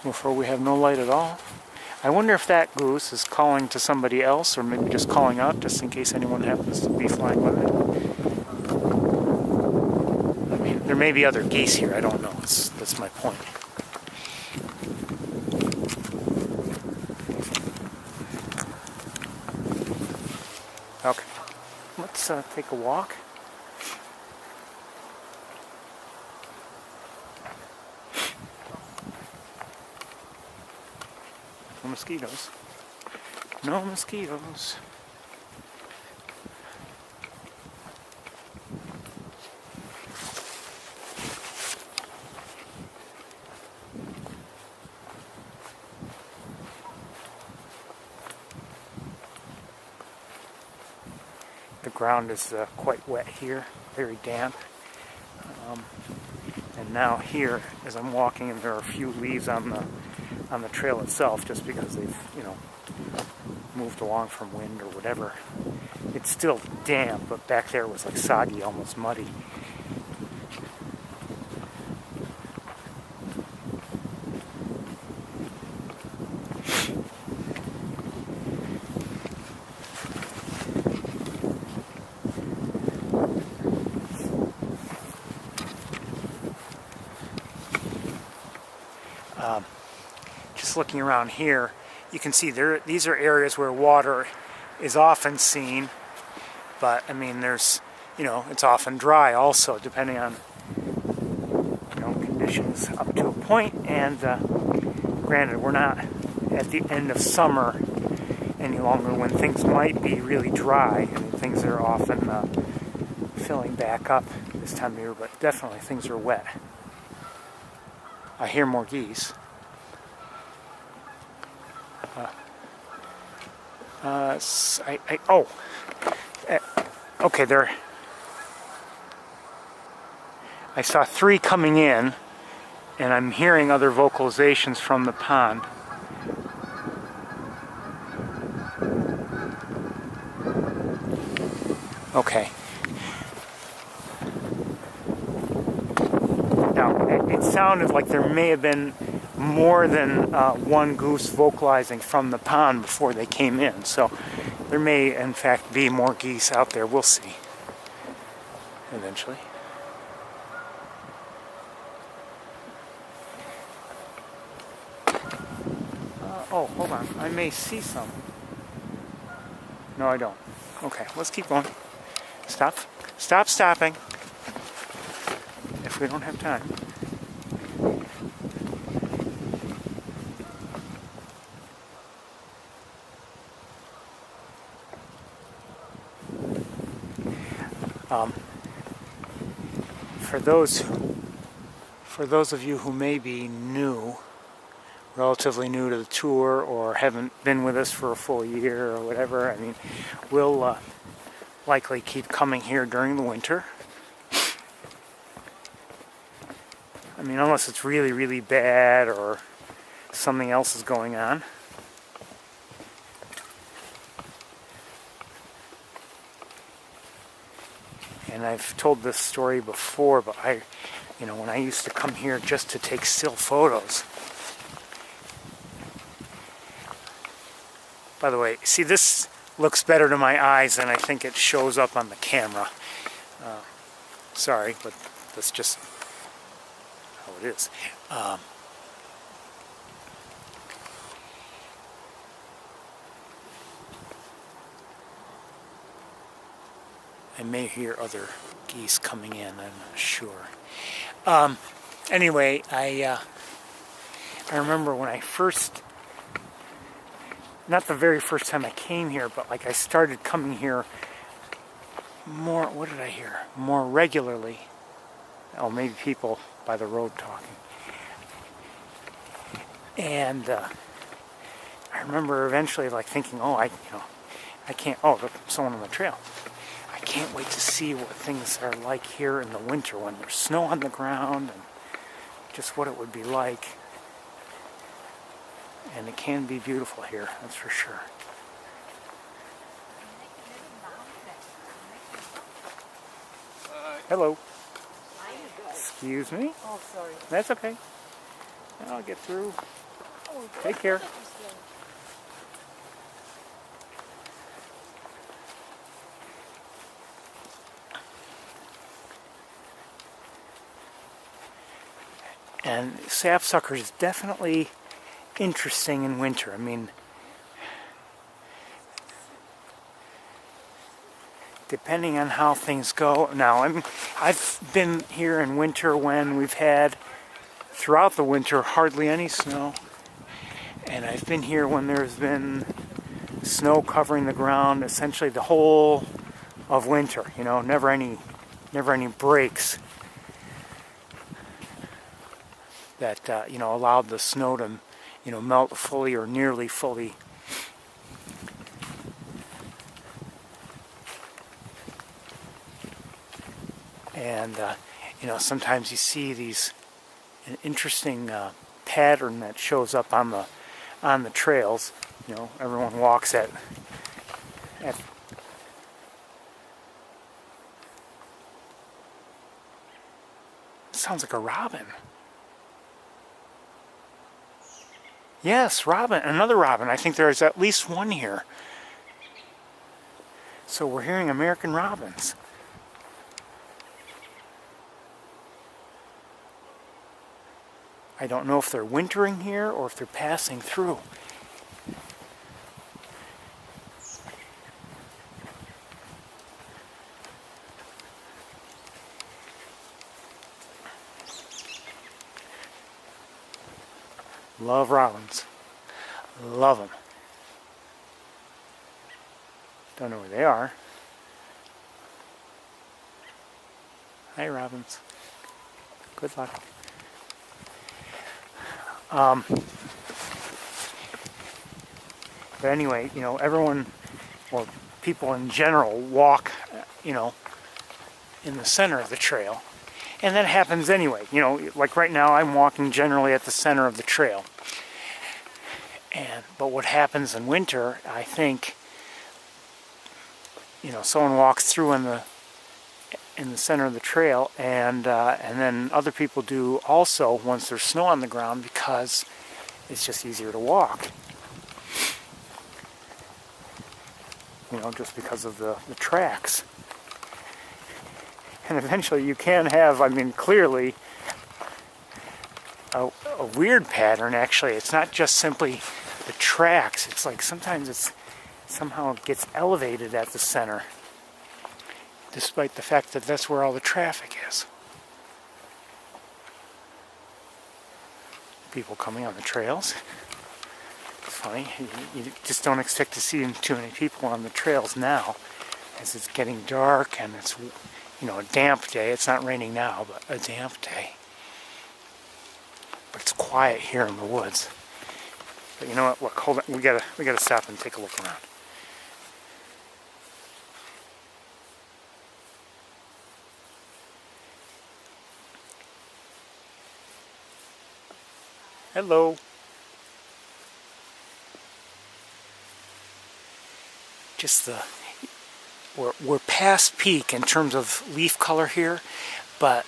S1: before we have no light at all. I wonder if that goose is calling to somebody else, or maybe just calling out just in case anyone happens to be flying with it. I mean, there may be other geese here, I don't know. That's my point. Okay, let's take a walk. No mosquitoes. No mosquitoes. The ground is quite wet here, very damp. And now here, as I'm walking, and there are a few leaves on the trail itself, just because they've, moved along from wind or whatever. It's still damp, but back there was like soggy, almost muddy. Just looking around here, you can see these are areas where water is often seen, but I mean there's, it's often dry also, depending on conditions up to a point. And granted, we're not at the end of summer any longer when things might be really dry. I mean, things are often filling back up this time of year, but definitely things are wet. I hear more geese. Okay, there. I saw 3 coming in, and I'm hearing other vocalizations from the pond. Okay. Now, it sounded like there may have been more than one goose vocalizing from the pond before they came in, so there may in fact be more geese out there. We'll see eventually. Oh, hold on, I may see some. No, I don't. Okay, let's keep going. Stop stopping if we don't have time. For those of you who may be new, relatively new to the tour, or haven't been with us for a full year or whatever, I mean, we'll likely keep coming here during the winter. I mean, unless it's really, really bad or something else is going on. And I've told this story before, but when I used to come here just to take still photos. By the way, see, this looks better to my eyes than I think it shows up on the camera. Sorry, but that's just how it is. I may hear other geese coming in, I'm not sure. Anyway, I remember when I first, not the very first time I came here, but like I started coming here more, what did I hear? More regularly. Oh, maybe people by the road talking. And I remember eventually like thinking, I can't, there's someone on the trail. I can't wait to see what things are like here in the winter when there's snow on the ground, and just what it would be like. And it can be beautiful here, that's for sure. Hello. Excuse me?
S3: Oh, sorry.
S1: That's okay. I'll get through. Take care. And sapsucker is definitely interesting in winter. I mean, depending on how things go. Now, I've been here in winter when we've had, throughout the winter, hardly any snow. And I've been here when there's been snow covering the ground essentially the whole of winter. You know, never any breaks that you know, allowed the snow to, you know, melt fully or nearly fully. And you know, sometimes you see an interesting pattern that shows up on the trails. You know, everyone walks at sounds like a robin. Yes, robin, another robin. I think there's at least one here. So we're hearing American robins. I don't know if they're wintering here or if they're passing through. Love robins. Love them. Don't know where they are. Hi, robins. Good luck. But anyway, you know, everyone, or people in general, walk, you know, in the center of the trail. And that happens anyway. You know, like right now, I'm walking generally at the center of the trail. But what happens in winter, I think, you know, someone walks through in the center of the trail, and then other people do also once there's snow on the ground, because it's just easier to walk. You know, just because of the tracks. And eventually you can have, I mean, clearly a weird pattern, actually. It's not just simply the tracks. It's like sometimes somehow it gets elevated at the center, despite the fact that that's where all the traffic is. People coming on the trails. It's funny, you just don't expect to see too many people on the trails now, as it's getting dark and it's, you know, a damp day. It's not raining now, but a damp day. But it's quiet here in the woods. But you know what? Look, hold on. We gotta stop and take a look around. Hello. Just we're past peak in terms of leaf color here, but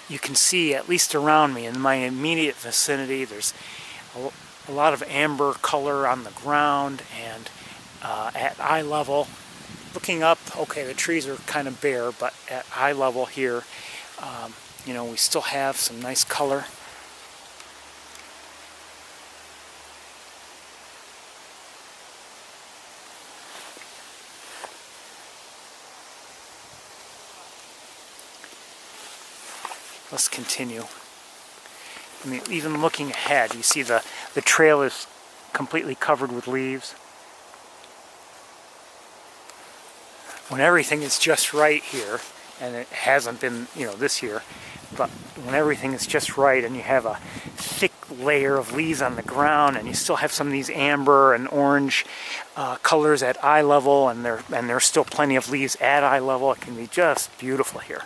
S1: you can see, at least around me in my immediate vicinity, there's a lot of amber color on the ground, and at eye level, looking up, okay, the trees are kind of bare, but at eye level here, you know, we still have some nice color. Let's continue. I mean, even looking ahead, you see the trail is completely covered with leaves. When everything is just right here, and it hasn't been, you know, this year, but when everything is just right and you have a thick layer of leaves on the ground, and you still have some of these amber and orange colors at eye level, and there's still plenty of leaves at eye level, it can be just beautiful here.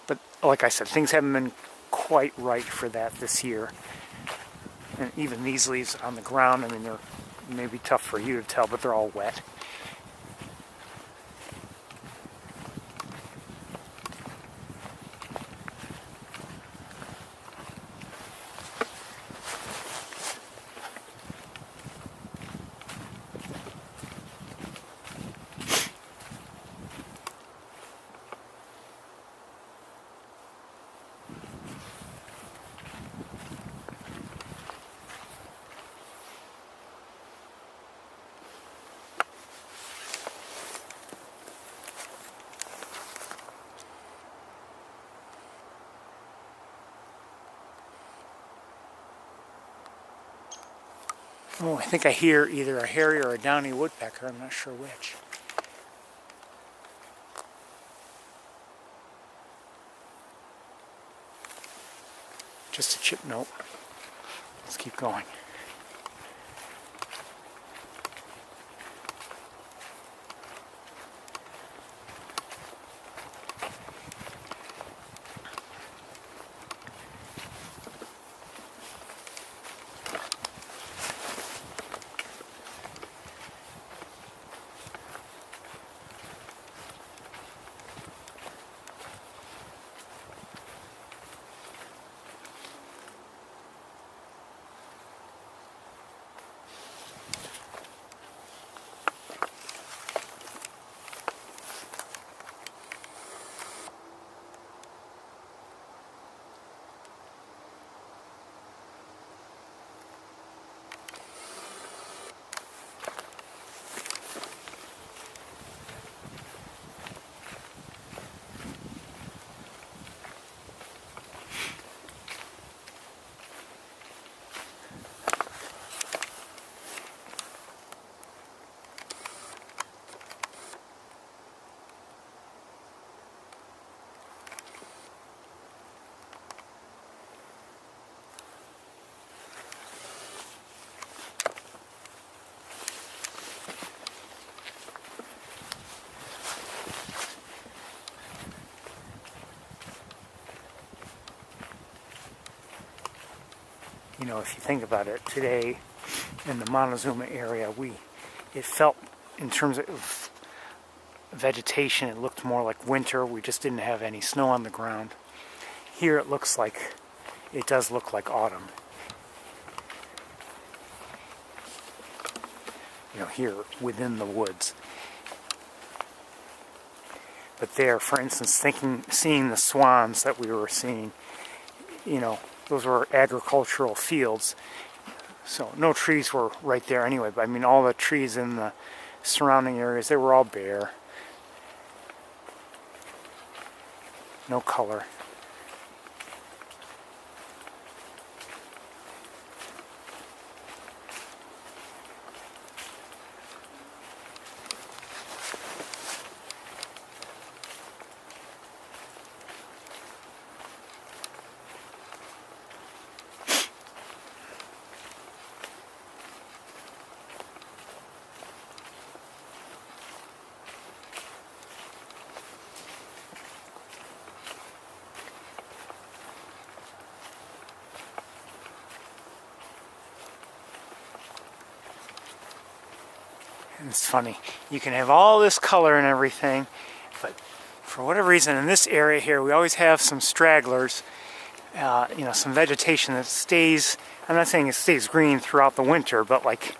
S1: But like I said, things haven't been quite right for that this year. And even these leaves on the ground, I mean, they're maybe tough for you to tell, but they're all wet. Oh, I think I hear either a hairy or a downy woodpecker. I'm not sure which. Just a chip note. Let's keep going. You know, if you think about it, today in the Montezuma area, it felt, in terms of vegetation, it looked more like winter. We just didn't have any snow on the ground. Here it does look like autumn. You know, here within the woods. But there, for instance, seeing the swans that we were seeing, you know, those were agricultural fields. So no trees were right there anyway. But I mean, all the trees in the surrounding areas, they were all bare. No color. And it's funny, you can have all this color and everything, but for whatever reason in this area here, we always have some stragglers, you know, some vegetation that stays, I'm not saying it stays green throughout the winter, but like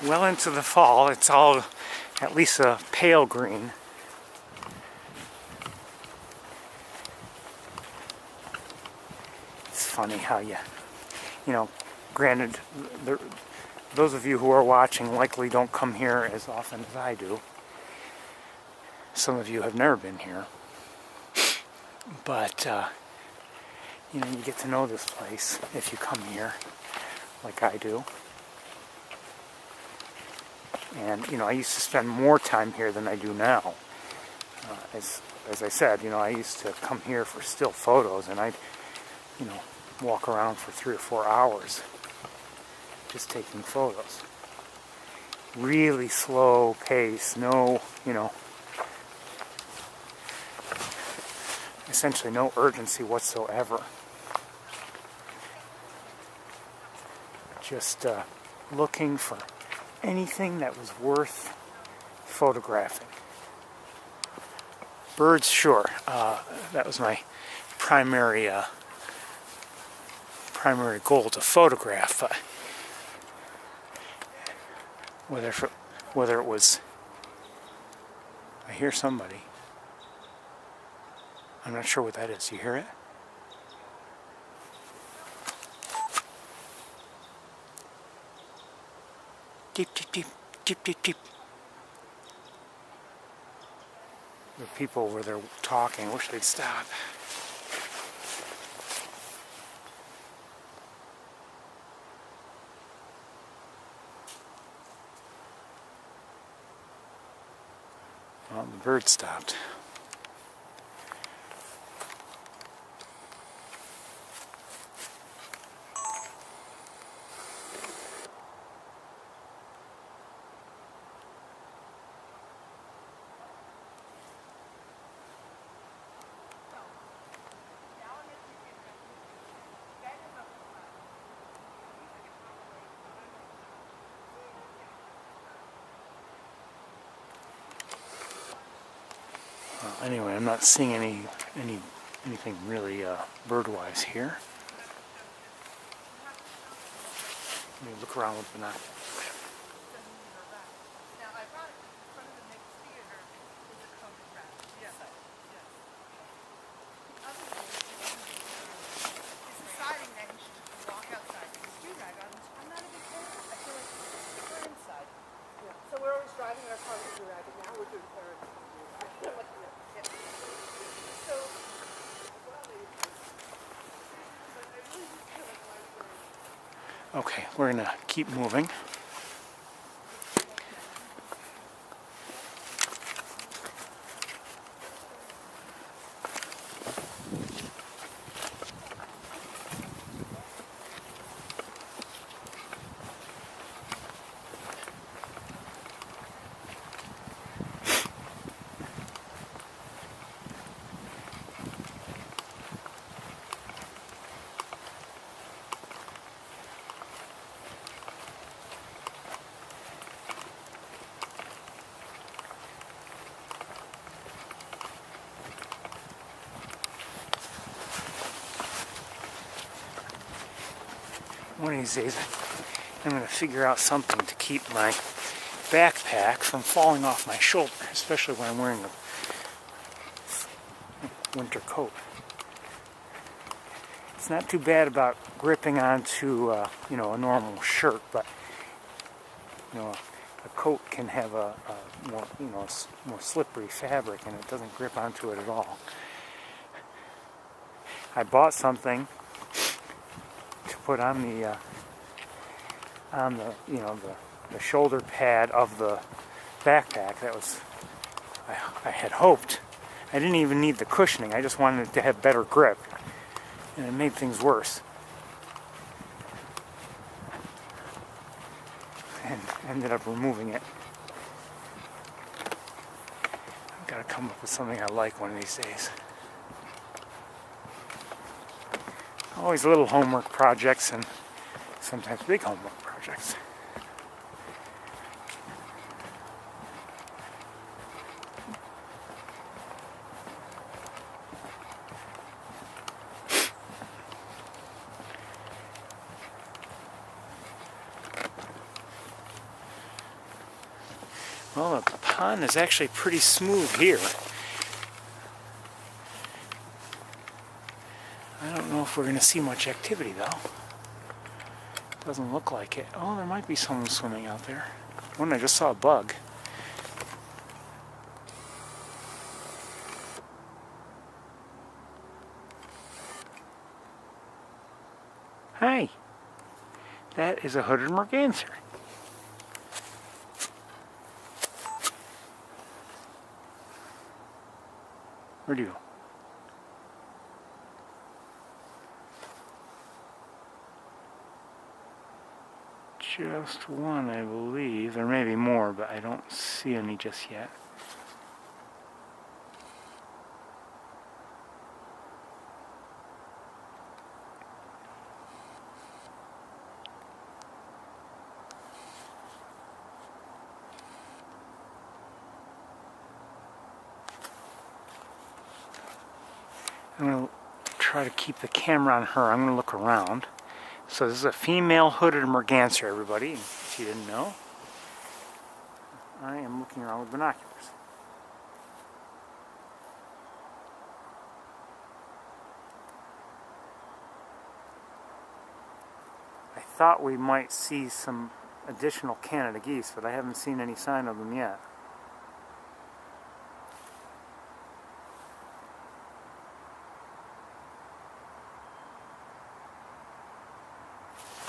S1: well into the fall, it's all at least a pale green. It's funny how you know, granted, those of you who are watching likely don't come here as often as I do. Some of you have never been here. But, you know, you get to know this place if you come here, like I do. And, you know, I used to spend more time here than I do now. As I said, you know, I used to come here for still photos, and I'd, you know, walk around for 3 or 4 hours just taking photos. Really slow pace, no, you know, essentially no urgency whatsoever. Just looking for anything that was worth photographing. Birds, sure. That was my primary goal, to photograph. Whether it was, I hear somebody. I'm not sure what that is. You hear it? Deep, deep, deep, deep, deep, deep. The people over there talking. Wish they'd stop. Well, the bird stopped. Anyway, I'm not seeing anything really bird-wise here. Let me look around with binoculars.
S3: So we're always driving our car to drag it now. We're doing Ferris Tour. So,
S1: Okay, we're gonna keep moving. One of these days, I'm going to figure out something to keep my backpack from falling off my shoulder, especially when I'm wearing a winter coat. It's not too bad about gripping onto, a normal shirt, but a coat can have a more slippery fabric, and it doesn't grip onto it at all. I bought something to put on the shoulder pad of the backpack. That was, I had hoped. I didn't even need the cushioning. I just wanted it to have better grip, and it made things worse. And ended up removing it. I've got to come up with something I like one of these days. Always little homework projects and sometimes big homework projects. Well, the pond is actually pretty smooth here. I don't know if we're going to see much activity, though. Doesn't look like it. Oh, there might be someone swimming out there. One, I just saw a bug. Hi. That is a hooded merganser. Where'd you go? Just one, I believe. There may be more, but I don't see any just yet. I'm going to try to keep the camera on her. I'm going to look around. So this is a female hooded merganser, everybody, if you didn't know. I am looking around with binoculars. I thought we might see some additional Canada geese, but I haven't seen any sign of them yet.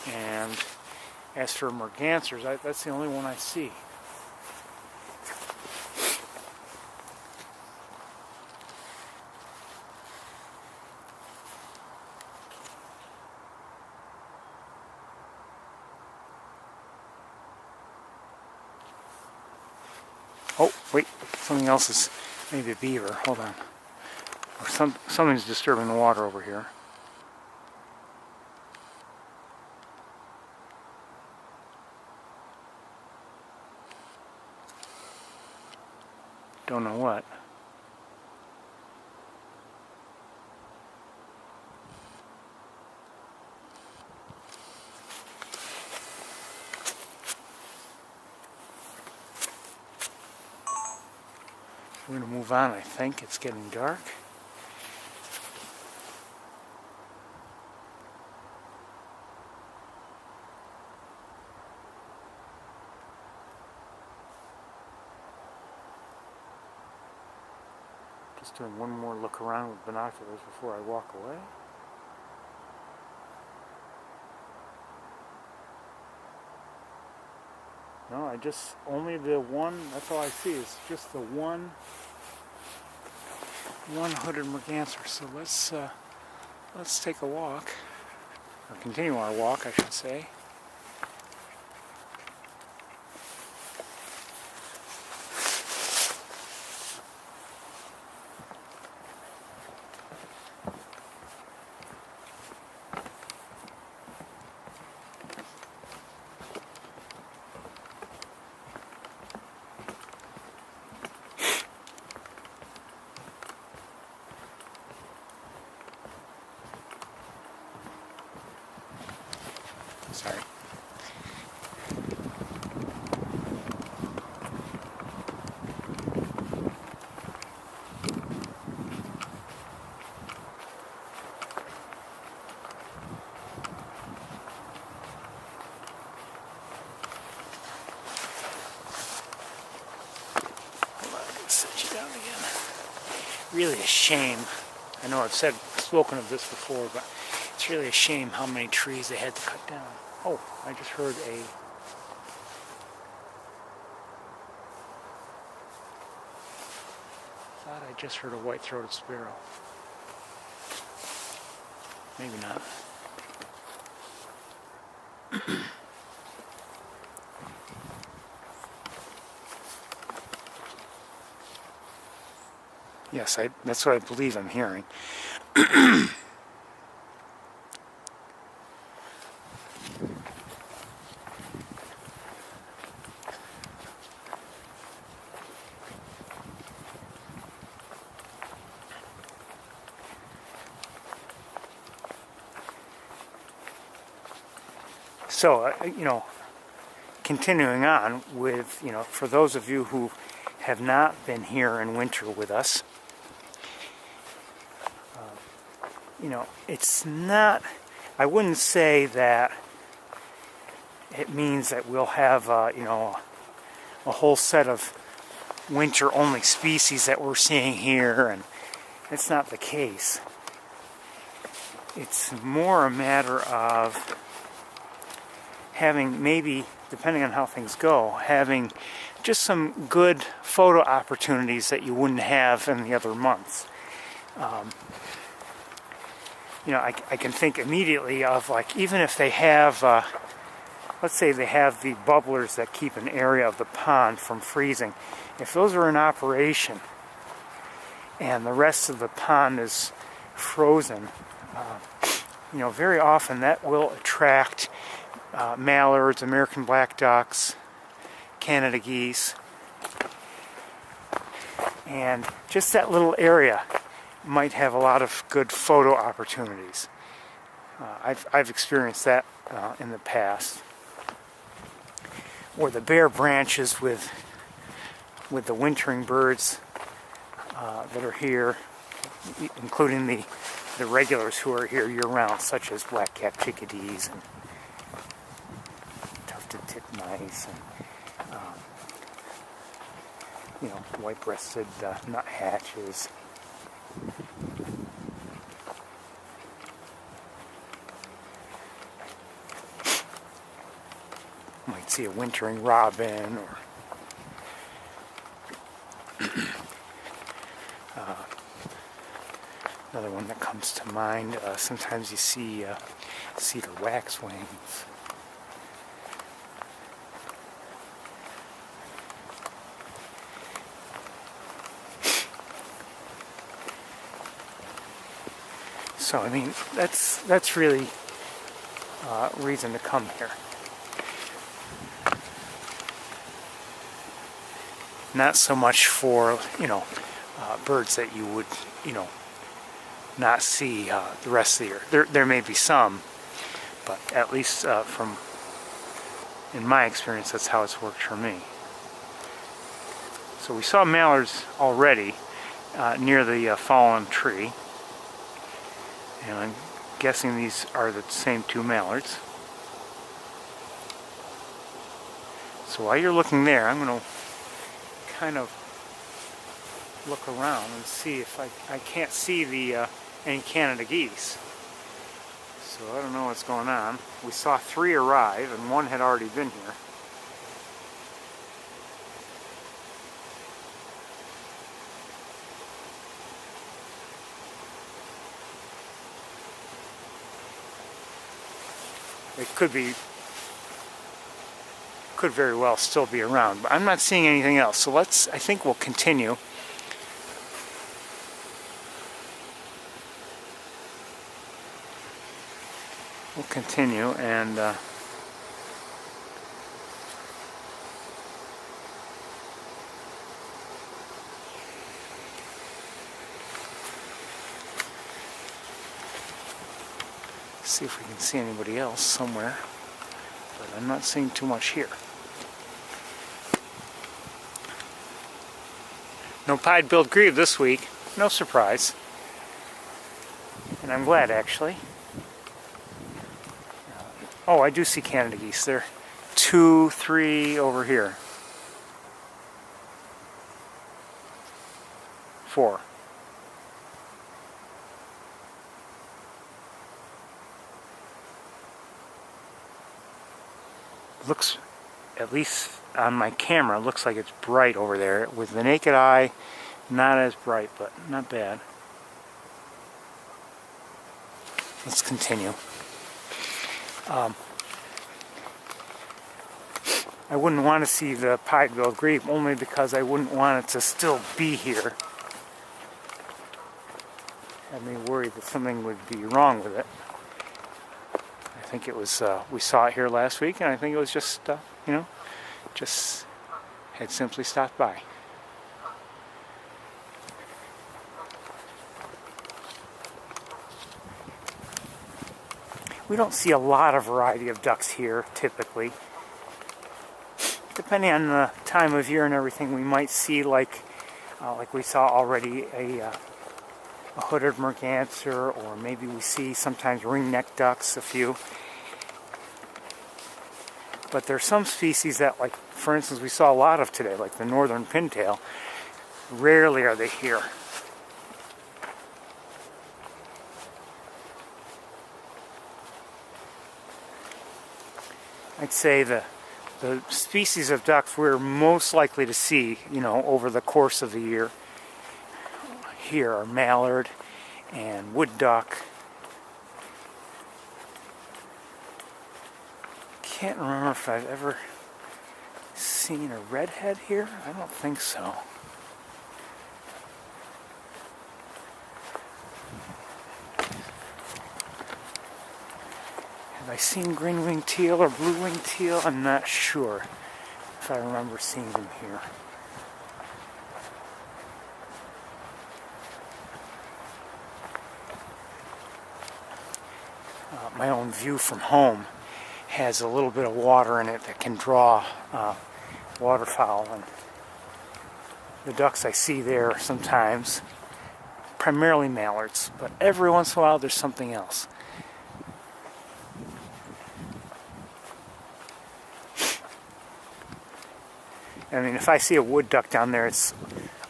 S1: And as for mergansers, that's the only one I see. Oh, wait, something else is, maybe a beaver, hold on. Or something's disturbing the water over here. Don't know what. We're going to move on, I think. It's getting dark. Just doing one more look around with binoculars before I walk away. No, I just, only the one, that's all I see is just the one hooded merganser. So let's take a walk, or continue our walk, I should say. Sorry. Set you down again. Really a shame. I know I've spoken of this before, but it's really a shame how many trees they had to cut down. Oh, I just heard I just heard a white-throated sparrow. Maybe not. Yes, that's what I believe I'm hearing. So, continuing on with, for those of you who have not been here in winter with us, it's not, I wouldn't say that it means that we'll have, a whole set of winter-only species that we're seeing here, and it's not the case. It's more a matter of having, maybe, depending on how things go, having just some good photo opportunities that you wouldn't have in the other months. I can think immediately of, like, even if they have, let's say they have the bubblers that keep an area of the pond from freezing. If those are in operation and the rest of the pond is frozen, very often that will attract mallards, American black ducks, Canada geese, and just that little area might have a lot of good photo opportunities. I've experienced that in the past. Or the bare branches with the wintering birds that are here, including the regulars who are here year-round, such as black-capped chickadees and tufted titmice and white-breasted nuthatches. Might see a wintering robin, or another one that comes to mind. Sometimes you see cedar waxwings. So I mean, that's really reason to come here. Not so much for, you know, birds that you would, you know, not see the rest of the year. There may be some, but at least from, in my experience, that's how it's worked for me. So we saw mallards already near the fallen tree, and I'm guessing these are the same two mallards. So while you're looking there, I'm going to kind of look around and see if I can't see the any Canada geese. So I don't know what's going on. We saw 3 arrive and 1 had already been here. It could very well still be around, but I'm not seeing anything else. So I think we'll continue. We'll continue and see if we can see anybody else somewhere, but I'm not seeing too much here. No pied-billed grebe this week, no surprise, and I'm glad actually. Oh, I do see Canada geese. There are 2, 3 over here. 4. Looks, at least on my camera, looks like it's bright over there. With the naked eye, not as bright, but not bad. Let's continue. I wouldn't want to see the pied-billed grebe only because I wouldn't want it to still be here. I may worry that something would be wrong with it. I think it was, we saw it here last week, and I think it was just, you know, just had simply stopped by. We don't see a lot of variety of ducks here, typically. Depending on the time of year and everything, we might see, like we saw already, a hooded merganser, or maybe we see sometimes ringneck ducks, a few. But there's some species that, like, for instance, we saw a lot of today, like the northern pintail. Rarely are they here. I'd say the species of ducks we're most likely to see, you know, over the course of the year here are mallard and wood duck. Can't remember if I've ever seen a redhead here. I don't think so. Have I seen green-winged teal or blue-winged teal? I'm not sure if I remember seeing them here. My own view from home has a little bit of water in it that can draw waterfowl, and the ducks I see there sometimes, primarily mallards, but every once in a while there's something else. I mean, if I see a wood duck down there, it's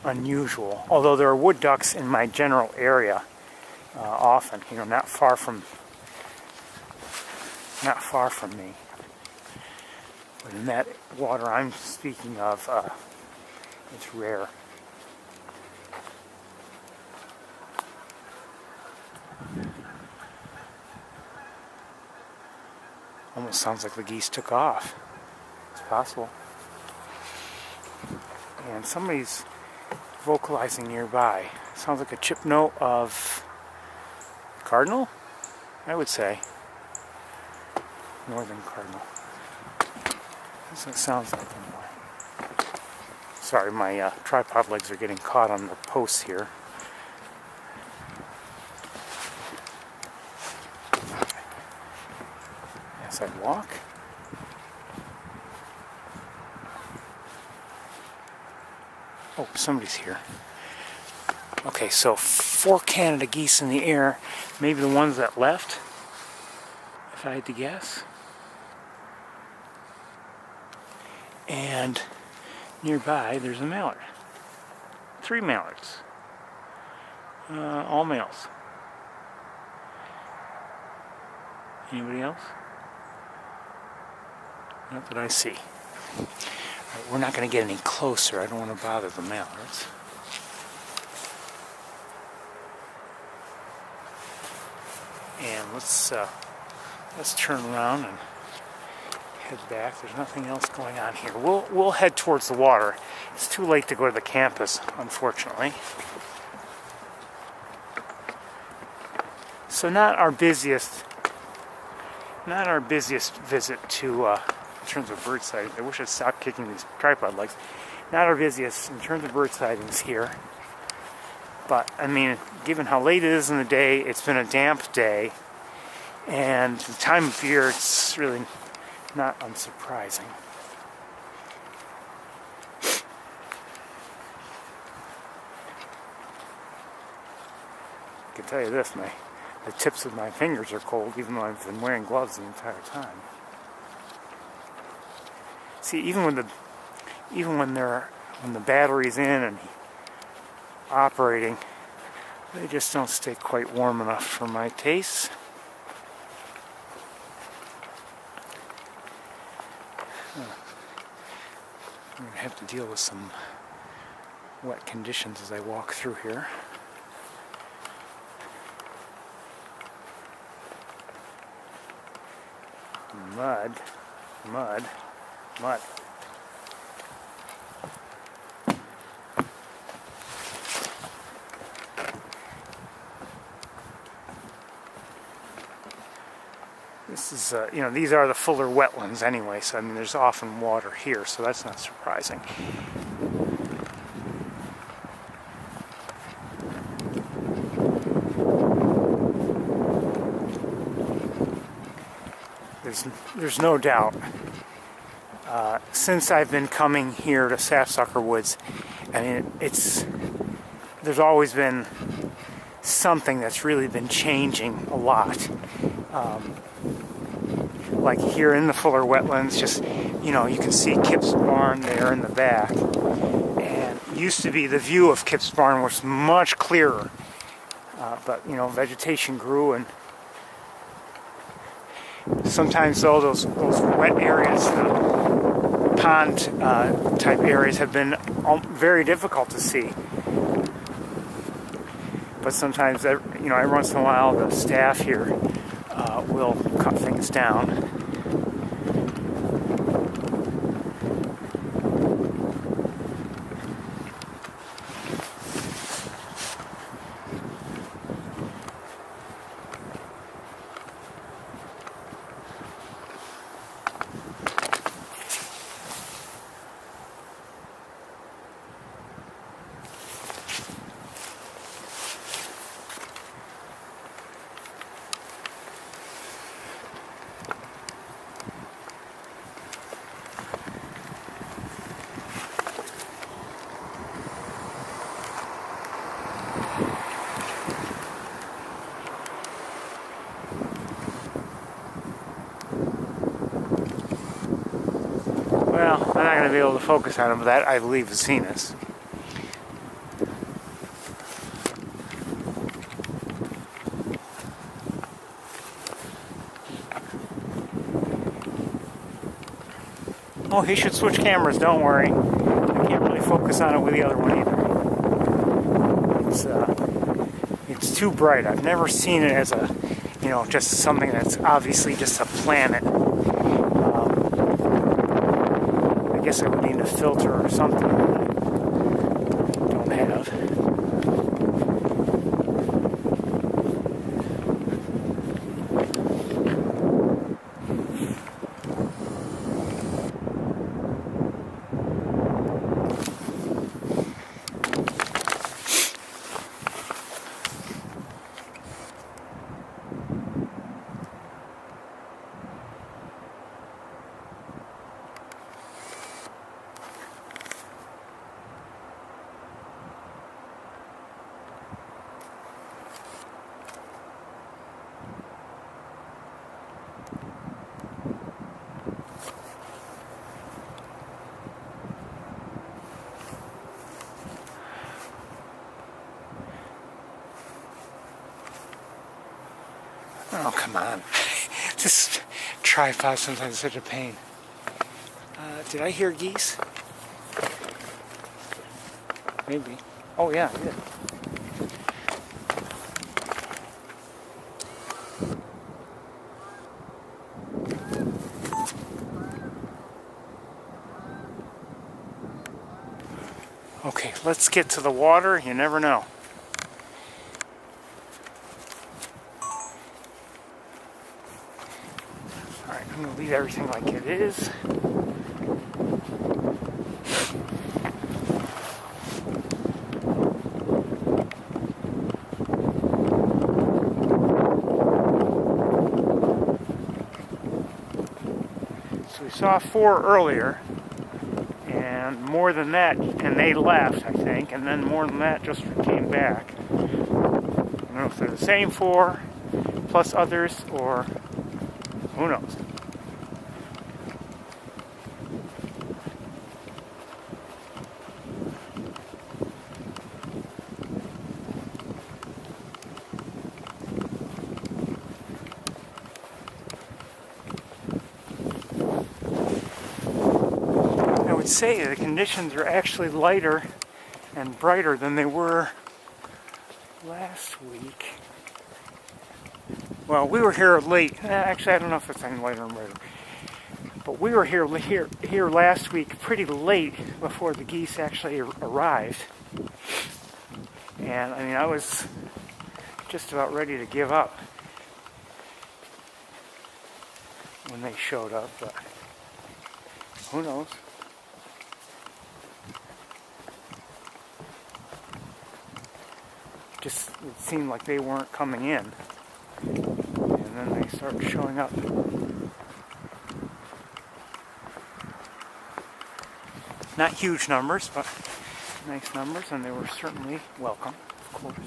S1: unusual. Although there are wood ducks in my general area often, you know, not far from me. But in that water I'm speaking of, it's rare. Almost sounds like the geese took off. It's possible. And somebody's vocalizing nearby. Sounds like a chip note of Cardinal? I would say. Northern cardinal. That's what it sounds like anyway. Sorry, my tripod legs are getting caught on the posts here. As I walk. Oh, somebody's here. Okay, so 4 Canada geese in the air. Maybe the ones that left, if I had to guess. And nearby, there's a mallard. 3 mallards. All males. Anybody else? Not that I see. Right, we're not going to get any closer. I don't want to bother the mallards. And let's turn around and head back. There's nothing else going on here. We'll head towards the water. It's too late to go to the campus, unfortunately. So not our busiest visit to in terms of bird sightings. I wish I'd stopped kicking these tripod legs. Not our busiest in terms of bird sightings here. But I mean, given how late it is in the day, it's been a damp day, and the time of year, it's really not unsurprising. I can tell you this, the tips of my fingers are cold, even though I've been wearing gloves the entire time. See, even when the battery's in and operating, they just don't stay quite warm enough for my tastes. I'm going to have to deal with some wet conditions as I walk through here. Mud, mud, mud. This is, these are the fuller wetlands anyway, so I mean, there's often water here, so that's not surprising. There's no doubt, since I've been coming here to Sapsucker Woods, I mean, there's always been something that's really been changing a lot. Like here in the fuller wetlands, just, you can see Kip's barn there in the back. And it used to be the view of Kip's barn was much clearer. But, vegetation grew, and sometimes though those wet areas, the pond type areas have been very difficult to see. But sometimes, every once in a while, the staff here will cut things down. Well, I'm not going to be able to focus on it, but that, I believe, is Venus. Oh, he should switch cameras, don't worry. I can't really focus on it with the other one either. It's too bright. I've never seen it as a, just something that's obviously just a planet. I guess I would need a filter or something that I don't have. Come on. This tripod sometimes is such a pain. Did I hear geese? Maybe. Oh yeah, I did. Okay, let's get to the water. You never know. Alright, I'm going to leave everything like it is. So we saw 4 earlier. And more than that, and they left, I think, and then more than that just came back. I don't know if they're the same 4, plus others, or who knows. Say the conditions are actually lighter and brighter than they were last week. Well, we were here late. Actually, I don't know if it's any lighter and brighter. But we were here last week pretty late before the geese actually arrived. And I mean, I was just about ready to give up when they showed up, but who knows? Just it seemed like they weren't coming in, and then they started showing up. Not huge numbers, but nice numbers, and they were certainly welcome, of course.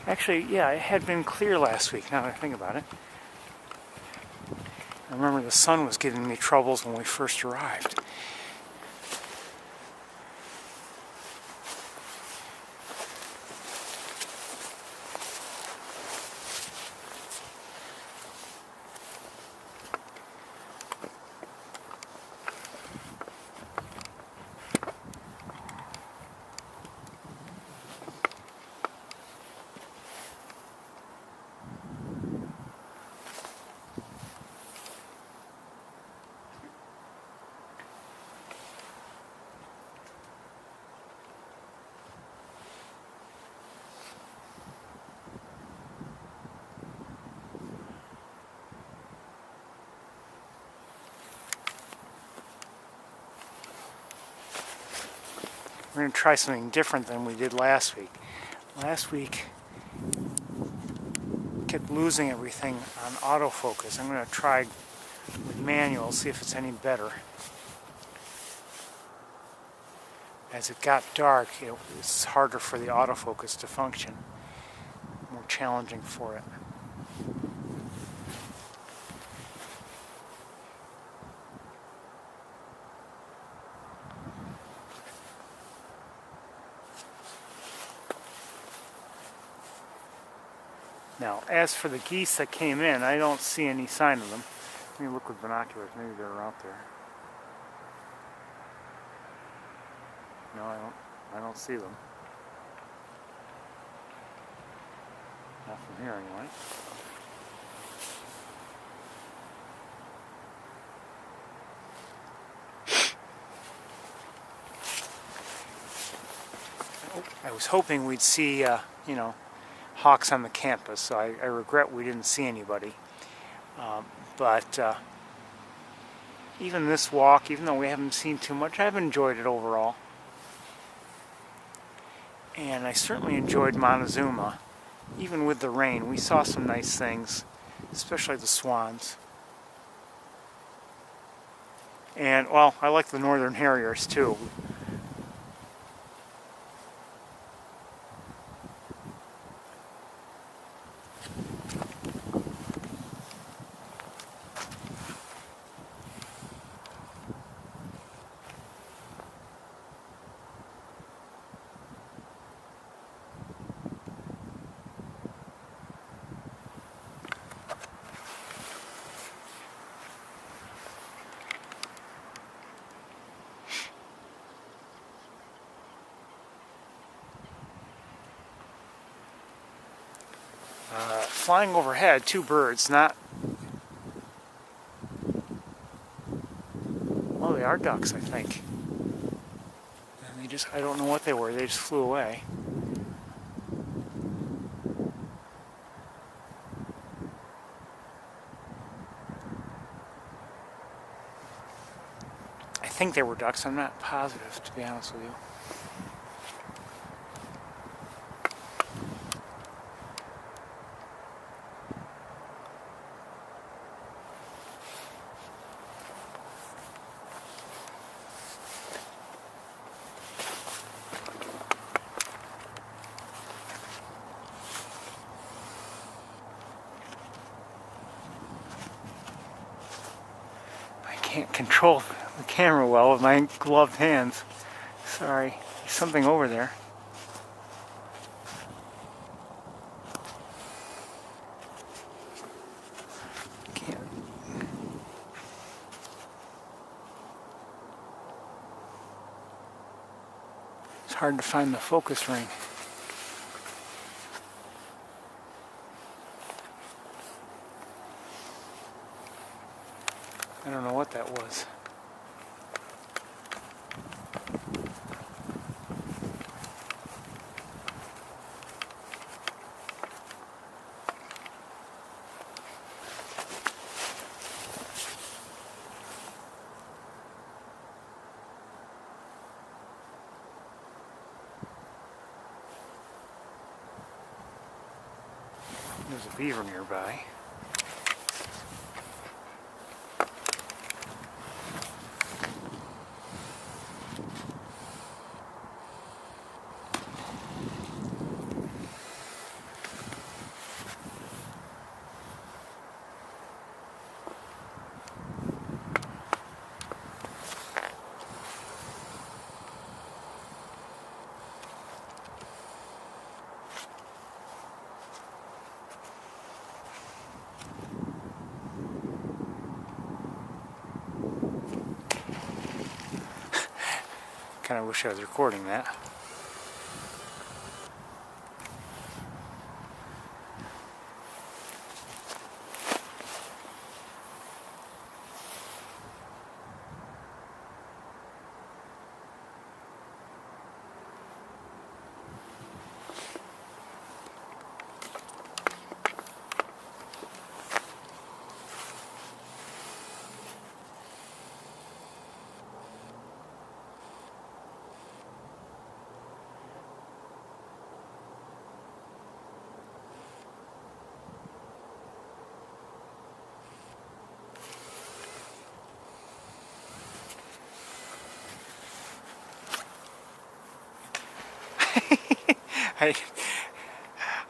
S1: Actually, yeah, it had been clear last week, now that I think about it. I remember the sun was giving me troubles when we first arrived. We're going to try something different than we did last week. Last week, kept losing everything on autofocus. I'm going to try with manual, see if it's any better. As it got dark, it was harder for the autofocus to function. More challenging for it. Now, as for the geese that came in, I don't see any sign of them. Let me look with binoculars. Maybe they're out there. No, I don't see them. Not from here, anyway. I was hoping we'd see, hawks on the campus, so I regret we didn't see anybody. But even this walk, even though we haven't seen too much, I've enjoyed it overall. And I certainly enjoyed Montezuma. Even with the rain, we saw some nice things, especially the swans. And, well, I like the northern harriers too. Flying overhead, two birds, not... Oh, they are ducks, I think. And they just, I don't know what they were, they just flew away. I think they were ducks, I'm not positive, to be honest with you. Can't control the camera well with my gloved hands. Sorry, there's something over there. Can't. It's hard to find the focus ring. I don't know what that was. There's a beaver nearby. Kind of wish I was recording that.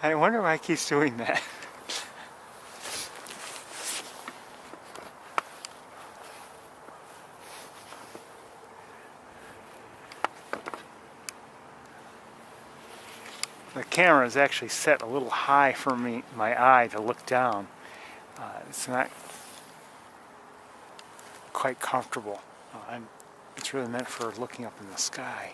S1: I wonder why it keeps doing that. The camera is actually set a little high for my eye to look down. It's not quite comfortable. It's really meant for looking up in the sky.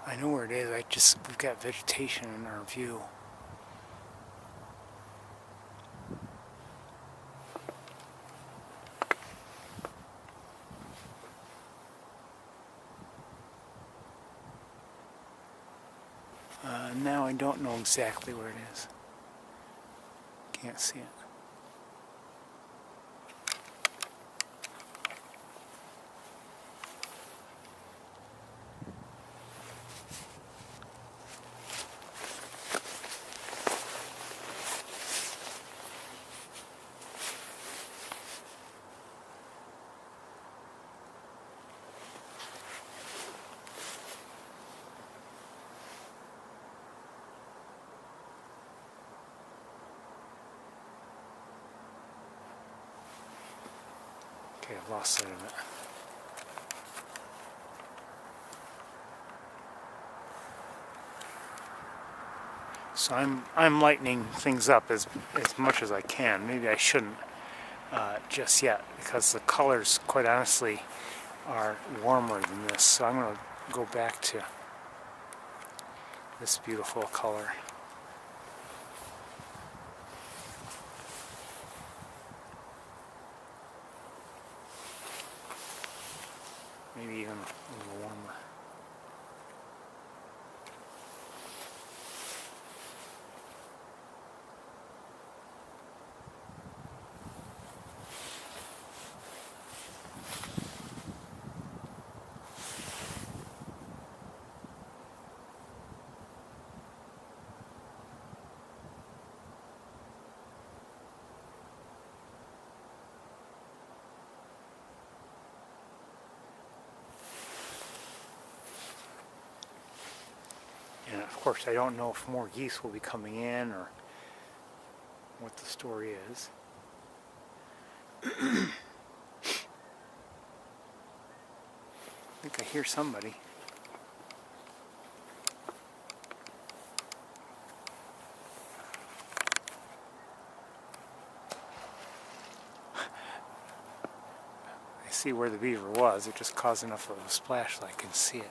S1: I know where it is. We've got vegetation in our view. Now I don't know exactly where it is. Can't see it. Okay, I've lost sight of it. So I'm lightening things up as much as I can. Maybe I shouldn't just yet, because the colors, quite honestly, are warmer than this. So I'm going to go back to this beautiful color. Maybe even a little warmer. And of course, I don't know if more geese will be coming in or what the story is. I think I hear somebody. I see where the beaver was. It just caused enough of a splash that I can see it.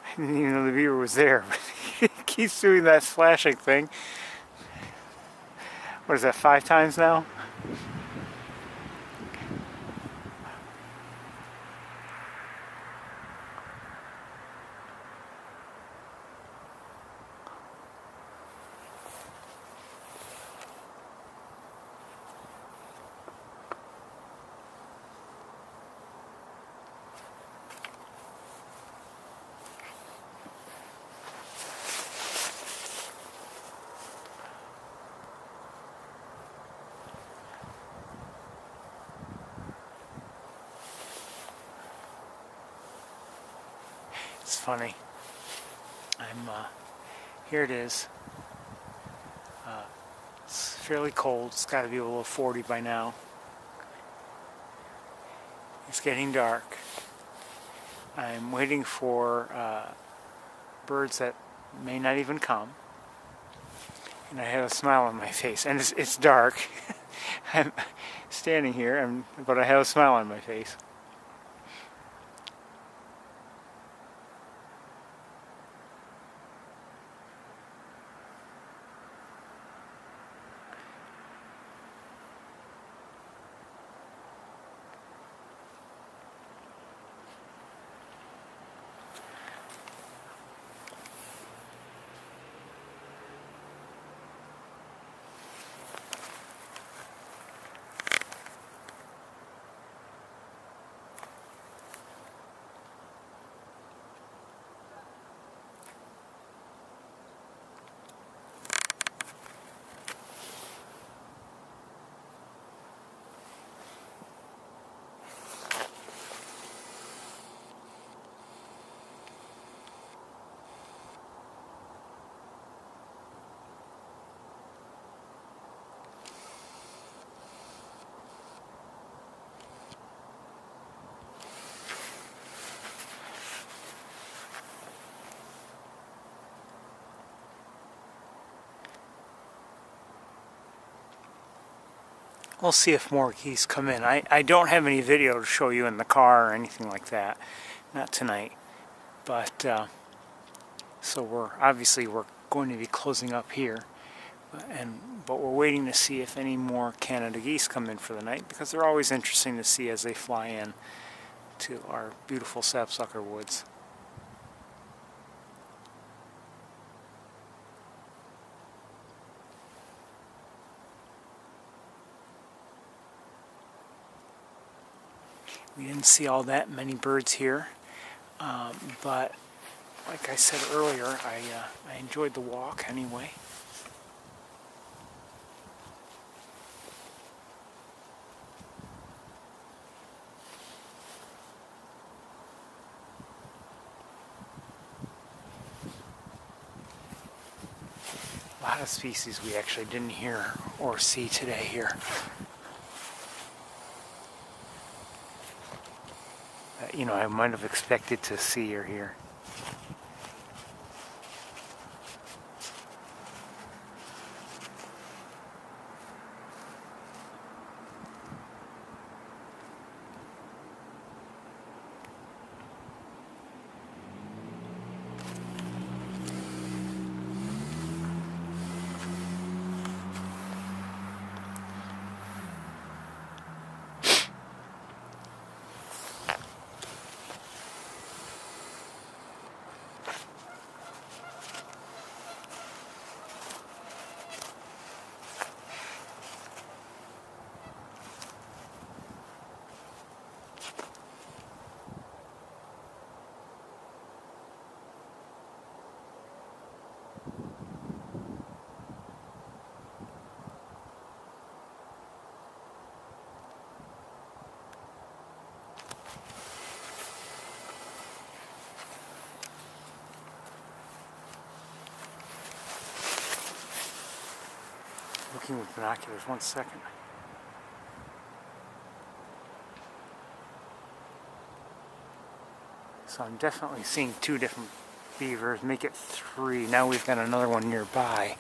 S1: I didn't even know the beaver was there, but he keeps doing that flashing thing. What is that, 5 times now? It's funny. Here it is. It's fairly cold. It's got to be below 40 by now. It's getting dark. I'm waiting for birds that may not even come. And I have a smile on my face, and it's dark. I'm standing here, but I have a smile on my face. We'll see if more geese come in. I don't have any video to show you in the car or anything like that. Not tonight. But, so we're going to be closing up here. But we're waiting to see if any more Canada geese come in for the night, because they're always interesting to see as they fly in to our beautiful sapsucker woods. We didn't see all that many birds here, but like I said earlier, I enjoyed the walk anyway. A lot of species we actually didn't hear or see today here. I might have expected to see or hear. Looking with binoculars, 1 second. So I'm definitely seeing 2 different beavers, make it 3. Now we've got another one nearby.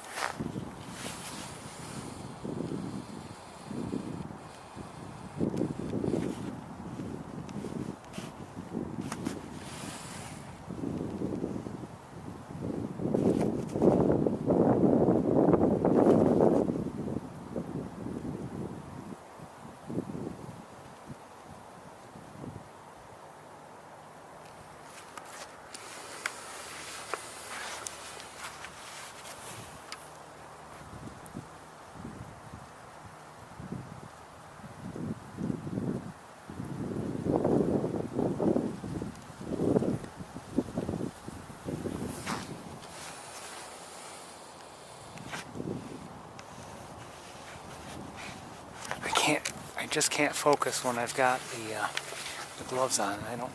S1: I just can't focus when I've got the gloves on. I don't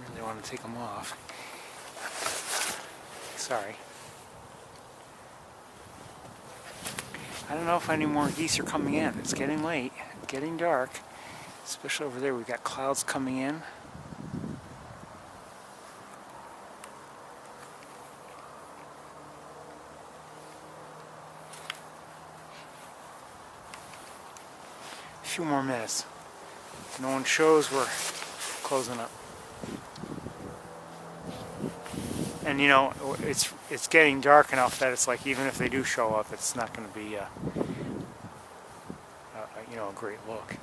S1: really want to take them off. Sorry. I don't know if any more geese are coming in. It's getting late, getting dark, especially over there. We've got clouds coming in. few more minutes. If no one shows, we're closing up. And you know, it's getting dark enough that it's like even if they do show up, it's not going to be you know, a great look.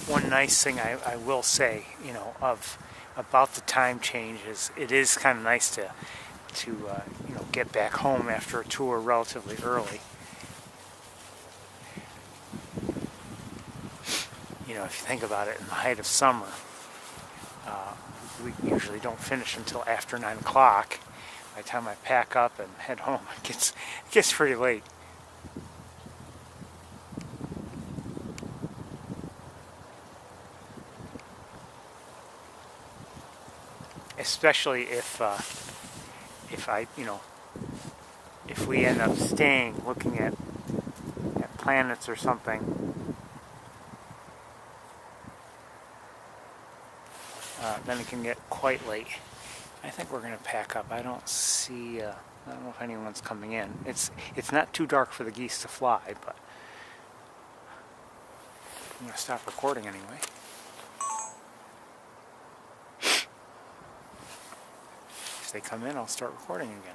S1: One nice thing I will say, you know, about the time change is it is kind of nice to you know, get back home after a tour relatively early. You know, if you think about it, in the height of summer, we usually don't finish until after 9 o'clock. By the time I pack up and head home, it gets pretty late. Especially if you know, if we end up staying looking at planets or something, then it can get quite late. I think we're going to pack up. I don't see, I don't know if anyone's coming in. It's not too dark for the geese to fly, but I'm going to stop recording anyway. If they come in, I'll start recording again.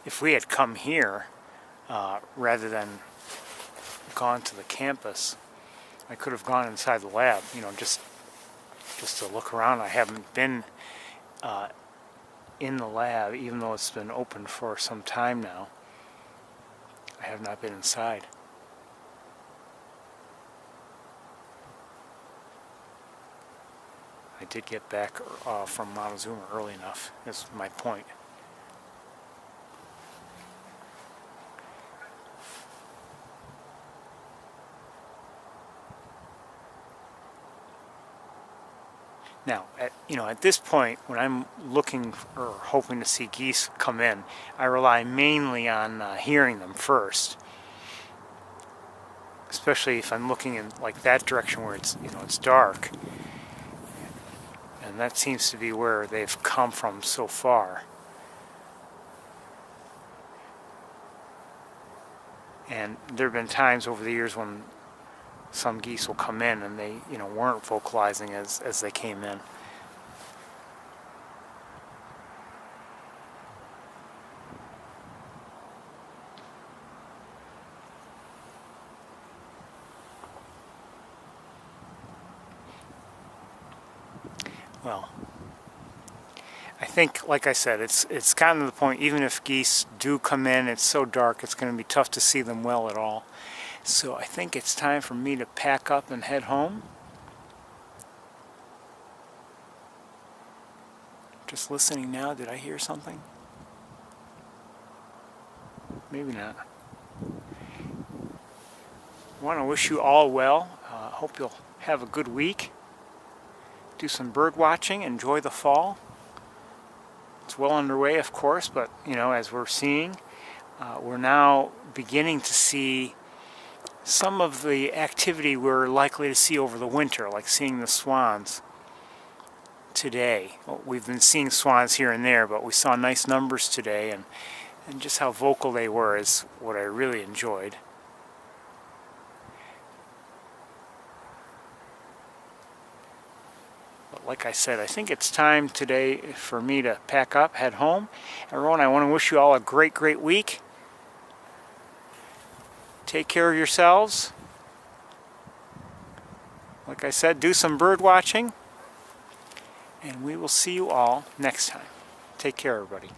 S1: If we had come here, rather than gone to the campus, I could have gone inside the lab, you know, just to look around. I haven't been in the lab, even though it's been open for some time now. I have not been inside. I did get back from Montezuma early enough, is my point. Now, at this point, when I'm looking or hoping to see geese come in, I rely mainly on hearing them first. Especially if I'm looking in like that direction where it's dark, and that seems to be where they've come from so far. And there have been times over the years when some geese will come in and they, weren't vocalizing as they came in. Well, I think, like I said, it's gotten to the point, even if geese do come in, it's so dark, it's going to be tough to see them well at all. So I think it's time for me to pack up and head home. Just listening now, did I hear something? Maybe not. I want to wish you all well. Hope you'll have a good week. Do some bird watching, enjoy the fall. It's well underway, of course, but as we're seeing, we're now beginning to see some of the activity we're likely to see over the winter, like seeing the swans today. Well, we've been seeing swans here and there, but we saw nice numbers today, and just how vocal they were is what I really enjoyed. But like I said, I think it's time today for me to pack up, head home. Everyone, I want to wish you all a great, great week. Take care of yourselves. Like I said, do some bird watching. And we will see you all next time. Take care, everybody.